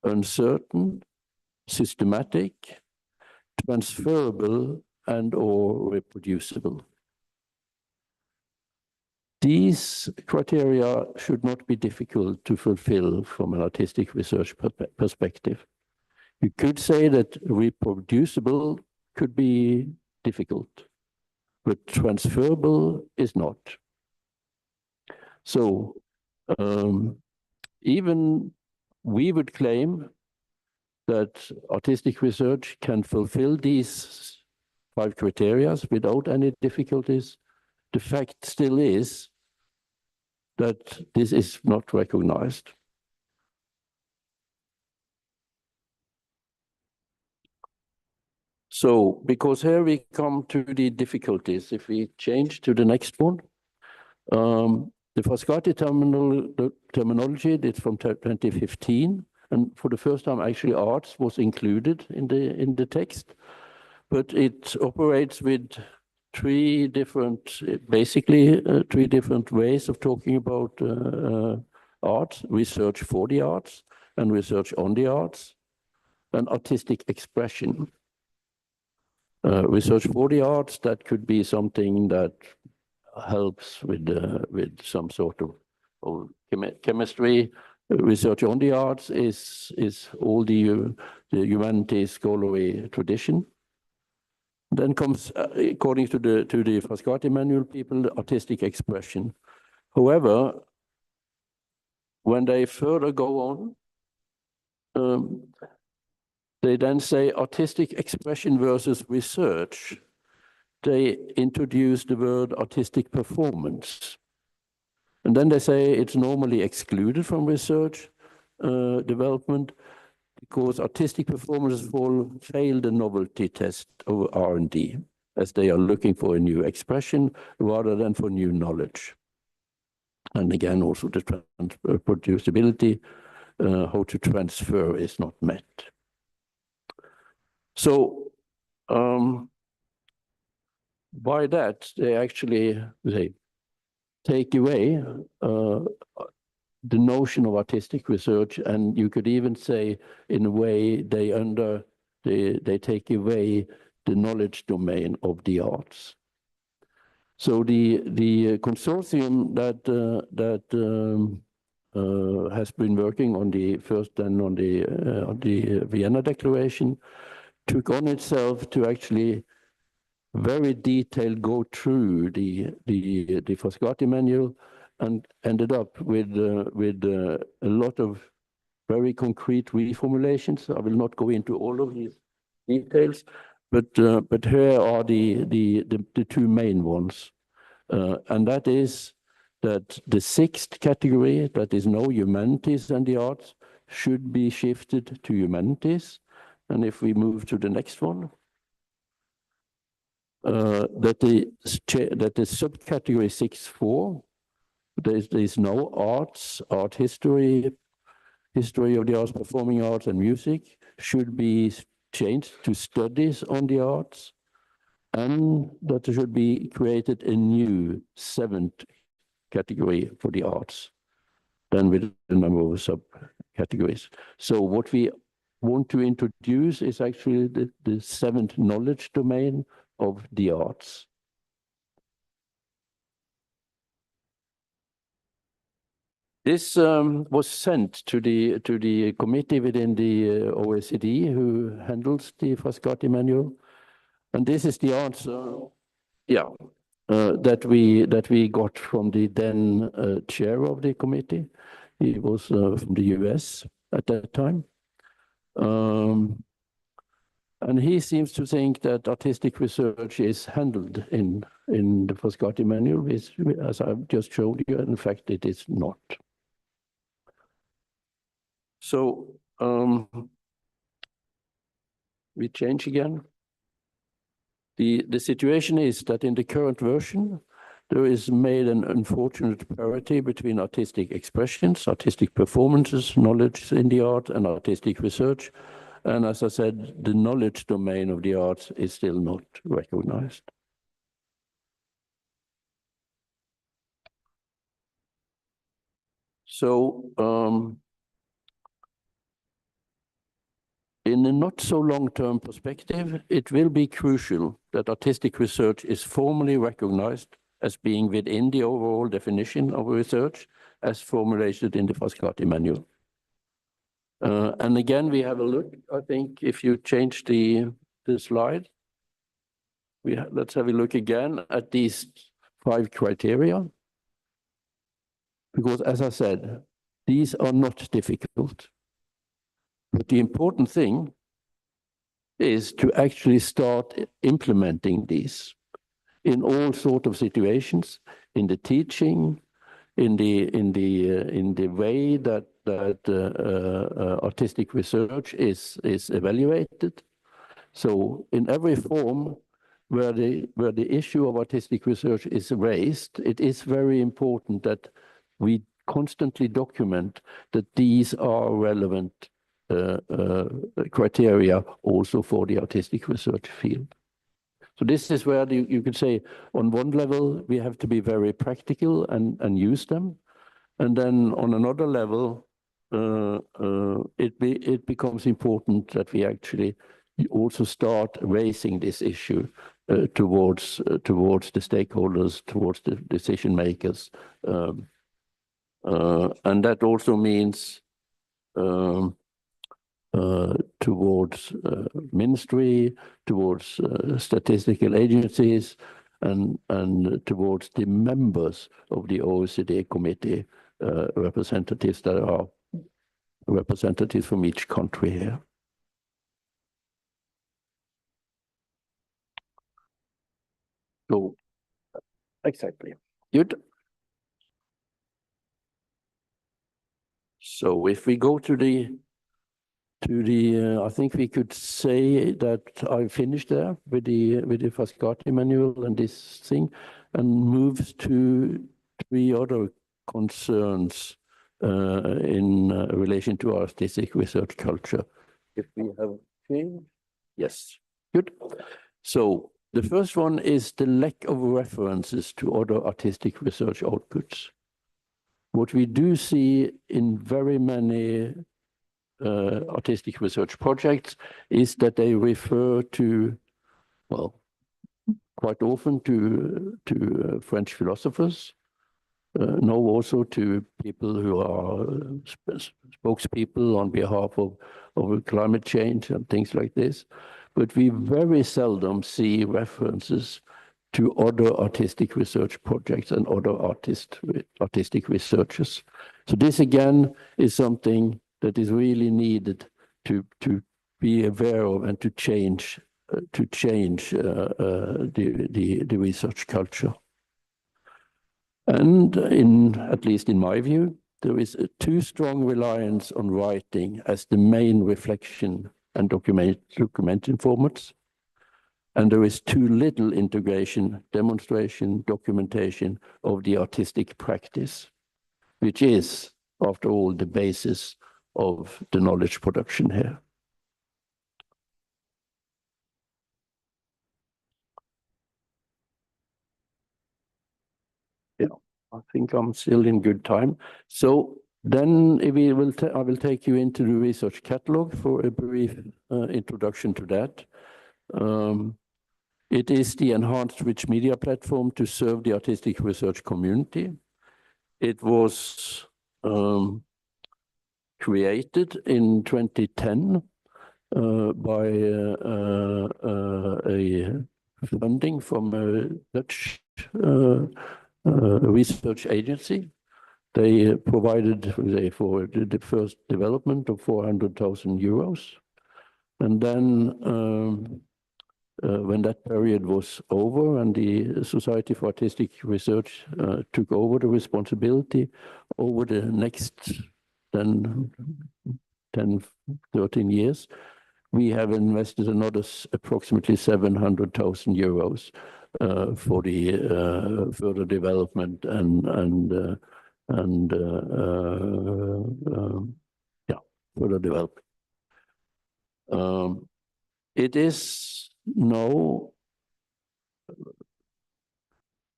Speaker 12: uncertain, systematic, transferable, and/or reproducible. These criteria should not be difficult to fulfill from an artistic research perspective. You could say that reproducible could be difficult, but transferable is not. So even we would claim that artistic research can fulfill these 5 criteria without any difficulties. The fact still is that this is not recognized. So, because here we come to the difficulties, if we change to the next one, the Frascati terminology is from 2015, and for the first time, actually, arts was included in the text. but it operates with three different ways of talking about art: research for the arts, and research on the arts, and artistic expression. Research for the arts, that could be something that helps with some sort of chemistry. Research on the arts is all the humanities scholarly tradition. Then comes, according to the Frascati manual people, the artistic expression. However, when they further go on, they then say artistic expression versus research. They introduce the word artistic performance. And then they say it's normally excluded from research development because artistic performances fail the novelty test of R&D, as they are looking for a new expression rather than for new knowledge. And again, also the producibility, how to transfer is not met. So by that, they actually take away the notion of artistic research, and you could even say, in a way, they take away the knowledge domain of the arts. So the consortium that has been working on the Vienna Declaration took on itself to actually very detailed go through the Frascati manual, and ended up with a lot of very concrete reformulations. I will not go into all of these details, but here are the two main ones, and that is that the sixth category, that is no humanities and the arts, should be shifted to humanities. And if we move to the next one, that the subcategory 6.4, there is no arts, art history, history of the arts, performing arts, and music, should be changed to studies on the arts, and that there should be created a new seventh category for the arts, then with a number of subcategories. So what we want to introduce is actually the seventh knowledge domain of the arts. This was sent to the committee within the OECD who handles the Frascati manual, and this is the answer, that we got from the then chair of the committee. He was from the US at that time. And he seems to think that artistic research is handled in the Frascati manual, as I've just showed you. In fact, it is not. So we change again. The situation is that in the current version, there is made an unfortunate parity between artistic expressions, artistic performances, knowledge in the art, and artistic research. And as I said, the knowledge domain of the arts is still not recognized. So in a not so long-term perspective, it will be crucial that artistic research is formally recognized as being within the overall definition of research as formulated in the Frascati manual. And again, we have a look, I think, if you change the slide, let's have a look again at these 5 criteria. Because as I said, these are not difficult. But the important thing is to actually start implementing these in all sorts of situations, in the teaching, in the way that artistic research is evaluated. So in every form where the issue of artistic research is raised, it is very important that we constantly document that these are relevant criteria also for the artistic research field. So this is where you could say on one level, we have to be very practical and use them. And then on another level, it becomes important that we actually also start raising this issue towards the stakeholders, towards the decision makers. And that also means towards ministry, towards statistical agencies, and towards the members of the OECD committee, representatives that are representatives from each country here. So, exactly. Good. So if we go to the I think we could say that I finished there with the Frascati manual and this thing, and moves to 3 other concerns in relation to artistic research culture. If we have changed, yes, good. So the first one is the lack of references to other artistic research outputs. What we do see in very many artistic research projects is that they refer to, well, quite often to French philosophers, now also to people who are spokespeople on behalf of climate change and things like this. But we very seldom see references to other artistic research projects and other artistic researchers. So this again is something that is really needed to be aware of and to change the research culture. And at least in my view, there is a too strong reliance on writing as the main reflection and documenting formats. And there is too little integration, demonstration, documentation of the artistic practice, which is, after all, the basis of the knowledge production here. Yeah, I think I'm still in good time. So then I will take you into the research catalog for a brief introduction to that. It is the enhanced rich media platform to serve the artistic research community. It was created in 2010 by a funding from a Dutch research agency. They provided for the first development of 400,000 euros. And then when that period was over and the Society for Artistic Research took over the responsibility over the next 10, 13 years, we have invested another approximately 700,000 euros for the further development and further development. It is now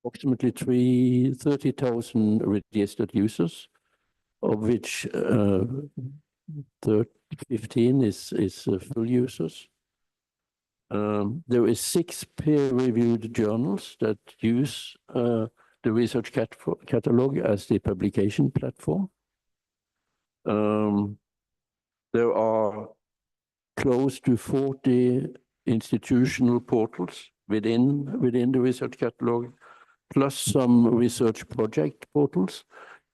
Speaker 12: approximately 30,000 registered users, of which 15 is full users. There is 6 peer-reviewed journals that use the research catalog as the publication platform. There are close to 40 institutional portals within the research catalog, plus some research project portals,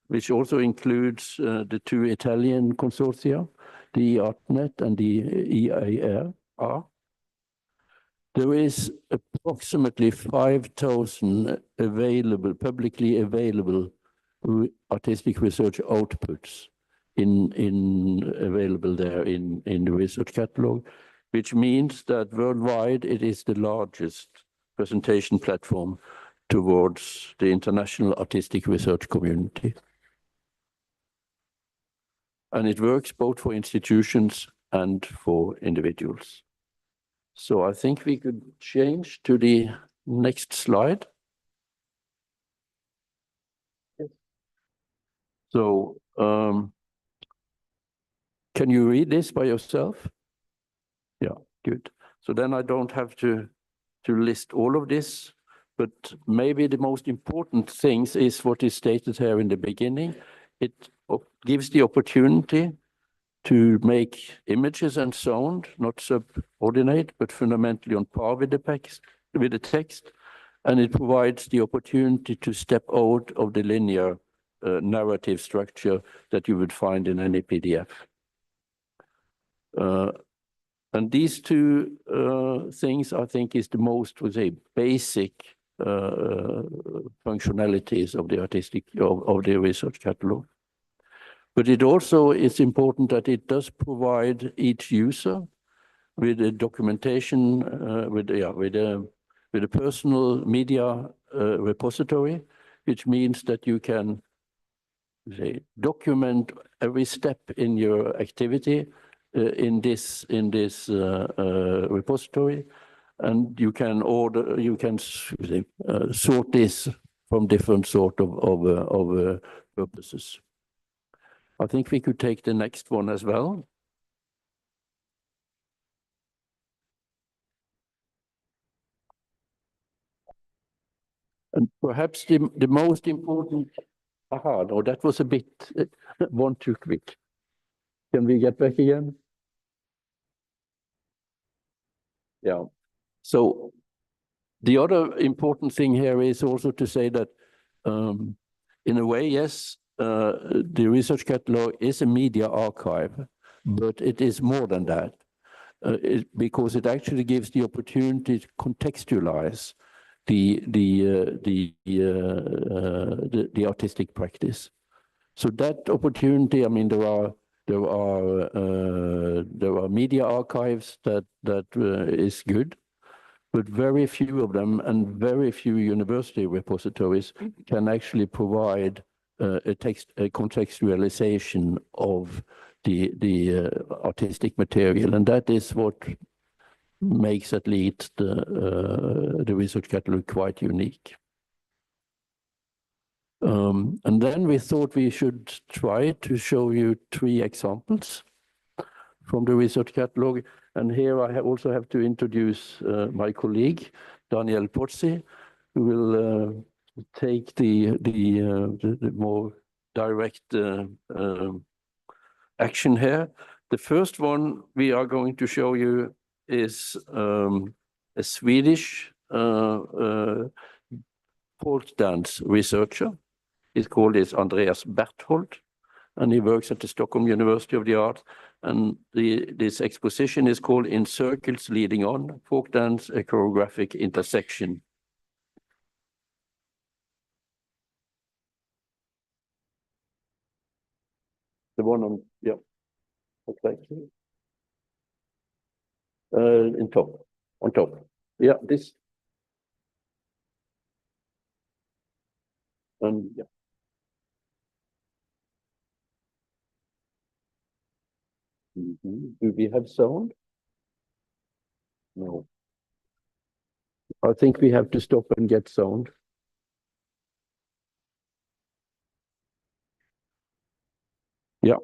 Speaker 12: which also includes the 2 Italian consortia, the ArtNet and the EAR. There is approximately 5,000 publicly available artistic research outputs available there in the research catalog, which means that worldwide it is the largest presentation platform towards the international artistic research community. and it works both for institutions and for individuals. So I think we could change to the next slide. So can you read this by yourself? Yeah, good. So then I don't have to list all of this, but maybe the most important things is what is stated here in the beginning. It gives the opportunity to make images and sound, not subordinate, but fundamentally on par with the text. And it provides the opportunity to step out of the linear narrative structure that you would find in any PDF. And these two things, I think, is the most, would say, basic functionalities of the of the research catalog. But it also is important that it does provide each user with a documentation, with a personal media repository, which means that you can say, document every step in your activity in this repository, and you can sort this from different sort of purposes. I think we could take the next one as well. And perhaps the most important, no, that was a bit one too quick. Can we get back again? Yeah. So the other important thing here is also to say that in a way, yes, the research catalog is a media archive, but it is more than that. Because it actually gives the opportunity to contextualize the artistic practice. So that opportunity, I mean, there are media archives that is good, but very few of them and very few university repositories can actually provide a contextualization of the artistic material, and that is what makes at least the research catalog quite unique. And then we thought we should try to show you 3 examples from the research catalog. And here I also have to introduce my colleague, Daniel Pozzi, who will take the more direct action here. The first one we are going to show you is a Swedish folk dance researcher. He's called Andreas Berthold, and he works at the Stockholm University of the Arts. And this exposition is called In Circles Leading On, Folk Dance, a Choreographic Intersection. The one on, yeah, exactly. In top, on top. Yeah, this. And yeah. Do we have sound? No. I think we have to stop and get sound. Yeah.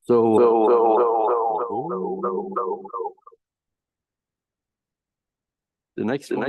Speaker 12: The next one.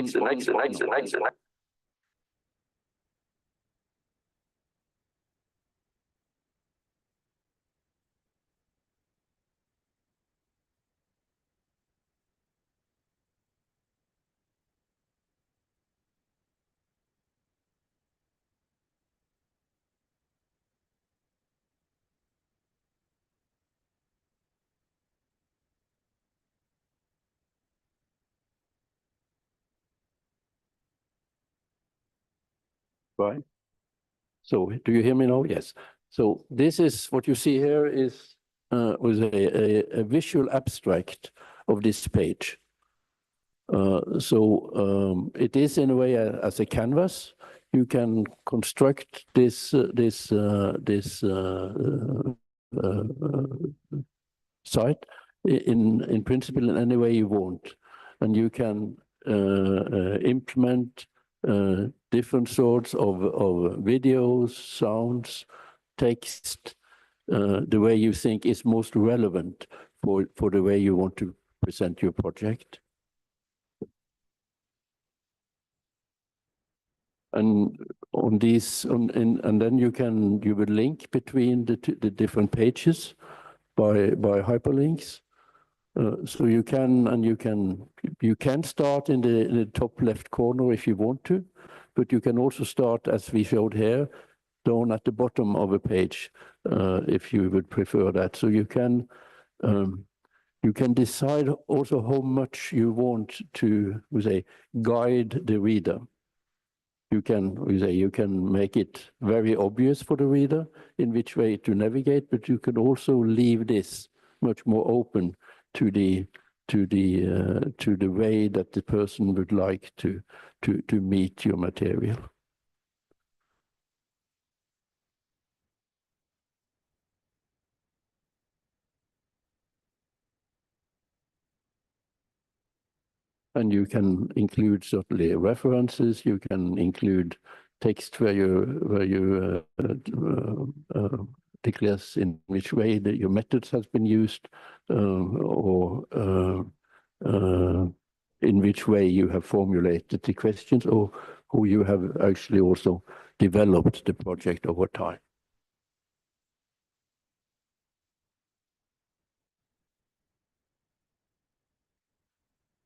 Speaker 12: Right. So do you hear me now? Yes. So this is what you see here is was a visual abstract of this page. It is in a way as a canvas. You can construct this site in principle in any way you want, and you can implement different sorts of videos, sounds, text, the way you think is most relevant for the way you want to present your project. And on these, and then you will link between the different pages by hyperlinks. So you can start in the top left corner if you want to, but you can also start, as we showed here, down at the bottom of a page if you would prefer that. So you can decide also how much you want to guide the reader. You can make it very obvious for the reader in which way to navigate, but you can also leave this much more open to the way that the person would like to meet your material. And you can include certainly references. You can include text where you declares in which way that your methods has been used, or in which way you have formulated the questions, or who you have actually also developed the project over time.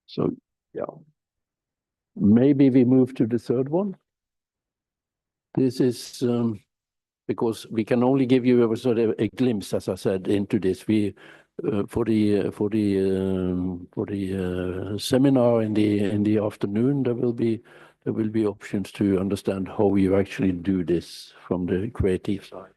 Speaker 12: So, yeah. Maybe we move to the third one. This is because we can only give you a sort of a glimpse, as I said, into this. We for the seminar in the afternoon, there will be options to understand how you actually do this from the creative side.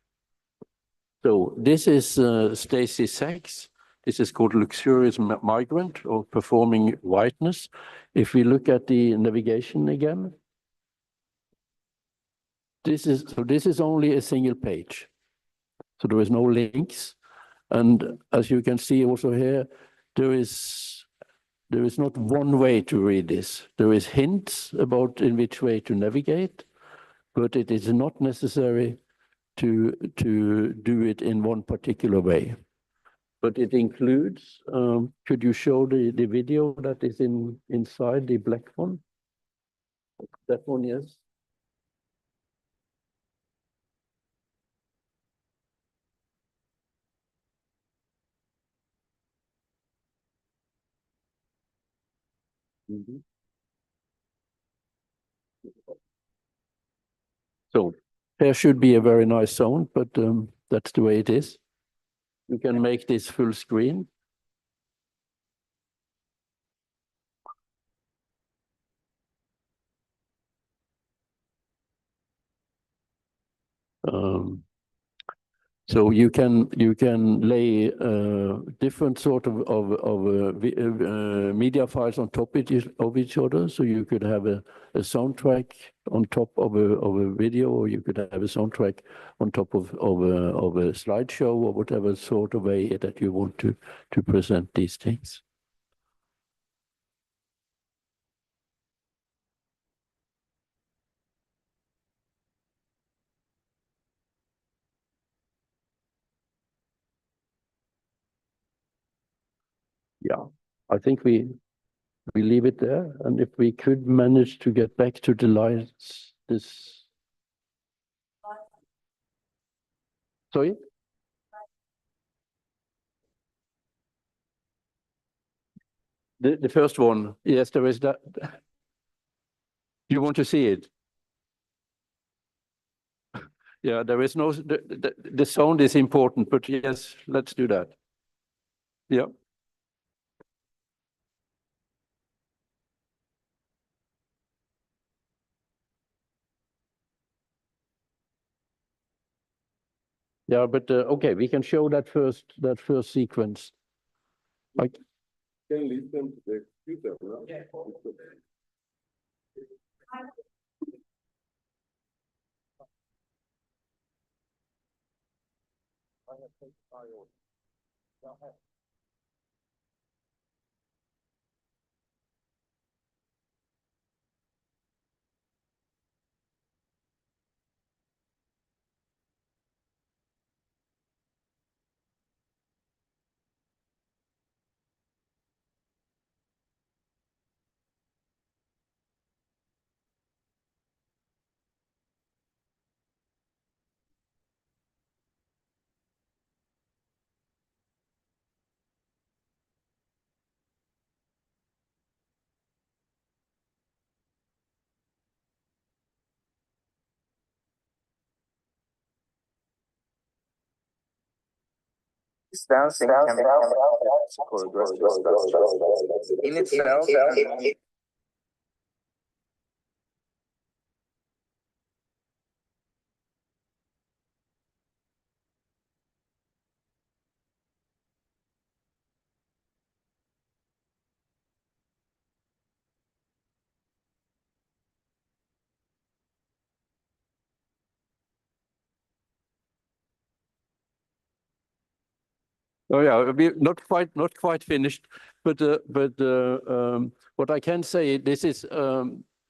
Speaker 12: So this is Stacy Sachs. This is called Luxurious Migrant, or Performing Whiteness. If we look at the navigation again, this is only a single page. So there is no links. And as you can see also here, there is not one way to read this. There is hints about in which way to navigate, but it is not necessary to do it in one particular way. But it includes, could you show the video that is inside the black one? That one, yes. Mm-hmm. So there should be a very nice sound, but that's the way it is. You can make this full screen. So you can lay different sort of media files on top of each other. So you could have a soundtrack on top of a video, or you could have a soundtrack on top of a slideshow, or whatever sort of way that you want to present these things. yeah, I think we leave it there. And if we could manage to get back to the lines, this. Sorry? The first one, yes, there is that. You want to see it? Yeah, there is no, the sound is important, but yes, let's do that. Yeah. Yeah, but okay, we can show that first sequence. Like,
Speaker 5: Can listen to the computer, no?
Speaker 12: Yeah.
Speaker 3: Dancing can be in itself.
Speaker 12: Oh yeah, we're not quite finished, but what I can say, this is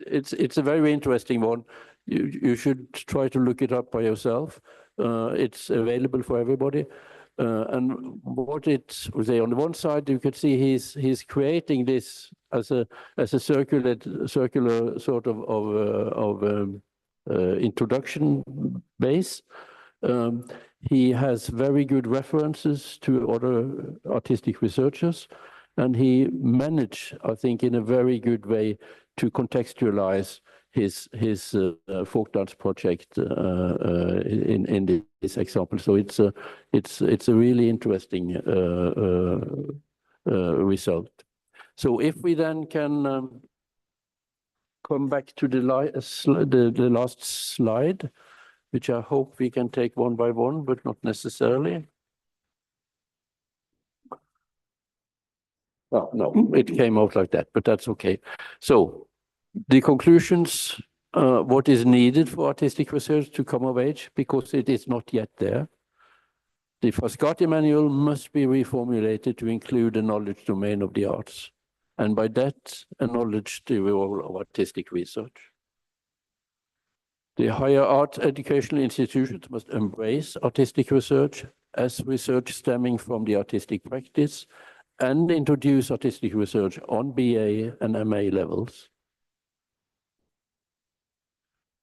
Speaker 12: it's a very interesting one. You should try to look it up by yourself. It's available for everybody. And what it was, on the one side, you can see he's creating this as a circular sort of introduction base. He has very good references to other artistic researchers, and he managed, I think, in a very good way to contextualize his folk dance project in this example. So it's a really interesting result. So if we then can come back to the last slide, which I hope we can take one by one, but not necessarily. Oh, no, it came out like that, but that's okay. So the conclusions, what is needed for artistic research to come of age, because it is not yet there. The Frascati manual must be reformulated to include the knowledge domain of the arts, and by that, acknowledge the role of artistic research. The higher art educational institutions must embrace artistic research as research stemming from the artistic practice and introduce artistic research on BA and MA levels.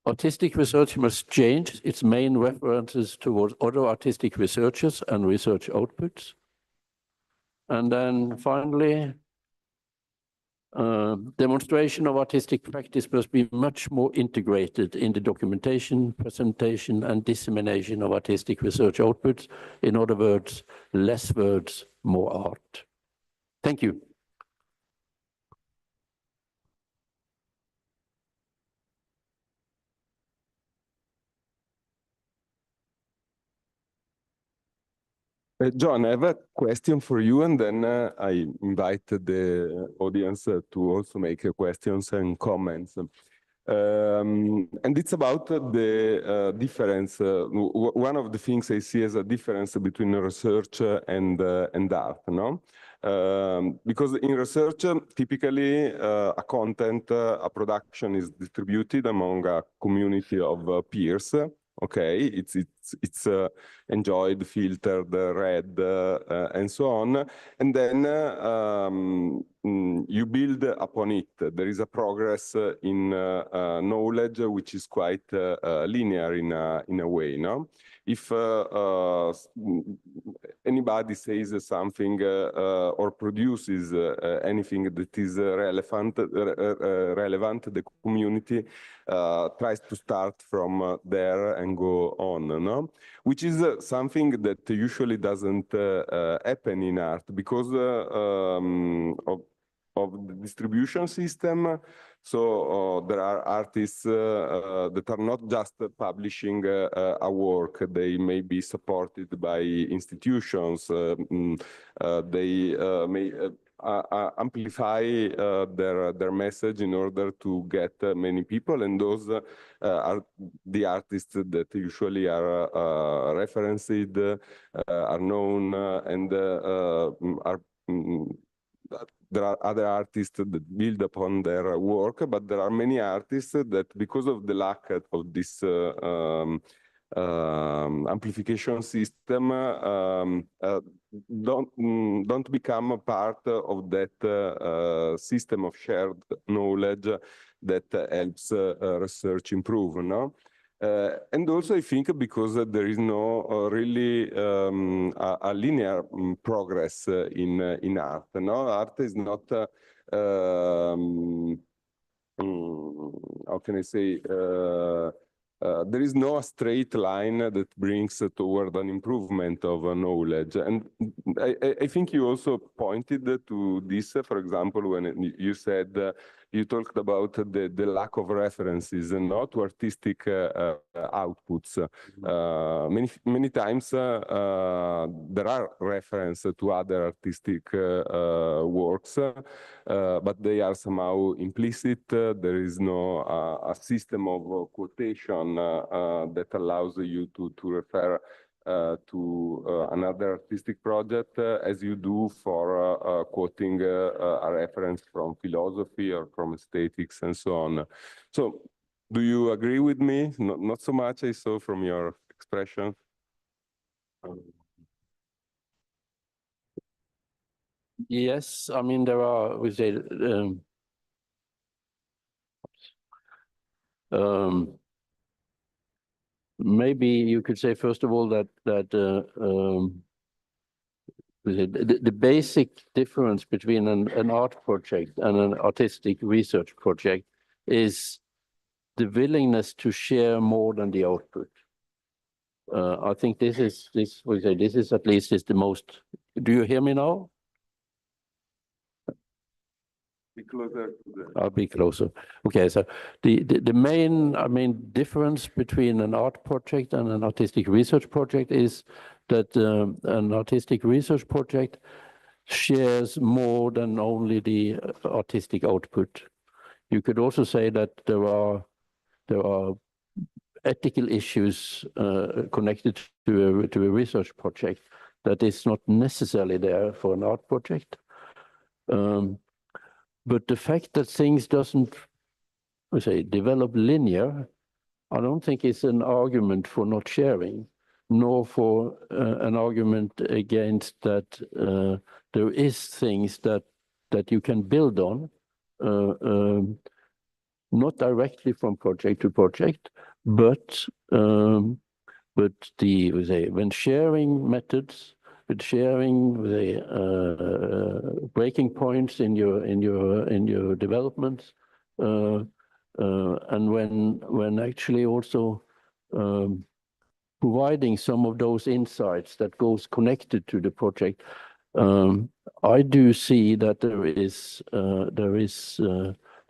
Speaker 12: Artistic research must change its main references towards other artistic researchers and research outputs. And then finally, demonstration of artistic practice must be much more integrated in the documentation, presentation, and dissemination of artistic research outputs. In other words, less words, more art. Thank you.
Speaker 5: John, I have a question for you, and then I invite the audience to also make questions and comments. And it's about the difference. One of the things I see as a difference between research and art, no? Because in research, typically a content, a production is distributed among a community of peers. Okay, it's it's enjoyed, filtered, read, and so on. And then you build upon it. There is a progress in knowledge which is quite linear in a way, no? If anybody says something or produces anything that is relevant, the community tries to start from there and go on, no? Which is something that usually doesn't happen in art because of the distribution system. So there are artists that are not just publishing a work. They may be supported by institutions. They may amplify their message in order to get many people, and those are the artists that usually are referenced, are known, and are. There are other artists that build upon their work, but there are many artists that, because of the lack of this amplification system, don't become a part of that system of shared knowledge that helps research improve, no? And also, I think because there is no really a linear progress in art. No, art is not. How can I say? There is no straight line that brings toward an improvement of knowledge. And I think you also pointed to this, for example, when you said you talked about the lack of references and not to artistic outputs. Many times there are references to other artistic works, but they are somehow implicit. There is no a system of quotation that allows you to refer to another artistic project as you do for quoting a reference from philosophy or from aesthetics and so on. So do you agree with me? Not so much, I saw from your expression.
Speaker 12: Yes, I mean, there are, we say, maybe you could say, first of all, that the basic difference between an art project and an artistic research project is the willingness to share more than the output. I think this is at least is the most. Do you hear me now?
Speaker 5: Be closer.
Speaker 12: I'll be closer. Okay, so the main difference between an art project and an artistic research project is that an artistic research project shares more than only the artistic output. You could also say that there are ethical issues connected to a research project that is not necessarily there for an art project. But the fact that things doesn't, develop linear, I don't think is an argument for not sharing, nor for an argument against that there is things that you can build on, not directly from project to project, but when sharing methods, with sharing the breaking points in your development, and when actually also providing some of those insights that goes connected to the project, I do see that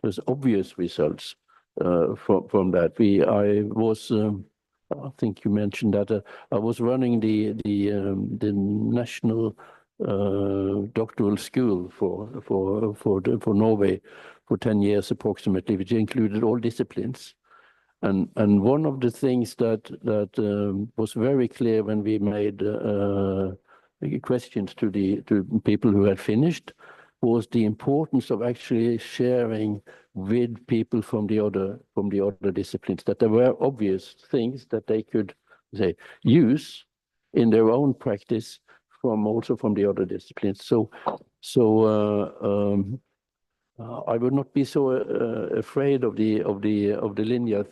Speaker 12: there's obvious results from that. I think you mentioned that I was running the national doctoral school for Norway for 10 years approximately, which included all disciplines. And one of the things that was very clear when we made questions to people who had finished was the importance of actually sharing with people from the other disciplines, that there were obvious things that they could say, use in their own practice also from the other disciplines. So I would not be so afraid of the linear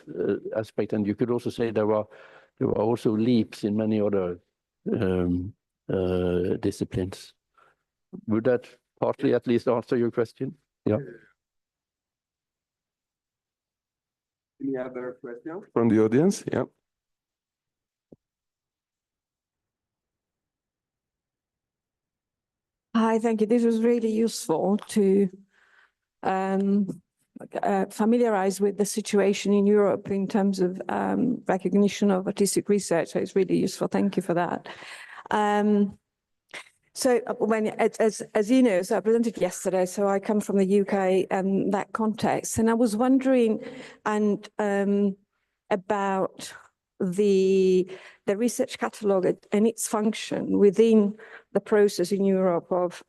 Speaker 12: aspect, and you could also say there are also leaps in many other disciplines. Would that partly at least answer your question? Yeah.
Speaker 5: Any other questions from the audience? Yeah.
Speaker 6: Hi, thank you. This was really useful to familiarize with the situation in Europe in terms of recognition of artistic research. So it's really useful. Thank you for that. So as you know, so I presented yesterday, so I come from the UK and that context, and I was wondering about the research catalogue and its function within the process in Europe of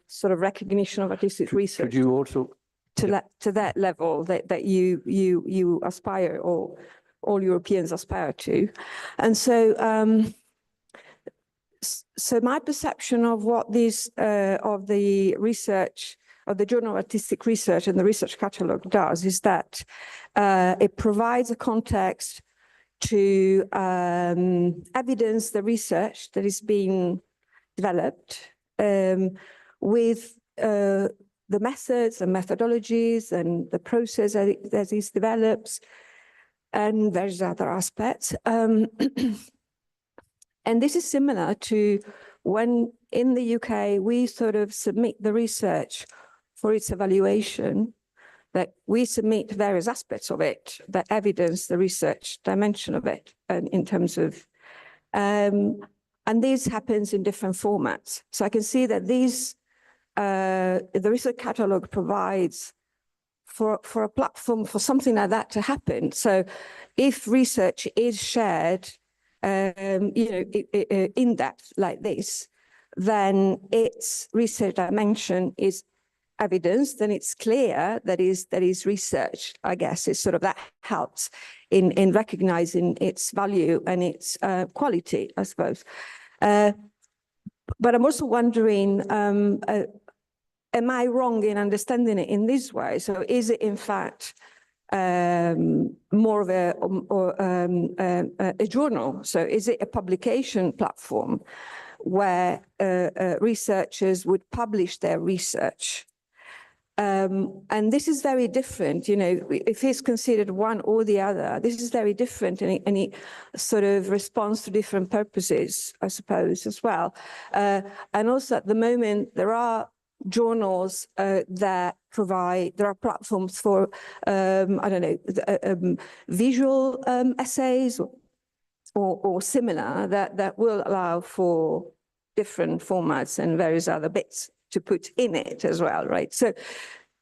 Speaker 6: sort of recognition of artistic research.
Speaker 12: Could you also
Speaker 6: to that level that you aspire, or all Europeans aspire to, and so so my perception of what this of the research of the Journal of Artistic Research and the research catalogue does is that it provides a context to evidence the research that is being developed with the methods and methodologies and the process as it develops, and various other aspects. And this is similar to when in the UK we sort of submit the research for its evaluation, that we submit various aspects of it that evidence the research dimension of it, and in terms of, and this happens in different formats. So I can see that these, the research catalogue provides for a platform for something like that to happen. So if research is shared, in depth like this, then its research dimension is evidenced, and it's clear that is research. I guess it's sort of that helps in recognizing its value and its quality, I suppose. But I'm also wondering, am I wrong in understanding it in this way? So is it in fact more of a journal? So is it a publication platform where researchers would publish their research? And this is very different, if it's considered one or the other, this is very different, and it sort of responds to different purposes, I suppose, as well. And also at the moment, there are journals that provide, there are platforms for, I don't know, visual essays or similar that will allow for different formats and various other bits to put in it as well, right?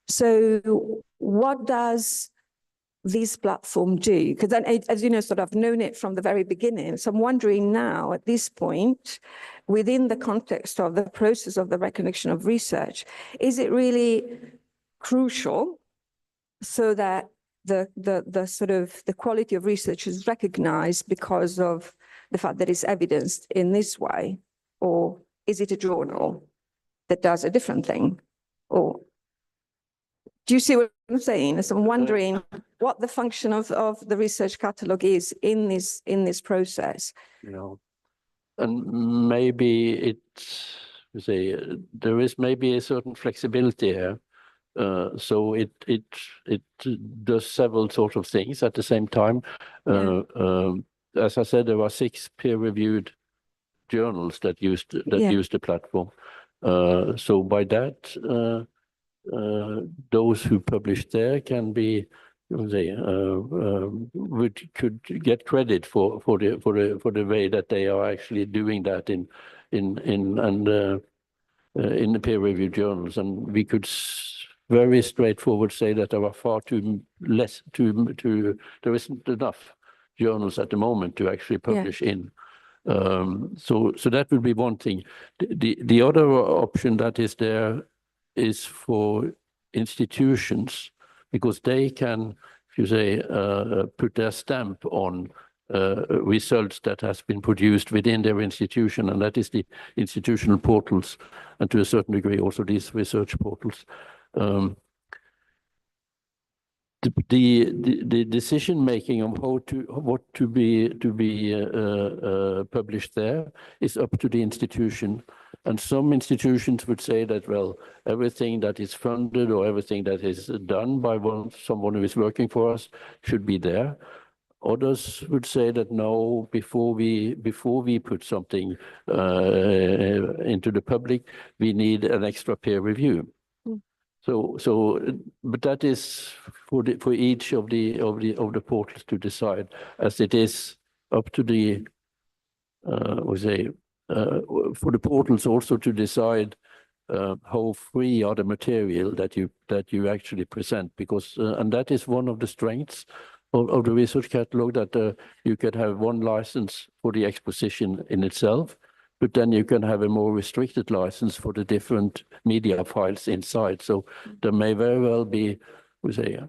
Speaker 6: So what does this platform do? Because then, as you know, sort of known it from the very beginning. So I'm wondering now at this point, within the context of the process of the recognition of research, is it really crucial so that the sort of the quality of research is recognized because of the fact that it's evidenced in this way? Or is it a journal that does a different thing? Or do you see what I'm saying? So I'm wondering what the function of the research catalogue is in this process.
Speaker 12: And maybe there is maybe a certain flexibility here. So it does several sorts of things at the same time. As I said, there are 6 peer-reviewed journals that use the platform. So by that, those who publish there can be, could get credit for the way that they are actually doing that in the peer-reviewed journals, and we could very straightforward say that there are far too there isn't enough journals at the moment to actually publish in. So that would be one thing. The other option that is there is for institutions, because they can, if you say, put their stamp on results that has been produced within their institution, and that is the institutional portals, and to a certain degree also these research portals. The decision making of what to be published there is up to the institution, and some institutions would say that, well, everything that is funded or everything that is done by someone who is working for us should be there. Others would say that no, before we put something into the public, we need an extra peer review. But that is for each of the portals to decide, as it is up to the for the portals also to decide how free are the material that you actually present, because and that is one of the strengths of the research catalog, that you could have one license for the exposition in itself, but then you can have a more restricted license for the different media files inside. So there may very well be, we say,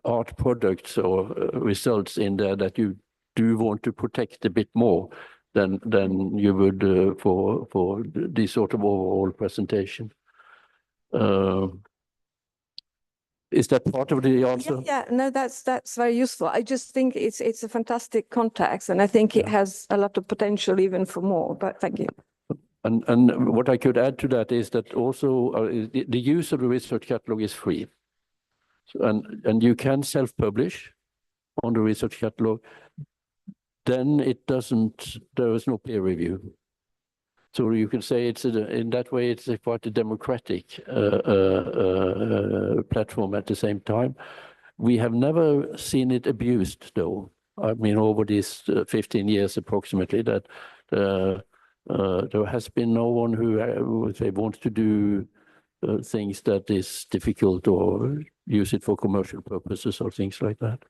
Speaker 12: art products or results in there that you do want to protect a bit more than you would for this sort of overall presentation. Is that part of the answer?
Speaker 6: Yeah, no, that's very useful. I just think it's a fantastic context, and I think it has a lot of potential even for more. But thank you.
Speaker 12: And what I could add to that is that also the use of the research catalog is free, and you can self-publish on the research catalog. Then there is no peer review. So you can say in that way it's quite a democratic platform at the same time. We have never seen it abused, though. I mean, over these 15 years approximately, that there has been no one who wants to do things that is difficult or use it for commercial purposes or things like that.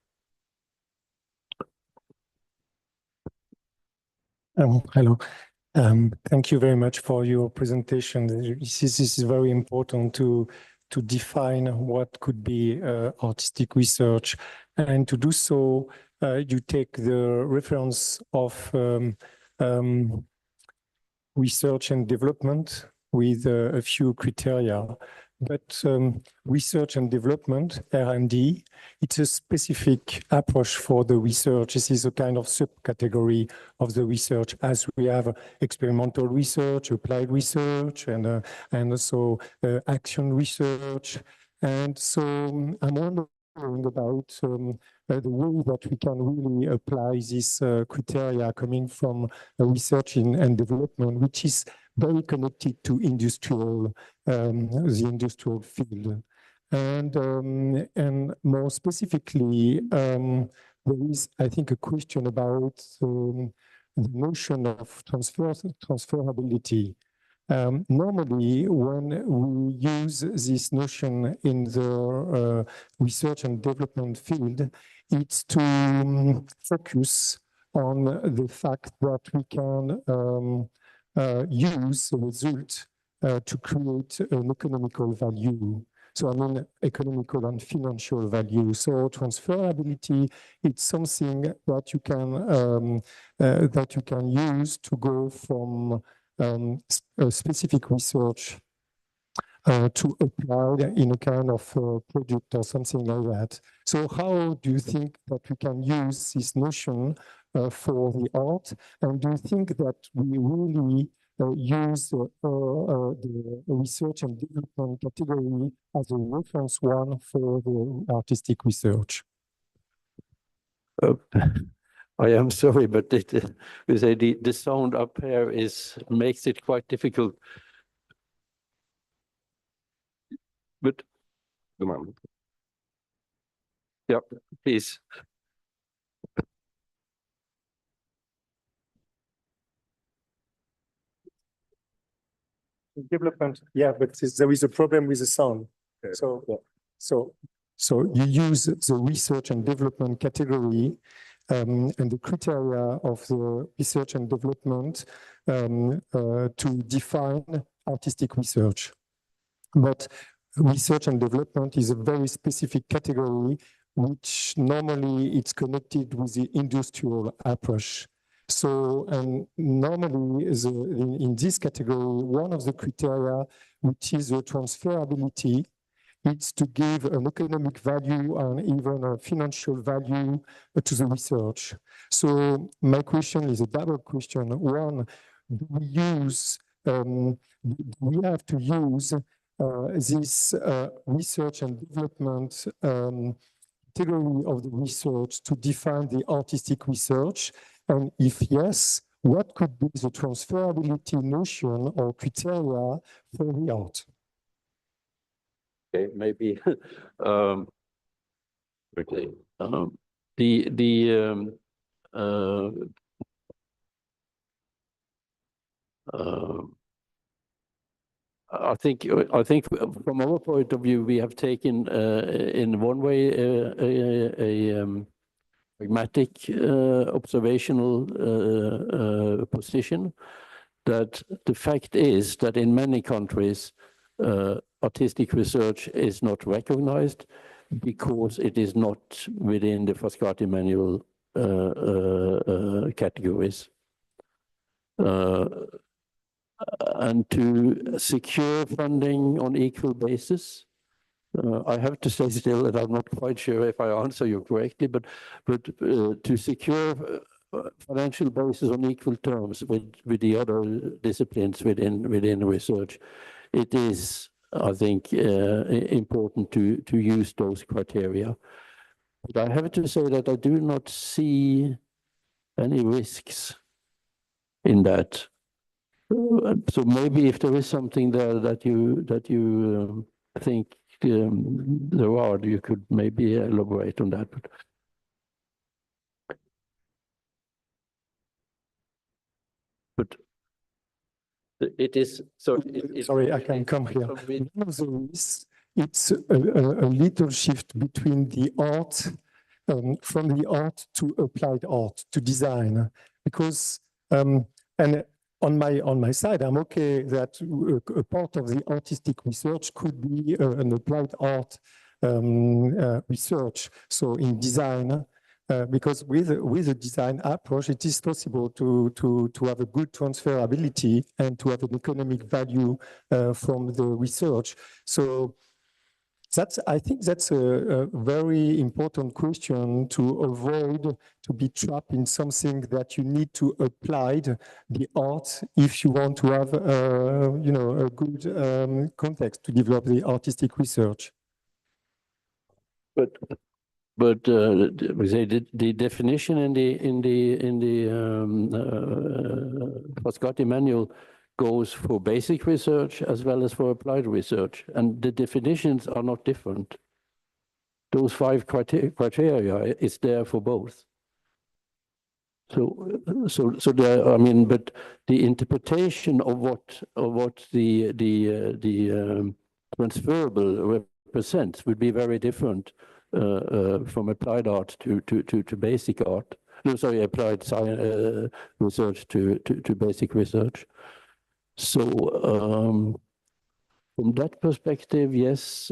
Speaker 13: Hello. Thank you very much for your presentation. This is very important to define what could be artistic research, and to do so, you take the reference of research and development with a few criteria. But research and development, R&D, it's a specific approach for the research. This is a kind of subcategory of the research, as we have experimental research, applied research, and also action research. And so I'm wondering about the way that we can really apply this criteria coming from research and development, which is very connected to the industrial field. And more specifically, there is, I think, a question about the notion of transferability. Normally, when we use this notion in the research and development field, it's to focus on the fact that we can use the result to create an economical value. So I mean economical and financial value. So transferability, it's something that you can use to go from a specific research to apply in a kind of project or something like that. So how do you think that we can use this notion for the art? And do you think that we really use the research and development category as a reference one for the artistic research?
Speaker 12: I am sorry, but the sound up here makes it quite difficult. But yeah, please.
Speaker 13: Development, yeah, but there is a problem with the sound. Okay. So you use the research and development category and the criteria of the research and development to define artistic research. But research and development is a very specific category which normally it's connected with the industrial approach. So, and normally in this category, one of the criteria, which is the transferability, it's to give an economic value and even a financial value to the research. So my question is a double question. One, do we use, do we have to use this research and development category of the research to define the artistic research? And if yes, what could be the transferability notion or criteria for the art?
Speaker 12: Okay, maybe okay. I think from our point of view, we have taken in one way a pragmatic observational position, that the fact is that in many countries artistic research is not recognized because it is not within the Frascati manual categories. And to secure funding on equal basis, I have to say still that I'm not quite sure if I answer you correctly, but to secure financial basis on equal terms with the other disciplines within research, it is, I think, important to use those criteria. But I have to say that I do not see any risks in that. So maybe if there is something there that you think there are, you could maybe elaborate on that. But it is so.
Speaker 13: Sorry, I can come here. One of the risks, it's a little shift between the art, from the art to applied art, to design, because and on my side, I'm okay that a part of the artistic research could be an applied art research. So in design, because with a design approach, it is possible to have a good transferability and to have an economic value from the research. So I think that's a very important question to avoid to be trapped in something that you need to apply the art if you want to have a good context to develop the artistic research.
Speaker 12: But we say the definition in the Frascati manual goes for basic research as well as for applied research, and the definitions are not different. Those 5 criteria is there for both. So there, I mean, but the interpretation of what the transferable represents would be very different from applied art to basic art. No, sorry, applied science research to basic research. So from that perspective, yes,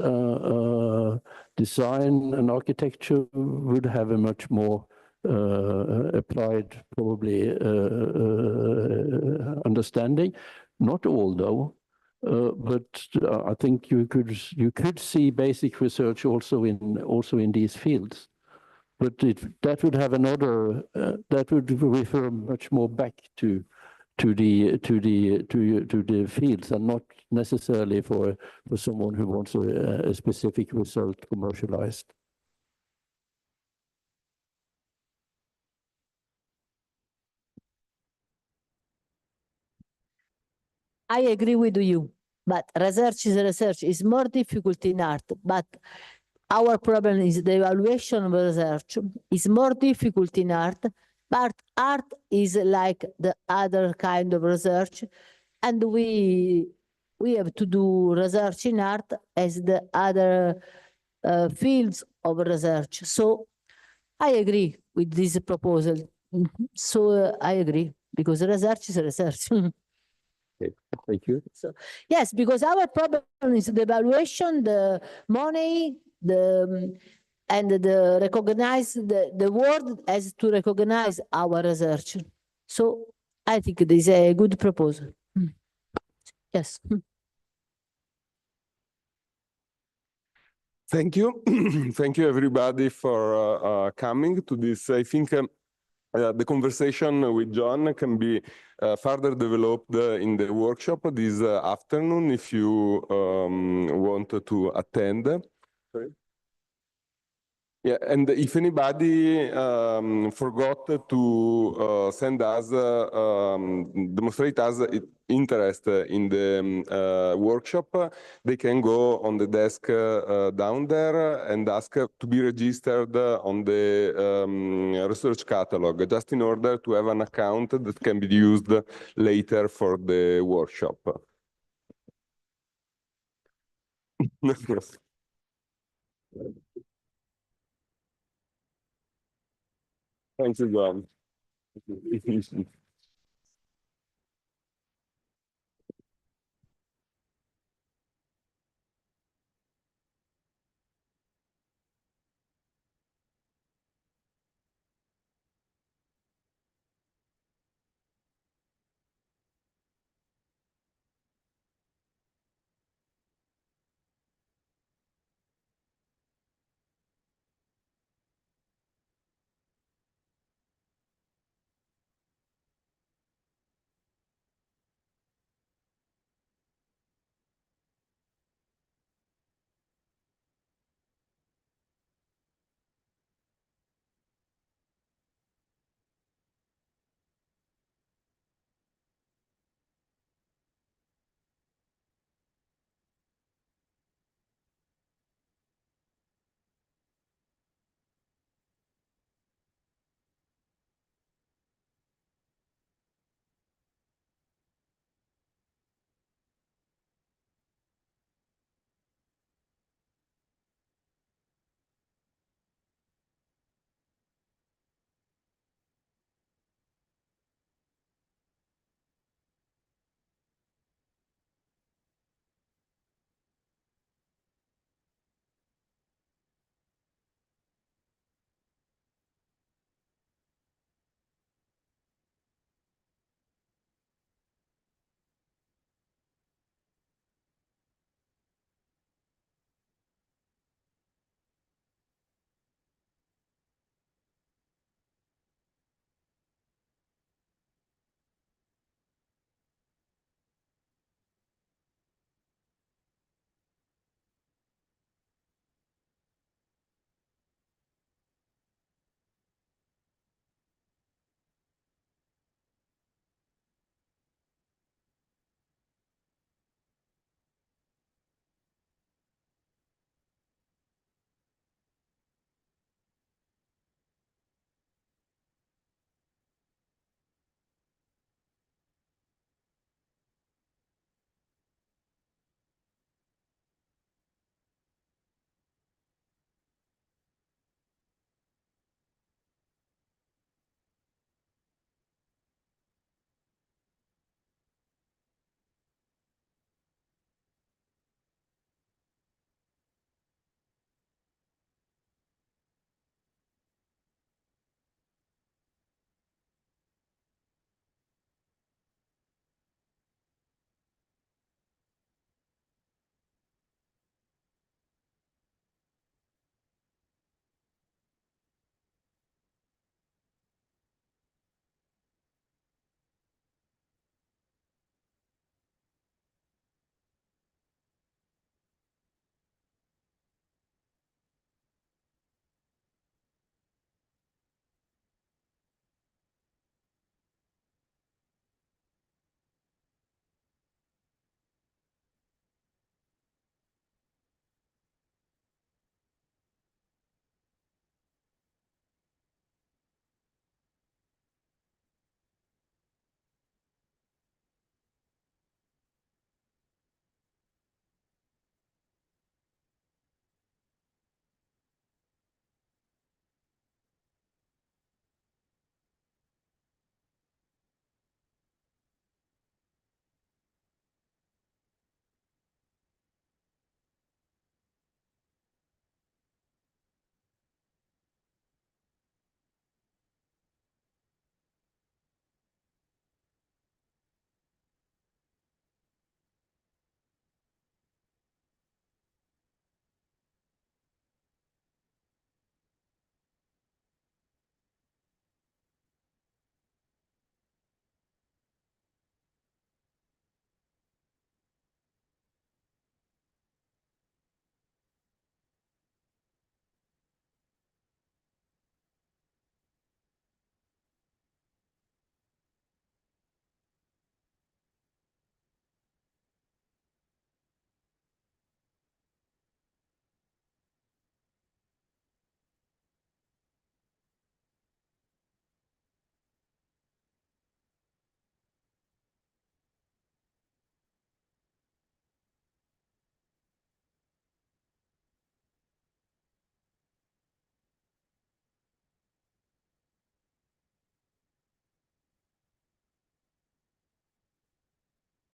Speaker 12: design and architecture would have a much more applied, probably, understanding. Not all, though, but I think you could see basic research also in these fields. But that would have another that would refer much more back to the fields, and not necessarily for someone who wants a specific result commercialized.
Speaker 14: I agree with you, but research is research. It's more difficult in art, but our problem is the evaluation of research is more difficult in art, but art is like the other kind of research, and we have to do research in art as the other fields of research. So I agree with this proposal. So I agree, because research is research.
Speaker 12: Okay, thank you.
Speaker 14: So, yes, because our problem is the evaluation, the money, the and the world has to recognize our research. So I think this is a good proposal. Yes.
Speaker 5: Thank you. Thank you, everybody, for coming to this. I think the conversation with John can be further developed in the workshop this afternoon if you want to attend. Sorry. Yeah, and if anybody forgot to send us, demonstrate us interest in the workshop, they can go on the desk down there and ask to be registered on the research catalog, just in order to have an account that can be used later for the workshop. Thank you, John.